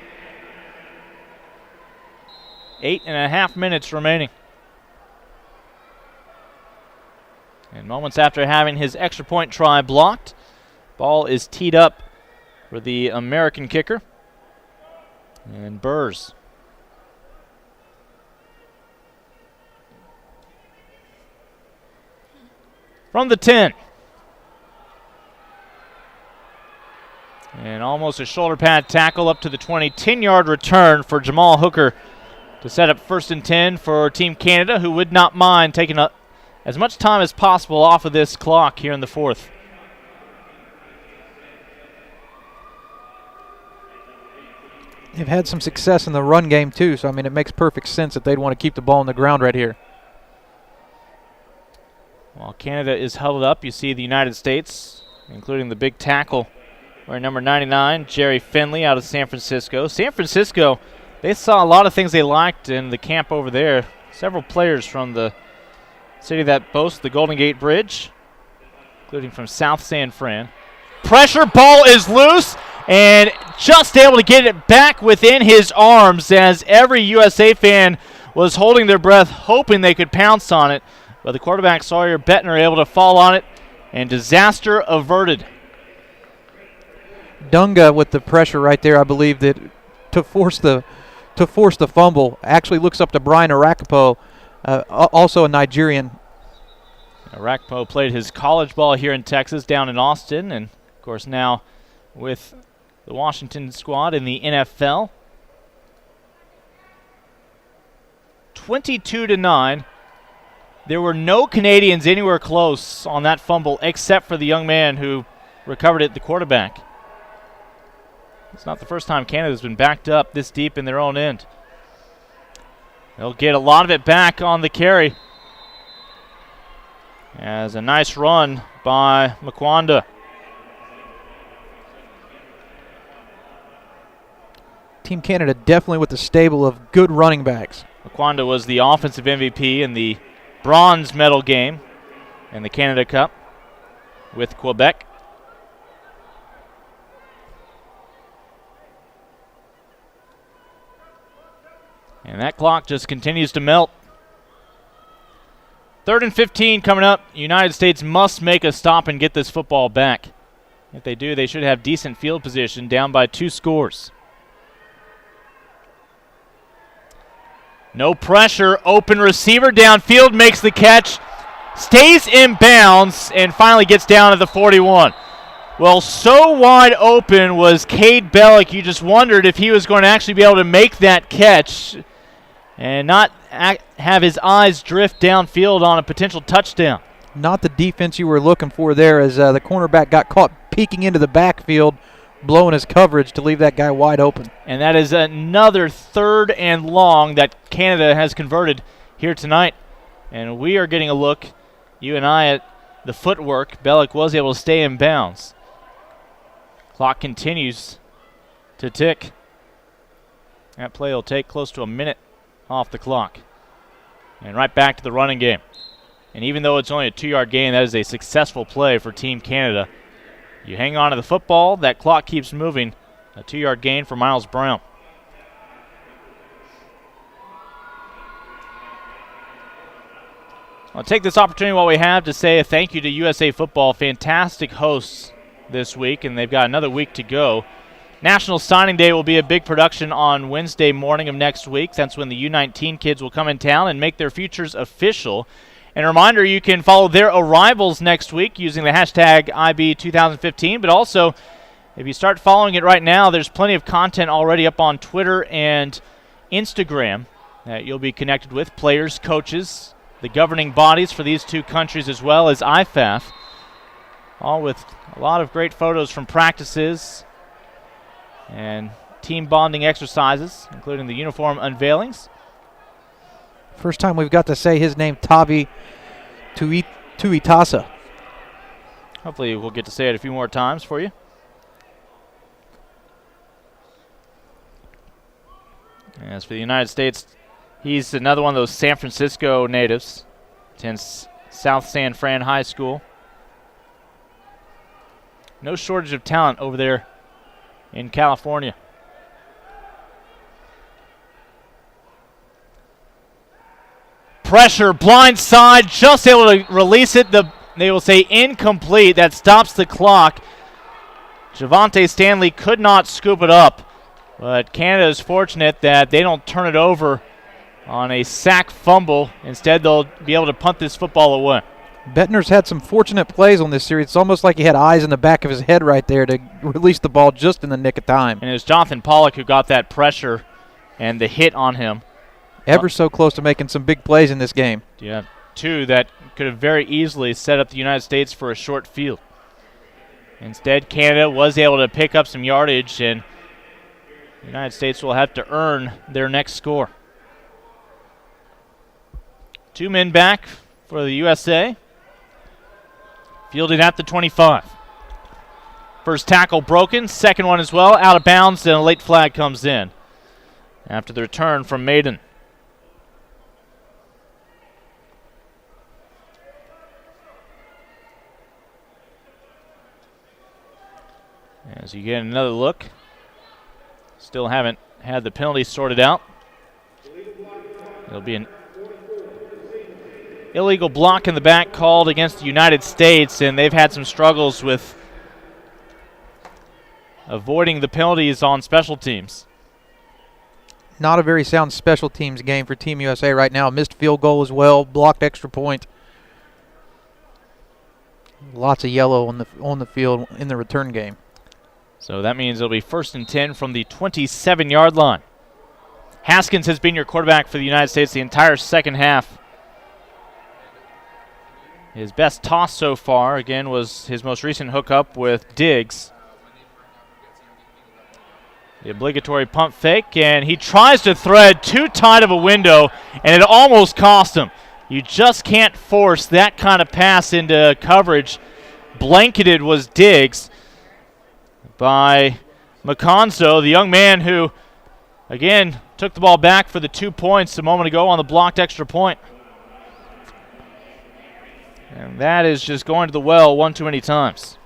8.5 minutes remaining. And moments after having his extra point try blocked, ball is teed up for the American kicker. And Burrs. From the 10. And almost a shoulder pad tackle up to the 20. 10-yard return for Jamal Hooker to set up 1st and 10 for Team Canada, who would not mind taking as much time as possible off of this clock here in the fourth. They've had some success in the run game too, so I mean it makes perfect sense that they'd want to keep the ball on the ground right here. While Canada is huddled up, you see the United States, including the big tackle, wearing number 99, Jerry Finley out of San Francisco. San Francisco, they saw a lot of things they liked in the camp over there. Several players from the city that boasts the Golden Gate Bridge, including from South San Fran. Pressure, ball is loose, and just able to get it back within his arms as every USA fan was holding their breath, hoping they could pounce on it. But the quarterback, Sawyer Bettner, able to fall on it, and disaster averted. Dunga with the pressure right there, I believe, that to force the fumble, actually looks up to Brian Arakipo, also a Nigerian. Arakipo played his college ball here in Texas, down in Austin, and of course now with the Washington squad in the NFL. 22-9. There were no Canadians anywhere close on that fumble except for the young man who recovered it, the quarterback. It's not the first time Canada's been backed up this deep in their own end. They'll get a lot of it back on the carry. As a nice run by Makwanda. Team Canada definitely with the stable of good running backs. Makwanda was the offensive MVP in the bronze medal game in the Canada Cup with Quebec. And that clock just continues to melt. 3rd and 15 coming up. United States must make a stop and get this football back. If they do, they should have decent field position, down by 2 scores. No pressure. Open receiver downfield, makes the catch, stays in bounds, and finally gets down to the 41. Well, so wide open was Cade Bellick, you just wondered if he was going to actually be able to make that catch and not have his eyes drift downfield on a potential touchdown. Not the defense you were looking for there, as the cornerback got caught peeking into the backfield, blowing his coverage to leave that guy wide open. And that is another 3rd and long that Canada has converted here tonight. And we are getting a look, you and I, at the footwork. Bellick was able to stay in bounds. Clock continues to tick. That play will take close to a minute off the clock. And right back to the running game. And even though it's only a 2-yard gain, that is a successful play for Team Canada. You hang on to the football, that clock keeps moving. A 2-yard gain for Miles Brown. I'll take this opportunity while we have to say a thank you to USA Football. Fantastic hosts this week, and they've got another week to go. National Signing Day will be a big production on Wednesday morning of next week. That's when the U-19 kids will come in town and make their futures official. And a reminder, you can follow their arrivals next week using the hashtag IB2015. But also, if you start following it right now, there's plenty of content already up on Twitter and Instagram that you'll be connected with. Players, coaches, the governing bodies for these 2 countries, as well as IFAF. All with a lot of great photos from practices and team bonding exercises, including the uniform unveilings. First time we've got to say his name, Tavi Tuitasa. Hopefully we'll get to say it a few more times for you. As for the United States, he's another one of those San Francisco natives. Attends South San Fran High School. No shortage of talent over there in California. Pressure, blind side, just able to release it. They will say incomplete. That stops the clock. Javante Stanley could not scoop it up, but Canada is fortunate that they don't turn it over on a sack fumble. Instead, they'll be able to punt this football away. Bettner's had some fortunate plays on this series. It's almost like he had eyes in the back of his head right there to release the ball just in the nick of time. And it was Jonathan Pollock who got that pressure and the hit on him. Ever so close to making some big plays in this game. Yeah, 2 that could have very easily set up the United States for a short field. Instead, Canada was able to pick up some yardage, and the United States will have to earn their next score. 2 men back for the USA. Fielding at the 25. First tackle broken, second one as well, out of bounds, and a late flag comes in after the return from Maiden. As you get another look Still haven't had the penalty sorted out. It'll be an illegal block in the back called against the United States, and they've had some struggles with avoiding the penalties on special teams. Not a very sound special teams game for Team USA right now. Missed field goal as well, blocked extra point. Lots of yellow on the field in the return game. So that means it'll be 1st and 10 from the 27-yard line. Haskins has been your quarterback for the United States the entire second half. His best toss so far, again, was his most recent hookup with Diggs. The obligatory pump fake, and he tries to thread too tight of a window, and it almost cost him. You just can't force that kind of pass into coverage. Blanketed was Diggs by McConzo, the young man who, again, took the ball back for the 2 points a moment ago on the blocked extra point. And that is just going to the well one too many times.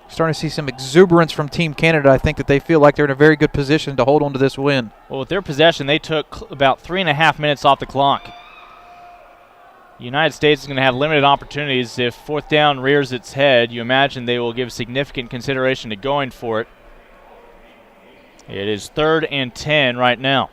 Starting to see some exuberance from Team Canada. I think that they feel like they're in a very good position to hold on to this win. Well, with their possession, they took about 3.5 minutes off the clock. The United States is going to have limited opportunities. If 4th down rears its head, you imagine they will give significant consideration to going for it. It is 3rd and 10 right now.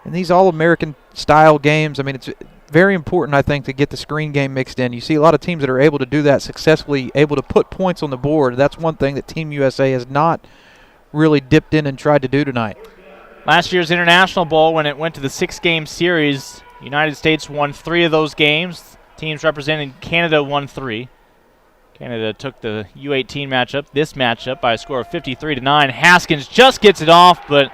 And these All-American style games, I mean, it's very important, I think, to get the screen game mixed in. You see a lot of teams that are able to do that successfully, able to put points on the board. That's one thing that Team USA has not really dipped in and tried to do tonight. Last year's International Bowl, when it went to the 6-game series, the United States won 3 of those games. Teams representing Canada won 3. Canada took the U-18 matchup, this matchup, by a score of 53-9. Haskins just gets it off, but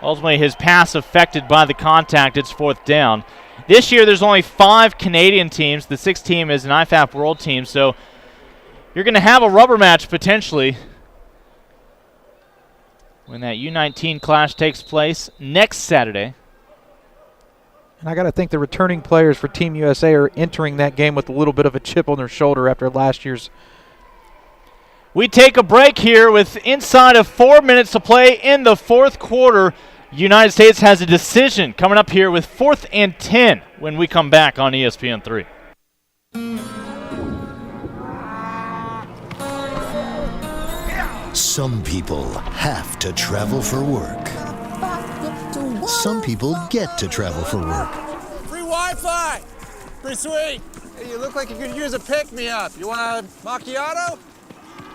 ultimately his pass affected by the contact. It's 4th down. This year there's only 5 Canadian teams. The 6th team is an IFAF World team, so you're going to have a rubber match potentially when that U-19 clash takes place next Saturday. And I got to think the returning players for Team USA are entering that game with a little bit of a chip on their shoulder after last year's. We take a break here with inside of 4 minutes to play in the 4th quarter. United States has a decision coming up here with 4th and 10 when we come back on ESPN3. Some people have to travel for work. Some people get to travel for work. Free Wi-Fi! Pretty sweet. Hey, you look like you could use a pick-me-up. You want a macchiato?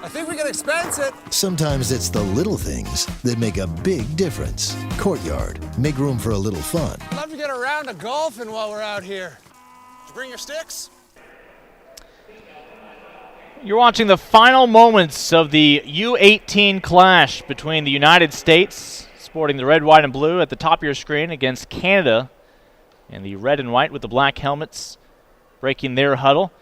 I think we can expense it. Sometimes it's the little things that make a big difference. Courtyard, make room for a little fun. I'd love to get a round of golfing while we're out here. Did you bring your sticks? You're watching the final moments of the U-18 clash between the United States, sporting the red, white, and blue at the top of your screen, against Canada in the red and white with the black helmets breaking their huddle.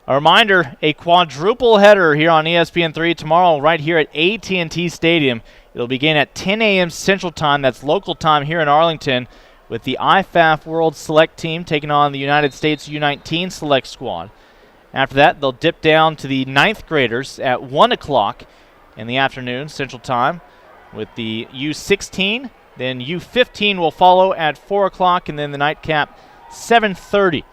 A reminder, a quadruple header here on ESPN3 tomorrow right here at AT&T Stadium. It'll begin at 10 a.m. Central Time. That's local time here in Arlington, with the IFAF World Select Team taking on the United States U-19 Select Squad. After that, they'll dip down to the 9th graders at 1 o'clock in the afternoon Central Time with the U-16. Then U-15 will follow at 4 o'clock, and then the nightcap 7:30.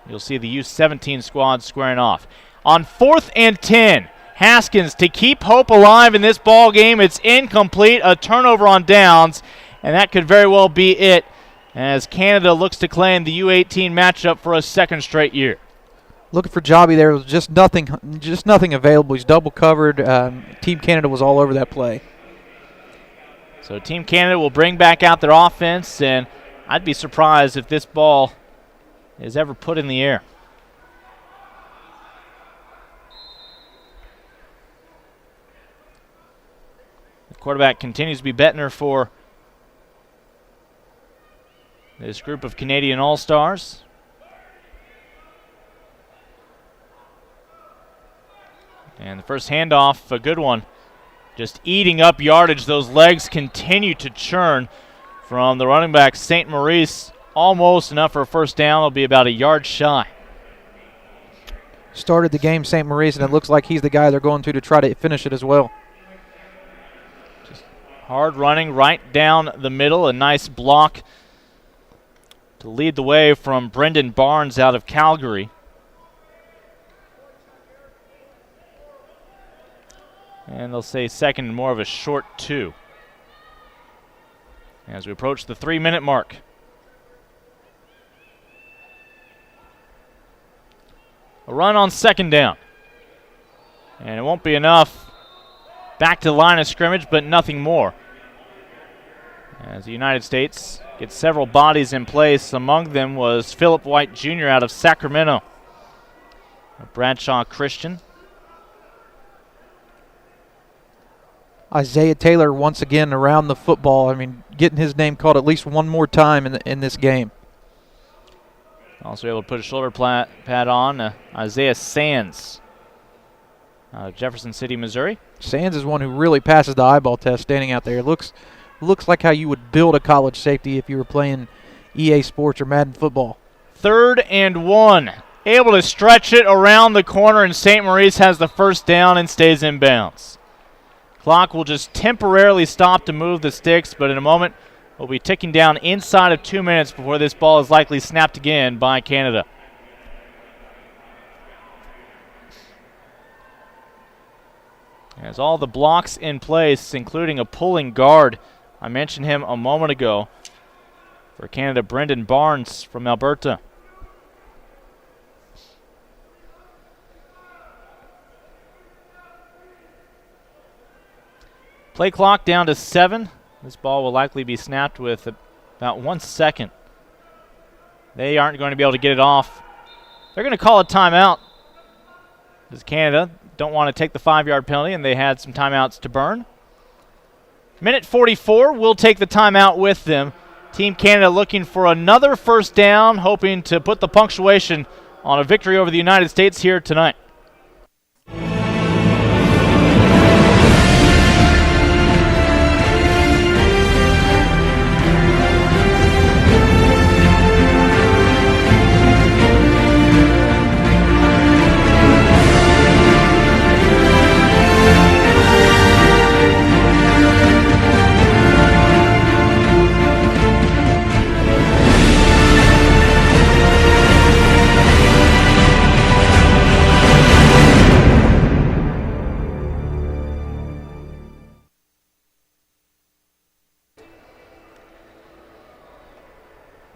You'll see the U-17 squad squaring off. On 4th and 10, Haskins to keep hope alive in this ball game. It's incomplete, a turnover on downs, and that could very well be it as Canada looks to claim the U-18 matchup for a 2nd straight year. Looking for Jobby there. Was just nothing available. He's double covered. Team Canada was all over that play. So Team Canada will bring back out their offense, and I'd be surprised if this ball is ever put in the air. The quarterback continues to be Bettner for this group of Canadian All-Stars. And the first handoff, a good one. Just eating up yardage. Those legs continue to churn from the running back, St. Maurice. Almost enough for a first down. It'll be about a yard shy. started the game, St. Maurice, and it looks like he's the guy they're going to try to finish it as well. Hard running right down the middle. A nice block to lead the way from Brendan Barnes out of Calgary. And they'll say second and more of a short 2 as we approach the 3-minute mark. A run on second down. And it won't be enough. Back to the line of scrimmage, but nothing more. As the United States gets several bodies in place. Among them was Philip White Jr. out of Sacramento. Bradshaw Christian. Isaiah Taylor once again around the football. I mean, getting his name called at least one more time in this game. Also able to put a shoulder pad on. Isaiah Sands out of Jefferson City, Missouri. Sands is one who really passes the eyeball test standing out there. Looks like how you would build a college safety if you were playing EA Sports or Madden football. 3rd and 1. Able to stretch it around the corner, and St. Maurice has the first down and stays in bounds. Clock will just temporarily stop to move the sticks, but in a moment we'll be ticking down inside of 2 minutes before this ball is likely snapped again by Canada. As all the blocks in place, including a pulling guard. I mentioned him a moment ago. For Canada, Brendan Barnes from Alberta. Play clock down to 7. This ball will likely be snapped with about 1 second. They aren't going to be able to get it off. They're going to call a timeout. Because Canada don't want to take the 5-yard penalty, and they had some timeouts to burn. Minute 44, we'll take the timeout with them. Team Canada looking for another first down, hoping to put the punctuation on a victory over the United States here tonight.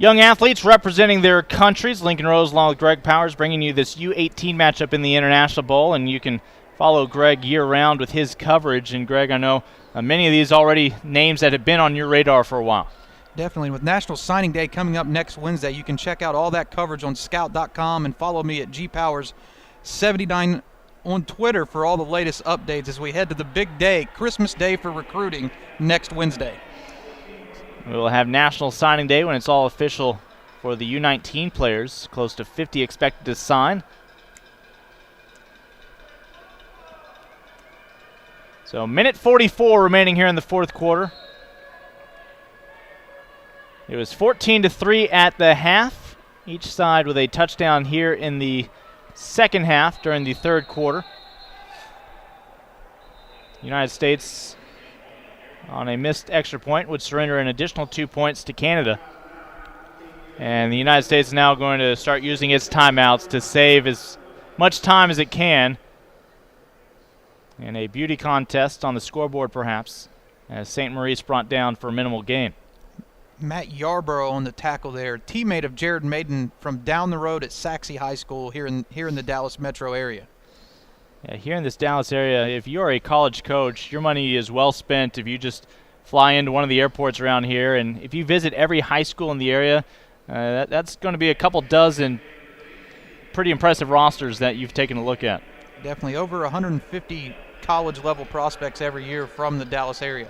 Young athletes representing their countries. Lincoln Rose along with Greg Powers bringing you this U-18 matchup in the International Bowl, and you can follow Greg year-round with his coverage. And Greg, I know many of these already names that have been on your radar for a while. Definitely. With National Signing Day coming up next Wednesday, you can check out all that coverage on scout.com and follow me at gpowers79 on Twitter for all the latest updates as we head to the big day, Christmas Day for recruiting next Wednesday. We will have National Signing Day when it's all official for the U-19 players. Close to 50 expected to sign. So minute 44 remaining here in the fourth quarter. It was 14-3 at the half. Each side with a touchdown here in the second half during the third quarter. United States on a missed extra point would surrender an additional 2 points to Canada. And the United States is now going to start using its timeouts to save as much time as it can in a beauty contest on the scoreboard perhaps, as St. Maurice brought down for a minimal gain. Matt Yarborough on the tackle there, teammate of Jared Maiden from down the road at Saxe High School here in the Dallas metro area. Yeah, here in this Dallas area, if you're a college coach, your money is well spent if you just fly into one of the airports around here. And if you visit every high school in the area, that's going to be a couple dozen pretty impressive rosters that you've taken a look at. Definitely over 150 college-level prospects every year from the Dallas area.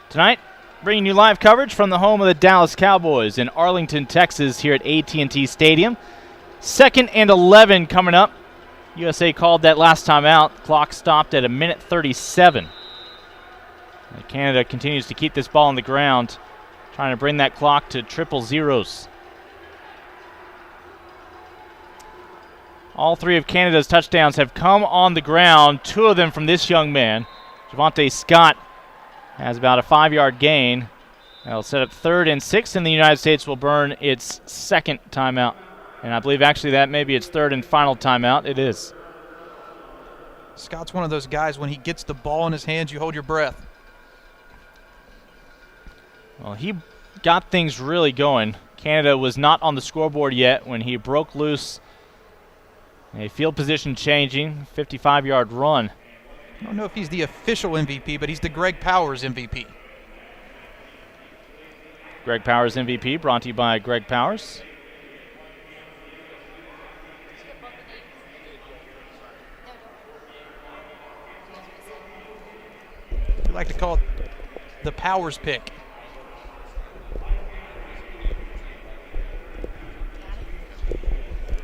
Tonight, bringing you live coverage from the home of the Dallas Cowboys in Arlington, Texas, here at AT&T Stadium. 2nd and 11 coming up. USA called that last time out. Clock stopped at a minute 37. And Canada continues to keep this ball on the ground, trying to bring that clock to triple zeros. All 3 of Canada's touchdowns have come on the ground, 2 of them from this young man. Javonte Scott has about a 5-yard gain. That'll set up 3rd and 6, and the United States will burn its 2nd timeout. And I believe actually that may be its 3rd and final timeout. It is. Scott's one of those guys, when he gets the ball in his hands, you hold your breath. Well, he got things really going. Canada was not on the scoreboard yet when he broke loose a field position changing 55-yard run. I don't know if he's the official MVP, but he's the Greg Powers MVP. Greg Powers MVP, brought to you by Greg Powers. We like to call it the Powers pick.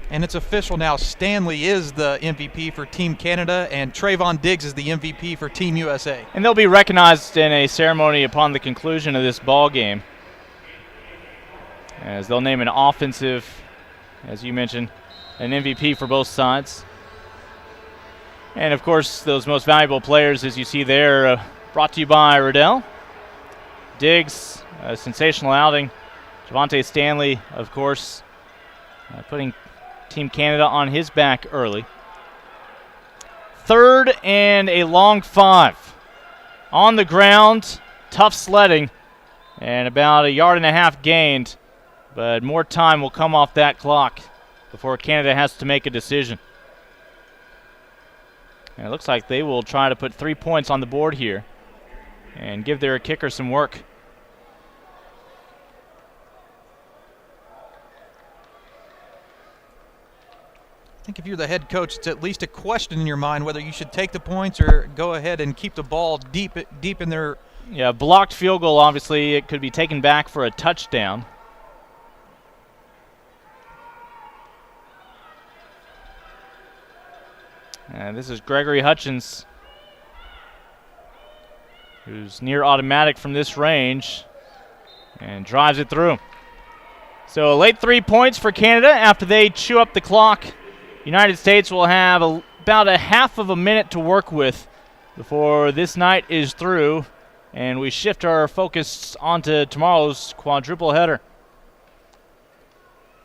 And it's official now. Stanley is the MVP for Team Canada, and Trayvon Diggs is the MVP for Team USA. And they'll be recognized in a ceremony upon the conclusion of this ball game, as they'll name an offensive, as you mentioned, an MVP for both sides. And, of course, those most valuable players, as you see there, brought to you by Riddell. Diggs, a sensational outing. Javonte Stanley, of course, putting Team Canada on his back early. 3rd and a long 5. On the ground, tough sledding, and about 1.5 yards gained. But more time will come off that clock before Canada has to make a decision. And it looks like they will try to put 3 points on the board here and give their kicker some work. I think if you're the head coach, it's at least a question in your mind whether you should take the points or go ahead and keep the ball deep in their... Yeah, blocked field goal, obviously, it could be taken back for a touchdown. And this is Gregory Hutchins, who's near automatic from this range and drives it through. So late 3 points for Canada after they chew up the clock. United States will have about a half of a minute to work with before this night is through, and we shift our focus onto tomorrow's quadruple header.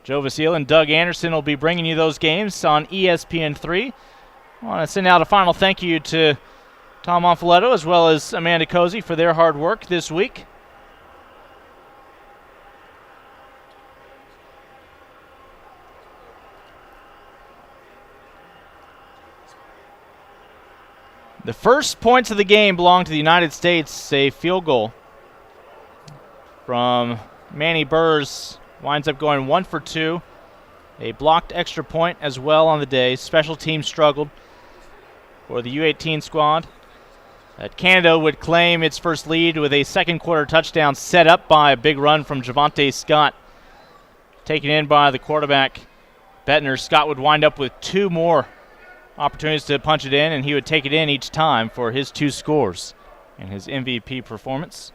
Joe Vasile and Doug Anderson will be bringing you those games on ESPN3. I want to send out a final thank you to Tom Monfiletto as well as Amanda Cozy for their hard work this week. The first points of the game belong to the United States. A field goal from Manny Burrs winds up going 1 for 2. A blocked extra point as well on the day. Special teams struggled for the U-18 squad. Canada would claim its first lead with a second quarter touchdown set up by a big run from Javonte Scott. Taken in by the quarterback, Bettner. Scott would wind up with 2 more opportunities to punch it in, and he would take it in each time for his 2 scores and his MVP performance.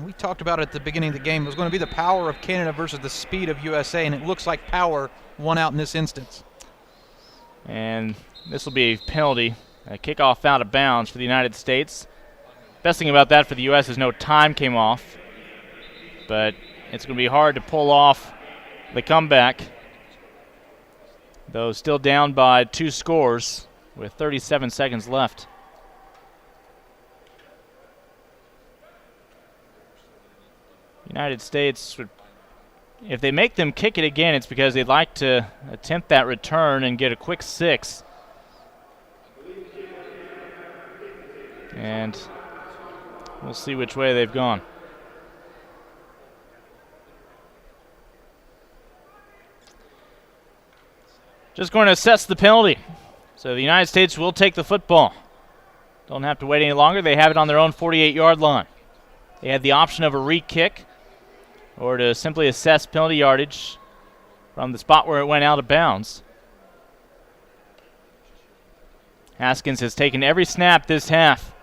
We talked about it at the beginning of the game. It was going to be the power of Canada versus the speed of USA, and it looks like power won out in this instance. And this will be a penalty, a kickoff out of bounds for the United States. Best thing about that for the U.S. is no time came off, but it's going to be hard to pull off the comeback, though still down by 2 scores with 37 seconds left. United States, if they make them kick it again, it's because they'd like to attempt that return and get a quick 6. And we'll see which way they've gone. Just going to assess the penalty. So the United States will take the football. Don't have to wait any longer. They have it on their own 48-yard line. They had the option of a re-kick or to simply assess penalty yardage from the spot where it went out of bounds. Haskins has taken every snap this half,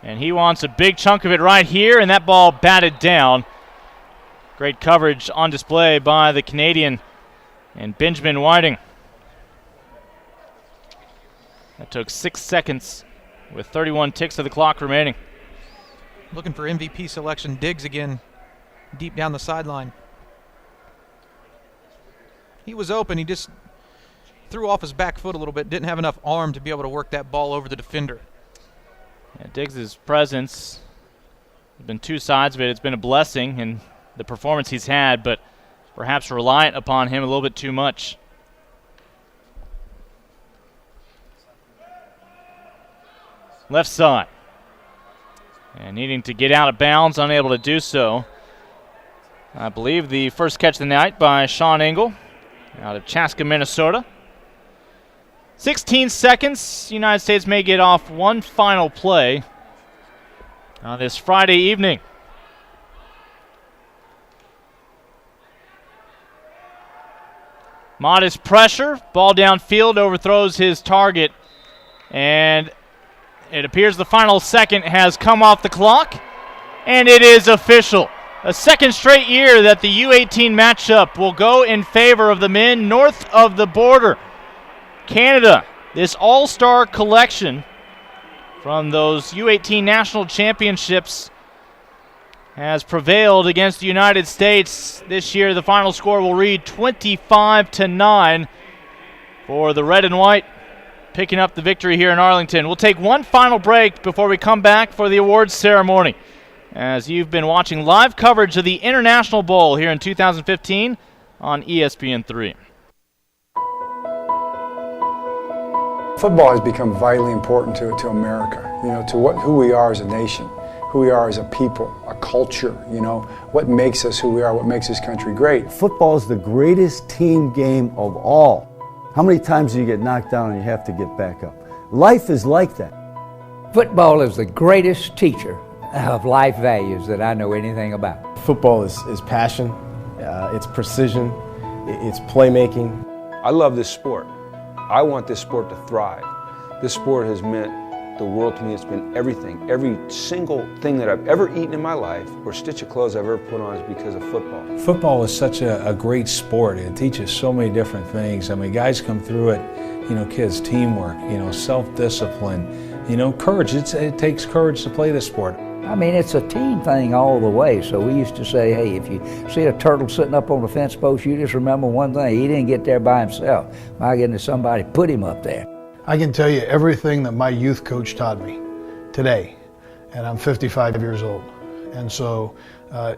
and he wants a big chunk of it right here, and that ball batted down. Great coverage on display by the Canadian and Benjamin Whiting. That took 6 seconds with 31 ticks of the clock remaining. Looking for MVP selection. Diggs again, deep down the sideline. He was open. He just threw off his back foot a little bit. Didn't have enough arm to be able to work that ball over the defender. Yeah, Diggs' presence has been two sides of it. It's been a blessing in the performance he's had, but perhaps reliant upon him a little bit too much. Left side. And needing to get out of bounds, unable to do so. I believe the first catch of the night by Sean Engel out of Chaska, Minnesota. 16 seconds. The United States may get off one final play on this Friday evening. Modest pressure. Ball downfield, overthrows his target. And it appears the final second has come off the clock. And it is official. A second straight year that the U-18 matchup will go in favor of the men north of the border. Canada, this all-star collection from those U-18 national championships, has prevailed against the United States. This year the final score will read 25-9 for the red and white, picking up the victory here in Arlington. We'll take one final break before we come back for the awards ceremony, as you've been watching live coverage of the International Bowl here in 2015 on ESPN3. Football has become vitally important to America, to who we are as a nation, who we are as a people, a culture, what makes us who we are, what makes this country great. Football is the greatest team game of all. How many times do you get knocked down and you have to get back up? Life is like that. Football is the greatest teacher of life values that I know anything about. Football is passion, it's precision, it's playmaking. I love this sport. I want this sport to thrive. This sport has meant the world to me. It's been everything. Every single thing that I've ever eaten in my life or stitch of clothes I've ever put on is because of football. Football is such a great sport. It teaches so many different things. I mean, guys come through it, kids, teamwork, self-discipline, courage. It takes courage to play this sport. I mean, it's a team thing all the way. So we used to say, hey, if you see a turtle sitting up on the fence post, you just remember one thing. He didn't get there by himself. My goodness, somebody put him up there. I can tell you everything that my youth coach taught me today, and I'm 55 years old. And so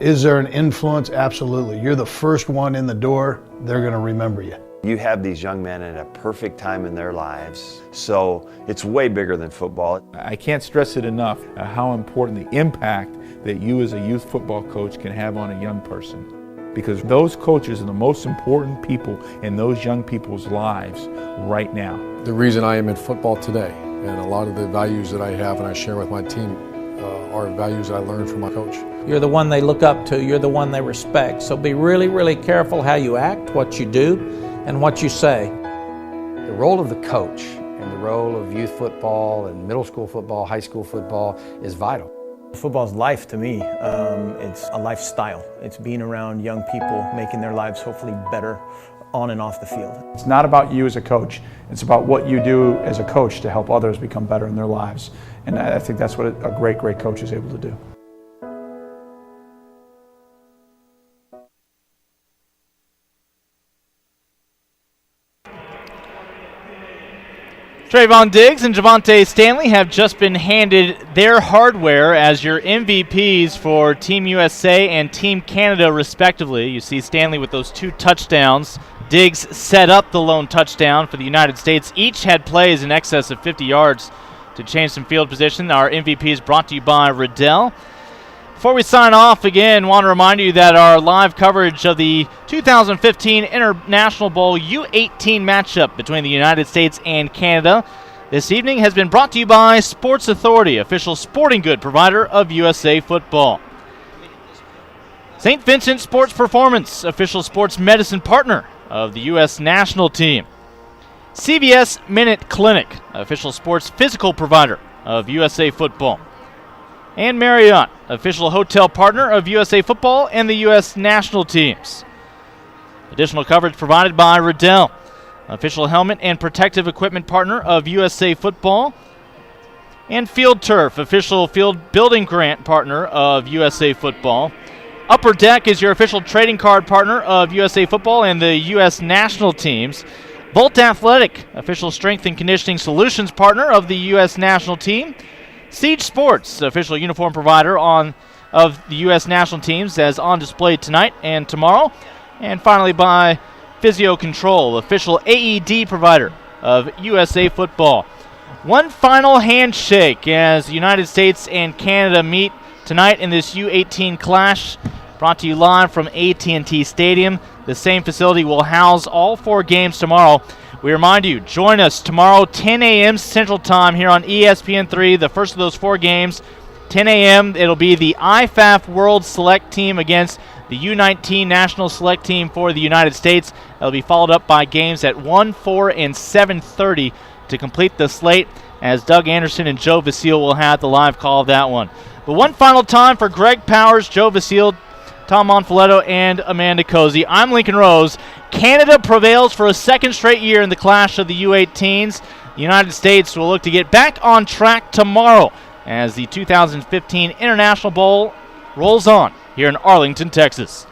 is there an influence? Absolutely. You're the first one in the door. They're going to remember you. You have these young men at a perfect time in their lives, so it's way bigger than football. I can't stress it enough how important the impact that you as a youth football coach can have on a young person, because those coaches are the most important people in those young people's lives right now. The reason I am in football today, and a lot of the values that I have and I share with my team are values I learned from my coach. You're the one they look up to, you're the one they respect, so be really, really careful how you act, what you do, and what you say. The role of the coach and the role of youth football and middle school football, high school football is vital. Football is life to me. It's a lifestyle. It's being around young people, making their lives hopefully better on and off the field. It's not about you as a coach. It's about what you do as a coach to help others become better in their lives. And I think that's what a great coach is able to do. Trayvon Diggs and Javonte Stanley have just been handed their hardware as your MVPs for Team USA and Team Canada, respectively. You see Stanley with those 2 touchdowns. Diggs set up the lone touchdown for the United States. Each had plays in excess of 50 yards to change some field position. Our MVP is brought to you by Riddell. Before we sign off, again, want to remind you that our live coverage of the 2015 International Bowl U-18 matchup between the United States and Canada this evening has been brought to you by Sports Authority, official sporting good provider of USA Football. St. Vincent Sports Performance, official sports medicine partner of the U.S. national team. CVS Minute Clinic, official sports physical provider of USA Football. And Marriott, official hotel partner of USA Football and the U.S. national teams. Additional coverage provided by Riddell. official helmet and protective equipment partner of USA Football. And Field Turf, official field building grant partner of USA Football. Upper Deck is your official trading card partner of USA Football and the U.S. national teams. Volt Athletic, official strength and conditioning solutions partner of the U.S. national team. Siege Sports, official uniform provider of the U.S. national teams, as on display tonight and tomorrow. And finally by Physio Control, official AED provider of USA Football. One final handshake as the United States and Canada meet tonight in this U-18 clash, brought to you live from AT&T Stadium. The same facility will house all 4 games tomorrow. We remind you, join us tomorrow, 10 a.m. Central Time here on ESPN3, the first of those 4 games. 10 a.m., it'll be the IFAF World Select Team against the U-19 National Select Team for the United States. It'll be followed up by games at 1, 4, and 7:30 to complete the slate, as Doug Anderson and Joe Vasile will have the live call of that one. But one final time for Greg Powers, Joe Vasile, Tom Monfiletto, and Amanda Cozy. I'm Lincoln Rose. Canada prevails for a second straight year in the clash of the U-18s. The United States will look to get back on track tomorrow as the 2015 International Bowl rolls on here in Arlington, Texas.